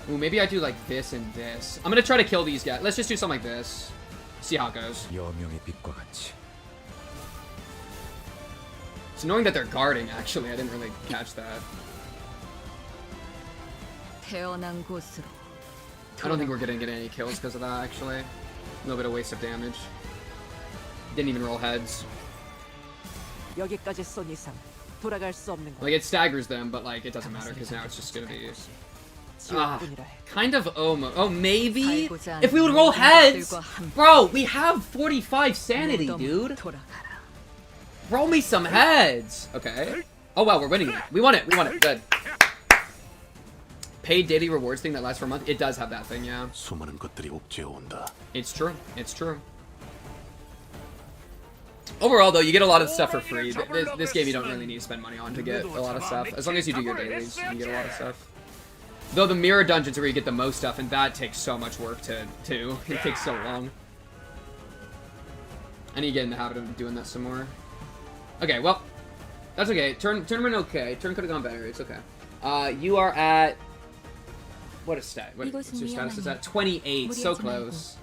Ooh, maybe I do like this and this. I'm gonna try to kill these guys. Let's just do something like this. See how it goes. It's annoying that they're guarding, actually. I didn't really catch that. I don't think we're gonna get any kills because of that, actually. A little bit of waste of damage. Didn't even roll heads. Like, it staggers them, but, like, it doesn't matter because now it's just gonna be... kind of almost. Oh, maybe? If we would roll heads! Bro, we have 45 sanity, dude! Roll me some heads! Okay. Oh, wow, we're winning it. We won it. We won it. Good. Paid daily rewards thing that lasts for a month. It does have that thing, yeah. It's true. It's true. Overall, though, you get a lot of stuff for free. This game you don't really need to spend money on to get a lot of stuff. As long as you do your dailies, you can get a lot of stuff. Though the mirror dungeons are where you get the most stuff, and that takes so much work to do. It takes so long. I need to get in the habit of doing that some more. Okay, well, that's okay. Turn went okay. Turn could have gone better. It's okay. You are at... What is stat? What's your status? Is at 28. So close.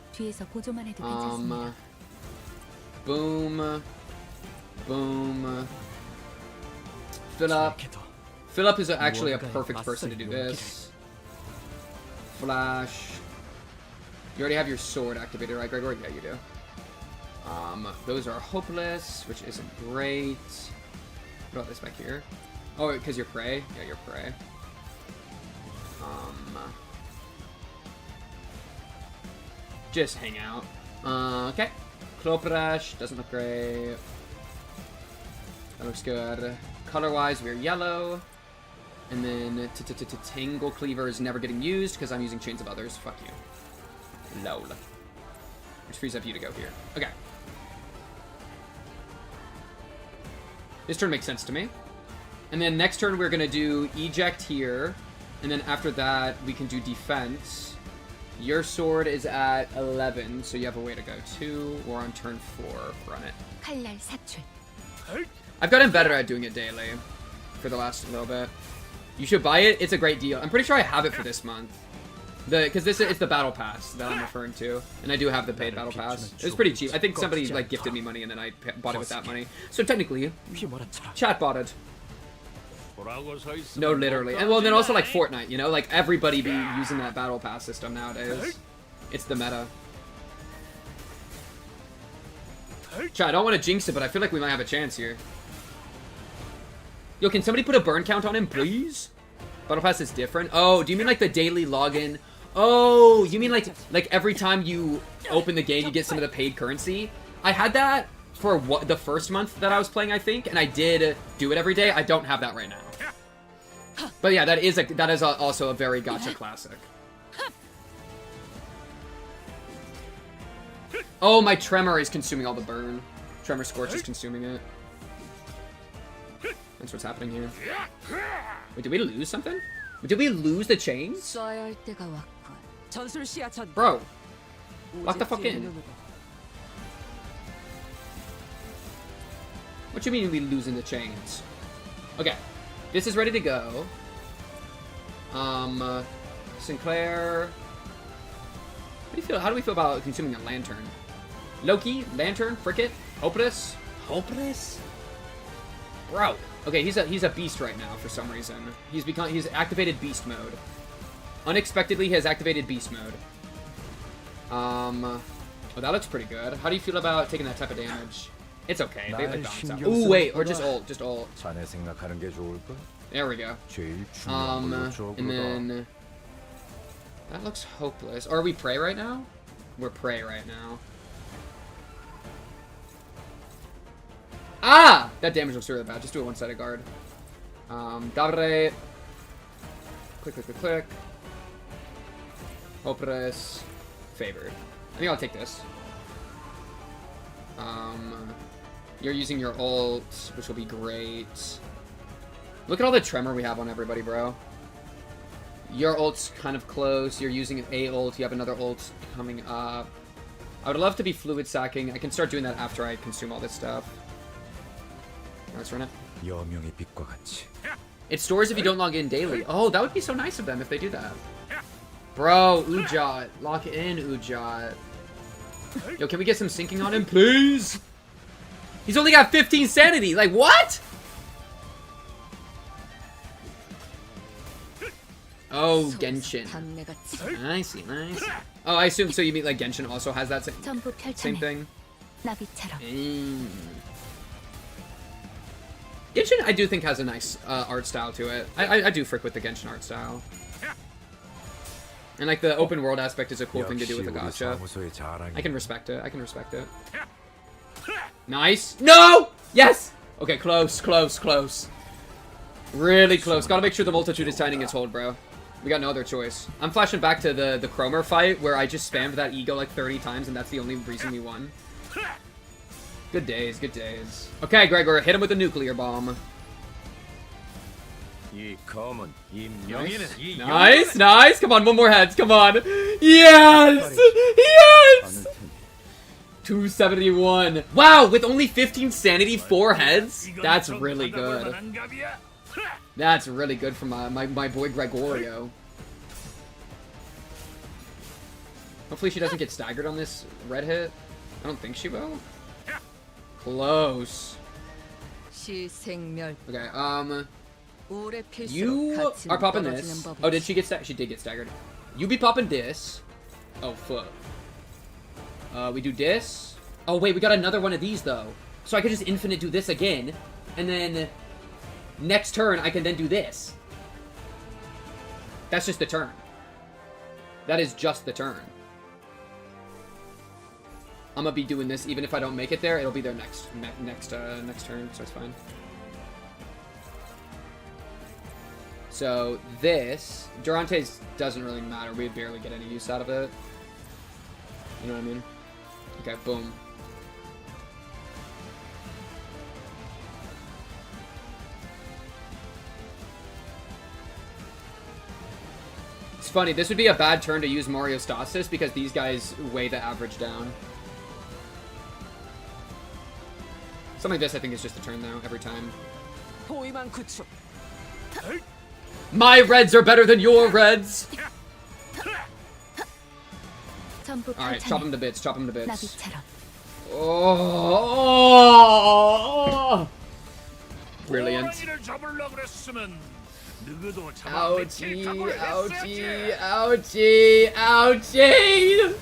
Boom. Boom. Philip. Philip is actually a perfect person to do this. Flash. You already have your sword activated, right, Gregor? Yeah, you do. Those are hopeless, which isn't great. What about this back here? Oh, because you're prey? Yeah, you're prey. Just hang out. Okay. Cloprash doesn't look great. That looks good. Color-wise, we're yellow. And then Tangle Cleaver is never getting used because I'm using Chains of Others. Fuck you. Lol. Which frees up you to go here. Okay. This turn makes sense to me. And then next turn we're going to do Eject here. And then after that we can do Defense. Your sword is at 11, so you have a way to go. 2, or on turn 4. Run it. I've gotten better at doing it daily for the last little bit. You should buy it. It's a great deal. I'm pretty sure I have it for this month. Because it's the battle pass that I'm referring to, and I do have the paid battle pass. It was pretty cheap. I think somebody like gifted me money, and then I bought it with that money. So technically, chat bought it. No, literally. And well, then also like Fortnite, you know, like everybody be using that battle pass system nowadays. It's the meta. Chat, I don't want to jinx it, but I feel like we might have a chance here. Yo, can somebody put a burn count on him, please? Battle pass is different. Oh, do you mean like the daily login? Oh, you mean like every time you open the game, you get some of the paid currency? I had that for the first month that I was playing, I think, and I did do it every day. I don't have that right now. But yeah, that is also a very gacha classic. Oh, my Tremor is consuming all the burn. Tremor Scorch is consuming it. That's what's happening here. Wait, did we lose something? Did we lose the chains? Bro, lock the fuck in. What you mean we losing the chains? Okay, this is ready to go. Sinclair. How do we feel about consuming a lantern? Loki, lantern, Fricket, hopeless, bro. Okay, he's a beast right now for some reason. He's activated beast mode. Unexpectedly, he has activated beast mode. Oh, that looks pretty good. How do you feel about taking that type of damage? It's okay. They like balance out. Ooh, wait, or just ult, just ult. 자네 생각하는 게 좋을까? There we go. 제일 중요한 걸로 And 적어라. then that looks hopeless. Or are we prey right now? We're prey right now. Ah! That damage looks really bad. Just do a one-sided guard. Dabre. Click, click, click, click. Hopeless. Favored. I think I'll take this. You're using your ult, which will be great. Look at all the tremor we have on everybody, bro. Your ult's kind of close. You're using an A ult. You have another ult coming up. I would love to be fluid sacking. I can start doing that after I consume all this stuff. Let's run it. 여명의 빛과 같이. It stores if you don't log in daily. Oh, that would be so nice of them if they do that. Bro, Ujat. Lock in, Ujat. Yo, can we get some syncing on him, please? He's only got 15 sanity. Like, what? Oh, Genshin. I see, nice. Oh, I assume, so you mean like Genshin also has that same thing? Genshin, I do think, has a nice art style to it. I do frick with the Genshin art style. And like the open world aspect is a cool thing to do with the gacha. I can respect it. I can respect it. Nice. No! Yes! Okay, close, close, close. Really close. Gotta make sure the multitude is tightening its hold, bro. We got no other choice. I'm flashing back to the Cromer fight where I just spammed that ego like 30 times and that's the only reason we won. Good days, good days. Okay, Gregor, hit him with a nuclear bomb. Nice. Nice, nice. Come on, one more heads. Come on. Yes! Yes! 271. Wow, with only 15 sanity, 4 heads? That's really good. That's really good from my boy Gregorio. Hopefully she doesn't get staggered on this red hit. I don't think she will. Close. Okay, you are popping this. Oh, did she get staggered? She did get staggered. You be popping this. Oh, fuck. We do this. Oh, wait, we got another one of these, though. So I could just infinite do this again. And then next turn, I can then do this. That's just the turn. That is just the turn. I'm gonna be doing this even if I don't make it there. It'll be there next turn, so it's fine. So this Durante's doesn't really matter. We barely get any use out of it. You know what I mean? Okay, boom. It's funny, this would be a bad turn to use Mario Stasis because these guys weigh the average down. Something like this I think is just a turn though, every time. My reds are better than your reds! Alright, chop him to bits, chop him to bits. Oh! Brilliant. Ouchie, ouchie, ouchie, ouchie!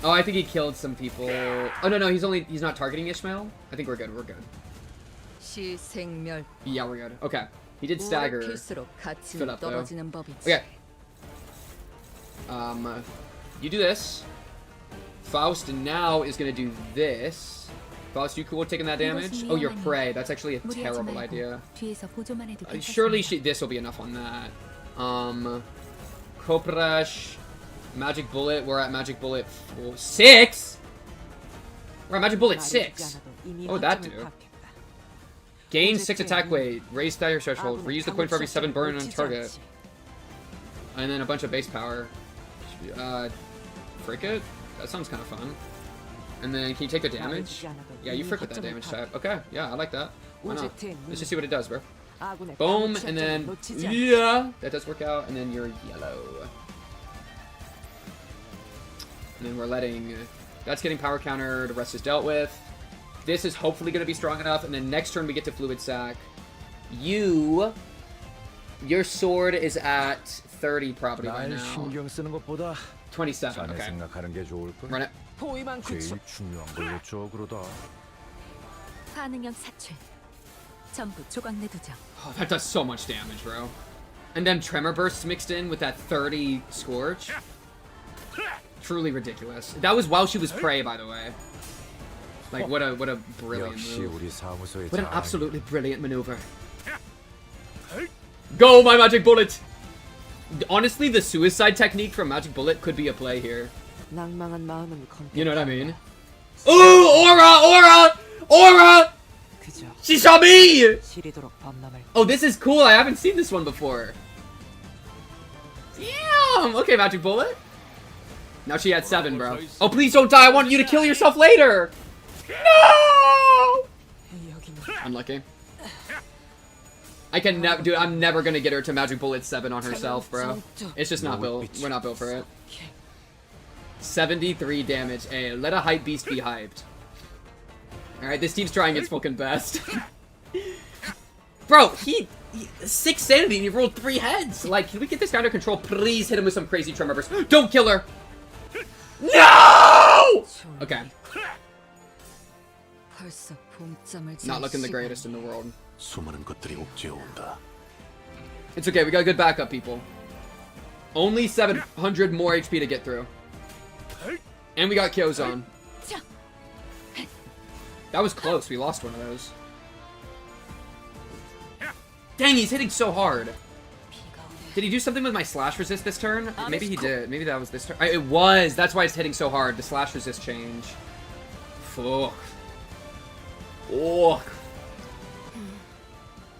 Oh, I think he killed some people. Oh, no, he's not targeting Ishmael. I think we're good, we're good. Yeah, we're good. Okay. He did stagger. Fill up, though. Okay. You do this. Faust now is gonna do this. Faust, you cool with taking that damage? Oh, you're prey. That's actually a terrible idea. Surely this will be enough on that. Koprash, Magic Bullet. We're at Magic Bullet 6. We're at Magic Bullet 6. What would that do? Gain 6 attack weight. Raise stagger threshold. Reuse the coin for every 7 burn on target. And then a bunch of base power. Frick it? That sounds kind of fun. And then, can you take the damage? Yeah, you frick with that damage type. Okay, yeah, I like that. Why not? Let's just see what it does, bro. Boom, and then, yeah, that does work out. And then you're yellow. And then we're letting, that's getting power countered. The rest is dealt with. This is hopefully going to be strong enough. And then next turn we get to Fluid Sack. Your sword is at 30 probably by now. 27. 자네 Okay. 생각하는 게 좋을까? Run it. 포위만 구축. 제일 중요한 걸 어쩌 그러다. 반응형 사출. 전부 조각 내두죠. Oh, that does so much damage, bro. And then Tremor Bursts mixed in with that 30 Scorch. Truly ridiculous. That was while she was prey, by the way. Like, what a brilliant 역시 move. 우리 사무소의 What an 장. absolutely brilliant maneuver. Go, my Magic Bullet! Honestly, the suicide technique from Magic Bullet could be a play here. 낭망한 마음은 You know what I mean? Ooh, Aura! Aura! 그저 She saw me! 시리도록 범람을. Oh, this is cool. I haven't seen this one before. Damn! Okay, Magic Bullet. Now she had 7, bro. Oh, please don't die. I want you to kill yourself later. No! Unlucky. I can never, dude. I'm never gonna get her to Magic Bullet 7 on herself, bro. It's just not built. We're not built for it. 73 damage. Hey, let a hype beast be hyped. Alright, this team's trying its fucking best. Bro, he 6 sanity and he rolled 3 heads. Like, can we get this guy under control? Please hit him with some crazy Tremor Burst. Don't kill her. No! Okay. 벌써 봄잠을 Not looking the 시간. greatest in the world. 수많은 것들이 옥죄어온다. It's okay, we got good backup, people. Only 700 more HP to get through. And we got Kyozan. That was close, we lost one of those. Dang, he's hitting so hard. Did he do something with my slash resist this turn? Maybe he did. Maybe that was this turn. It was! That's why it's hitting so hard. The slash resist change. Fuck. Oh.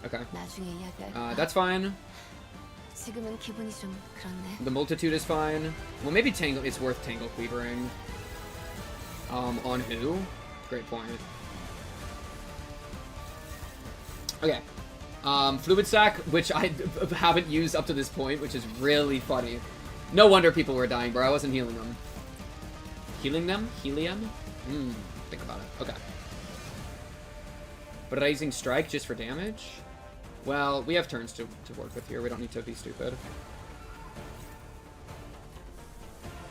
Okay. 나중에 이야기할까? That's fine. 지금은 기분이 좀 그렇네. The multitude is fine. Well, maybe Tangle. It's worth Tangle Cleavering. On who? Great point. Okay. Fluid Sac, which I haven't used up to this point, which is really funny. No wonder people were dying, bro. I wasn't healing them. Healing them? Helium? Think about it. Okay. But Rising Strike just for damage? Well, we have turns to work with here. We don't need to be stupid.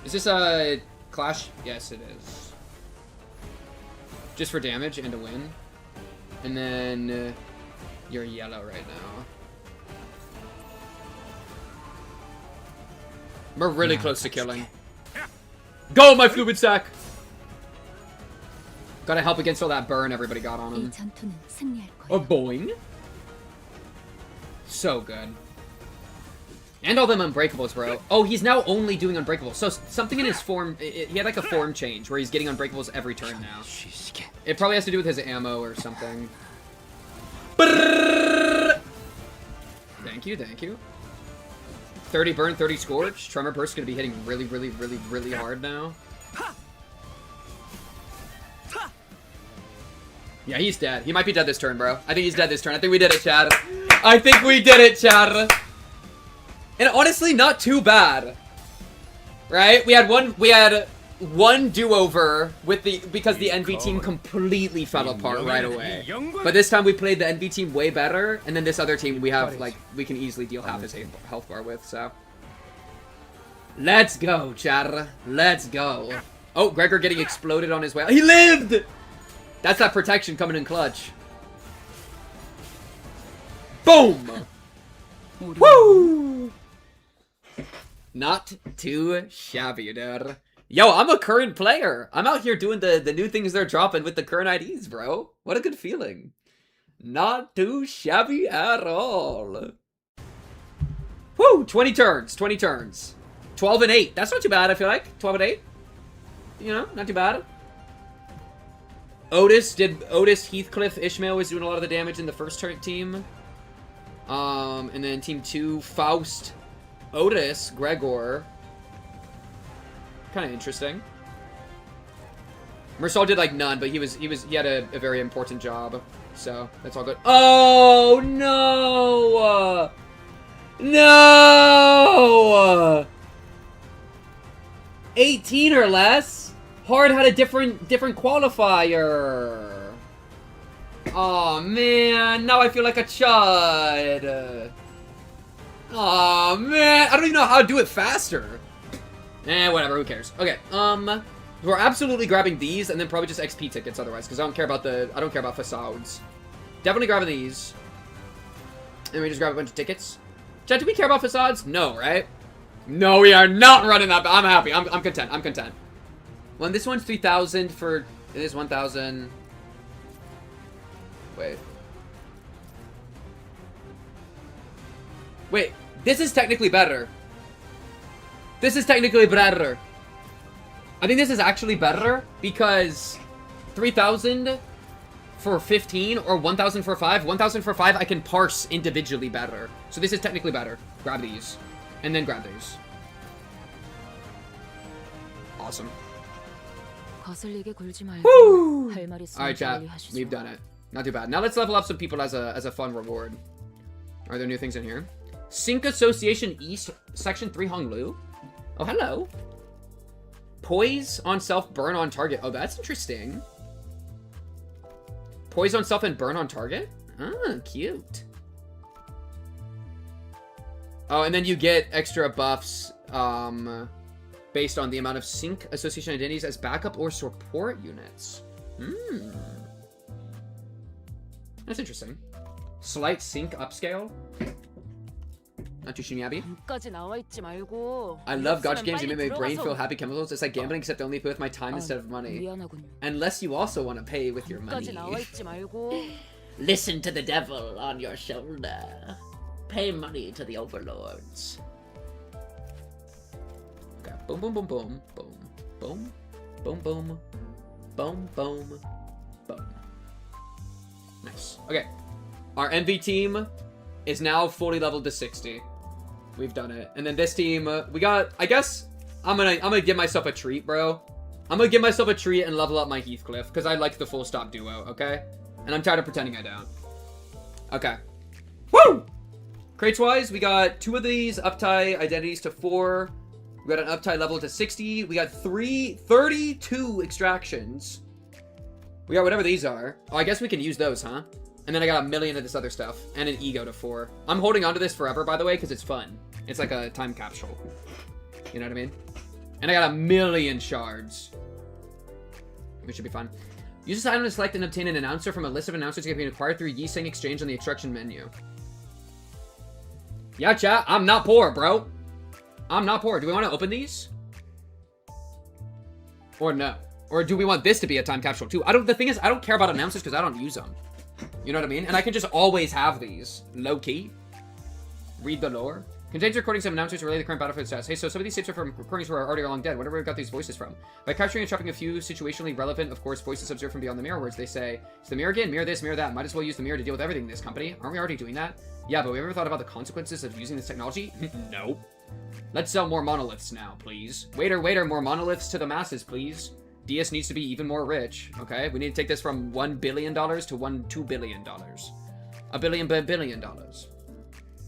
Is this a clash? Yes, it is. Just for damage and a win. And then you're yellow right now. We're really close to killing. Go, my Fluid Sac! Gotta help against all that burn everybody got on 이 him. 전투는 승리할 A 거야. boing? So good. And all them unbreakables, bro. Oh, he's now only doing unbreakables. So something in his form, he had like a form change where he's getting unbreakables every turn now. It probably has to do with his ammo or something. Thank you, thank you. 30 burn, 30 scorch. Tremor Burst gonna be hitting really, really, really, really hard now. Yeah, he's dead. He might be dead this turn, bro. I think he's dead this turn. I think we did it, Chad. I think we did it, Chad. And honestly, not too bad. Right? We had one do-over with because the NV team completely fell apart right away. But this time we played the NV team way better, and then this other team we have we can easily deal half his health bar with, so. Let's go, Chad. Let's go. Oh, Gregor getting exploded on his way. He lived! That's that protection coming in clutch. Boom! Woo! Not too shabby, dude. Yo, I'm a current player. I'm out here doing the new things they're dropping with the current IDs, bro. What a good feeling. Not too shabby at all. Woo! 20 turns. 20 turns. 12 and 8. That's not too bad, I feel like. 12 and 8. You know, not too bad. Otis, Heathcliff, Ishmael was doing a lot of the damage in the first team. And then team 2, Faust, Otis, Gregor. Kind of interesting. Mersal did like none, but he had a very important job. So, that's all good. Oh, no! No! 18 or less? Hard had a different qualifier. Oh man, now I feel like a chud. Oh man, I don't even know how to do it faster. Whatever, who cares? Okay, we're absolutely grabbing these, and then probably just XP tickets otherwise, because I don't care about facades. Definitely grabbing these. And we just grab a bunch of tickets. Chat, do we care about facades? No, right? No, we are not running that. I'm happy. I'm content. I'm content. Well, this one's 3,000 for... It is 1,000... Wait. Wait. This is technically better. This is technically better. I think this is actually better because 3,000 for 15 or 1,000 for 5. 1,000 for 5 I can parse individually better. So this is technically better. Grab these. And then grab these. Awesome. Woo! Alright, chat. We've done it. Not too bad. Now let's level up some people as a fun reward. Are there new things in here? Sync Association East, Section 3 Honglu. Oh, hello. Poise on self, burn on target. Oh, that's interesting. Poise on self and burn on target? Ah, cute. Oh, and then you get extra buffs based on the amount of sync association identities as backup or support units. That's interesting. Slight sync upscale. Not too shabby. I love gacha games. You make my brain feel happy chemicals. It's like gambling, except only pay with my time instead of money. Unless you also want to pay with your money. Listen to the devil on your shoulder. Pay money to the overlords. Okay. Boom, boom, boom, boom, boom, boom, boom, boom, boom, boom, boom. Nice. Okay. Our MV team is now fully leveled to 60. We've done it. And then this team, we got, I guess, I'm gonna give myself a treat, bro. I'm gonna give myself a treat and level up my Heathcliff, because I like the full stop duo, okay? And I'm tired of pretending I don't. Okay. Woo! Crates-wise, we got 2 of these uptie identities to 4. We got an uptie level to 60. We got 32 extractions. We got whatever these are. Oh, I guess we can use those, huh? And then I got 1 million of this other stuff. And an ego to 4. I'm holding on to this forever, by the way, because it's fun. It's like a time capsule. You know what I mean? And I got 1 million shards. Which should be fun. Use this item to select and obtain an announcer from a list of announcers that can be acquired through Yiseng Exchange on the extraction menu. Yeah, chat. I'm not poor, bro. I'm not poor. Do we want to open these? Or no? Or do we want this to be a time capsule too? The thing is, I don't care about announcers because I don't use them. You know what I mean? And I can just always have these. Low-key. Read the lore. Contains recordings of announcers who relay the current battlefield status. Hey, so some of these tapes are from recordings who are already long dead. Where do we got these voices from? By capturing and chopping a few situationally relevant, of course, voices observed from beyond the mirror words, they say, it's the mirror again, mirror this, mirror that. Might as well use the mirror to deal with everything in this company. Aren't we already doing that? Yeah, but we ever thought about the consequences of using this technology? No. Let's sell more monoliths now, please. Waiter, waiter, more monoliths to the masses, please. DS needs to be even more rich, okay? We need to take this from $1 billion to $2 billion. $1 billion.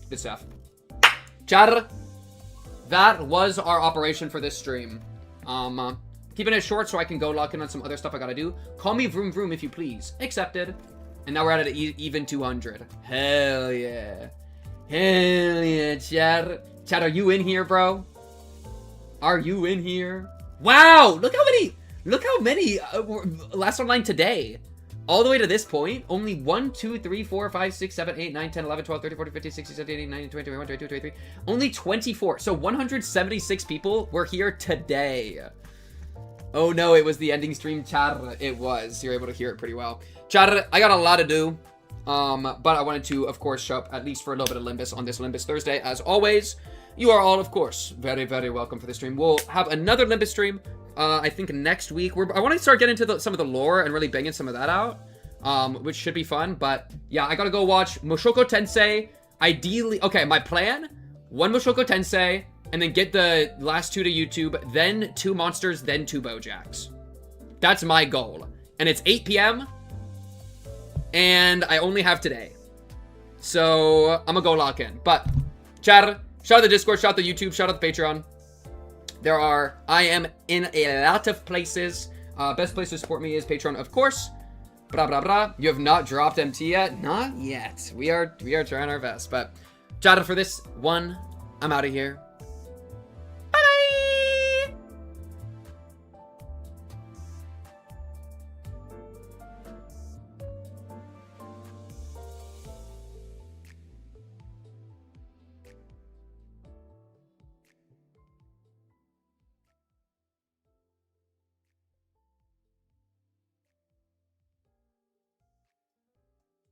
Good stuff. Chat. That was our operation for this stream. Keeping it short so I can go lock in on some other stuff I gotta do. Call me Vroom Vroom if you please. Accepted. And now we're at an even 200. Hell yeah. Hell yeah, chat. Chat, are you in here, bro? Are you in here? Wow! Look how many last online today. All the way to this point, only 1, 2, 3, 4, 5, 6, 7, 8, 9, 10, 11, 12, 13, 14, 15, 16, 17, 18, 19, 20, 21, 22, 23. Only 24. So 176 people were here today. Oh no, it was the ending stream, chat. It was. You're able to hear it pretty well. Chat, I got a lot to do. But I wanted to, of course, show up at least for a little bit of Limbus on this Limbus Thursday. As always, you are all, of course, very, very welcome for the stream. We'll have another Limbus stream. I think next week. I want to start getting into some of the lore and really banging some of that out, which should be fun. But yeah, I gotta go watch Mushoku Tensei. Ideally, okay, my plan: 1 Mushoku Tensei, and then get the last 2 to YouTube, then 2 Monsters, then 2 Bojacks. That's my goal, and it's 8 p.m. and I only have today, so I'm gonna go lock in. But chat, shout out the Discord, shout out the YouTube, shout out the Patreon. I am in a lot of places. Best place to support me is Patreon, of course. Blah, blah, blah. You have not dropped MT yet? Not yet. We are trying our best. But, chat, for this one, I'm out of here.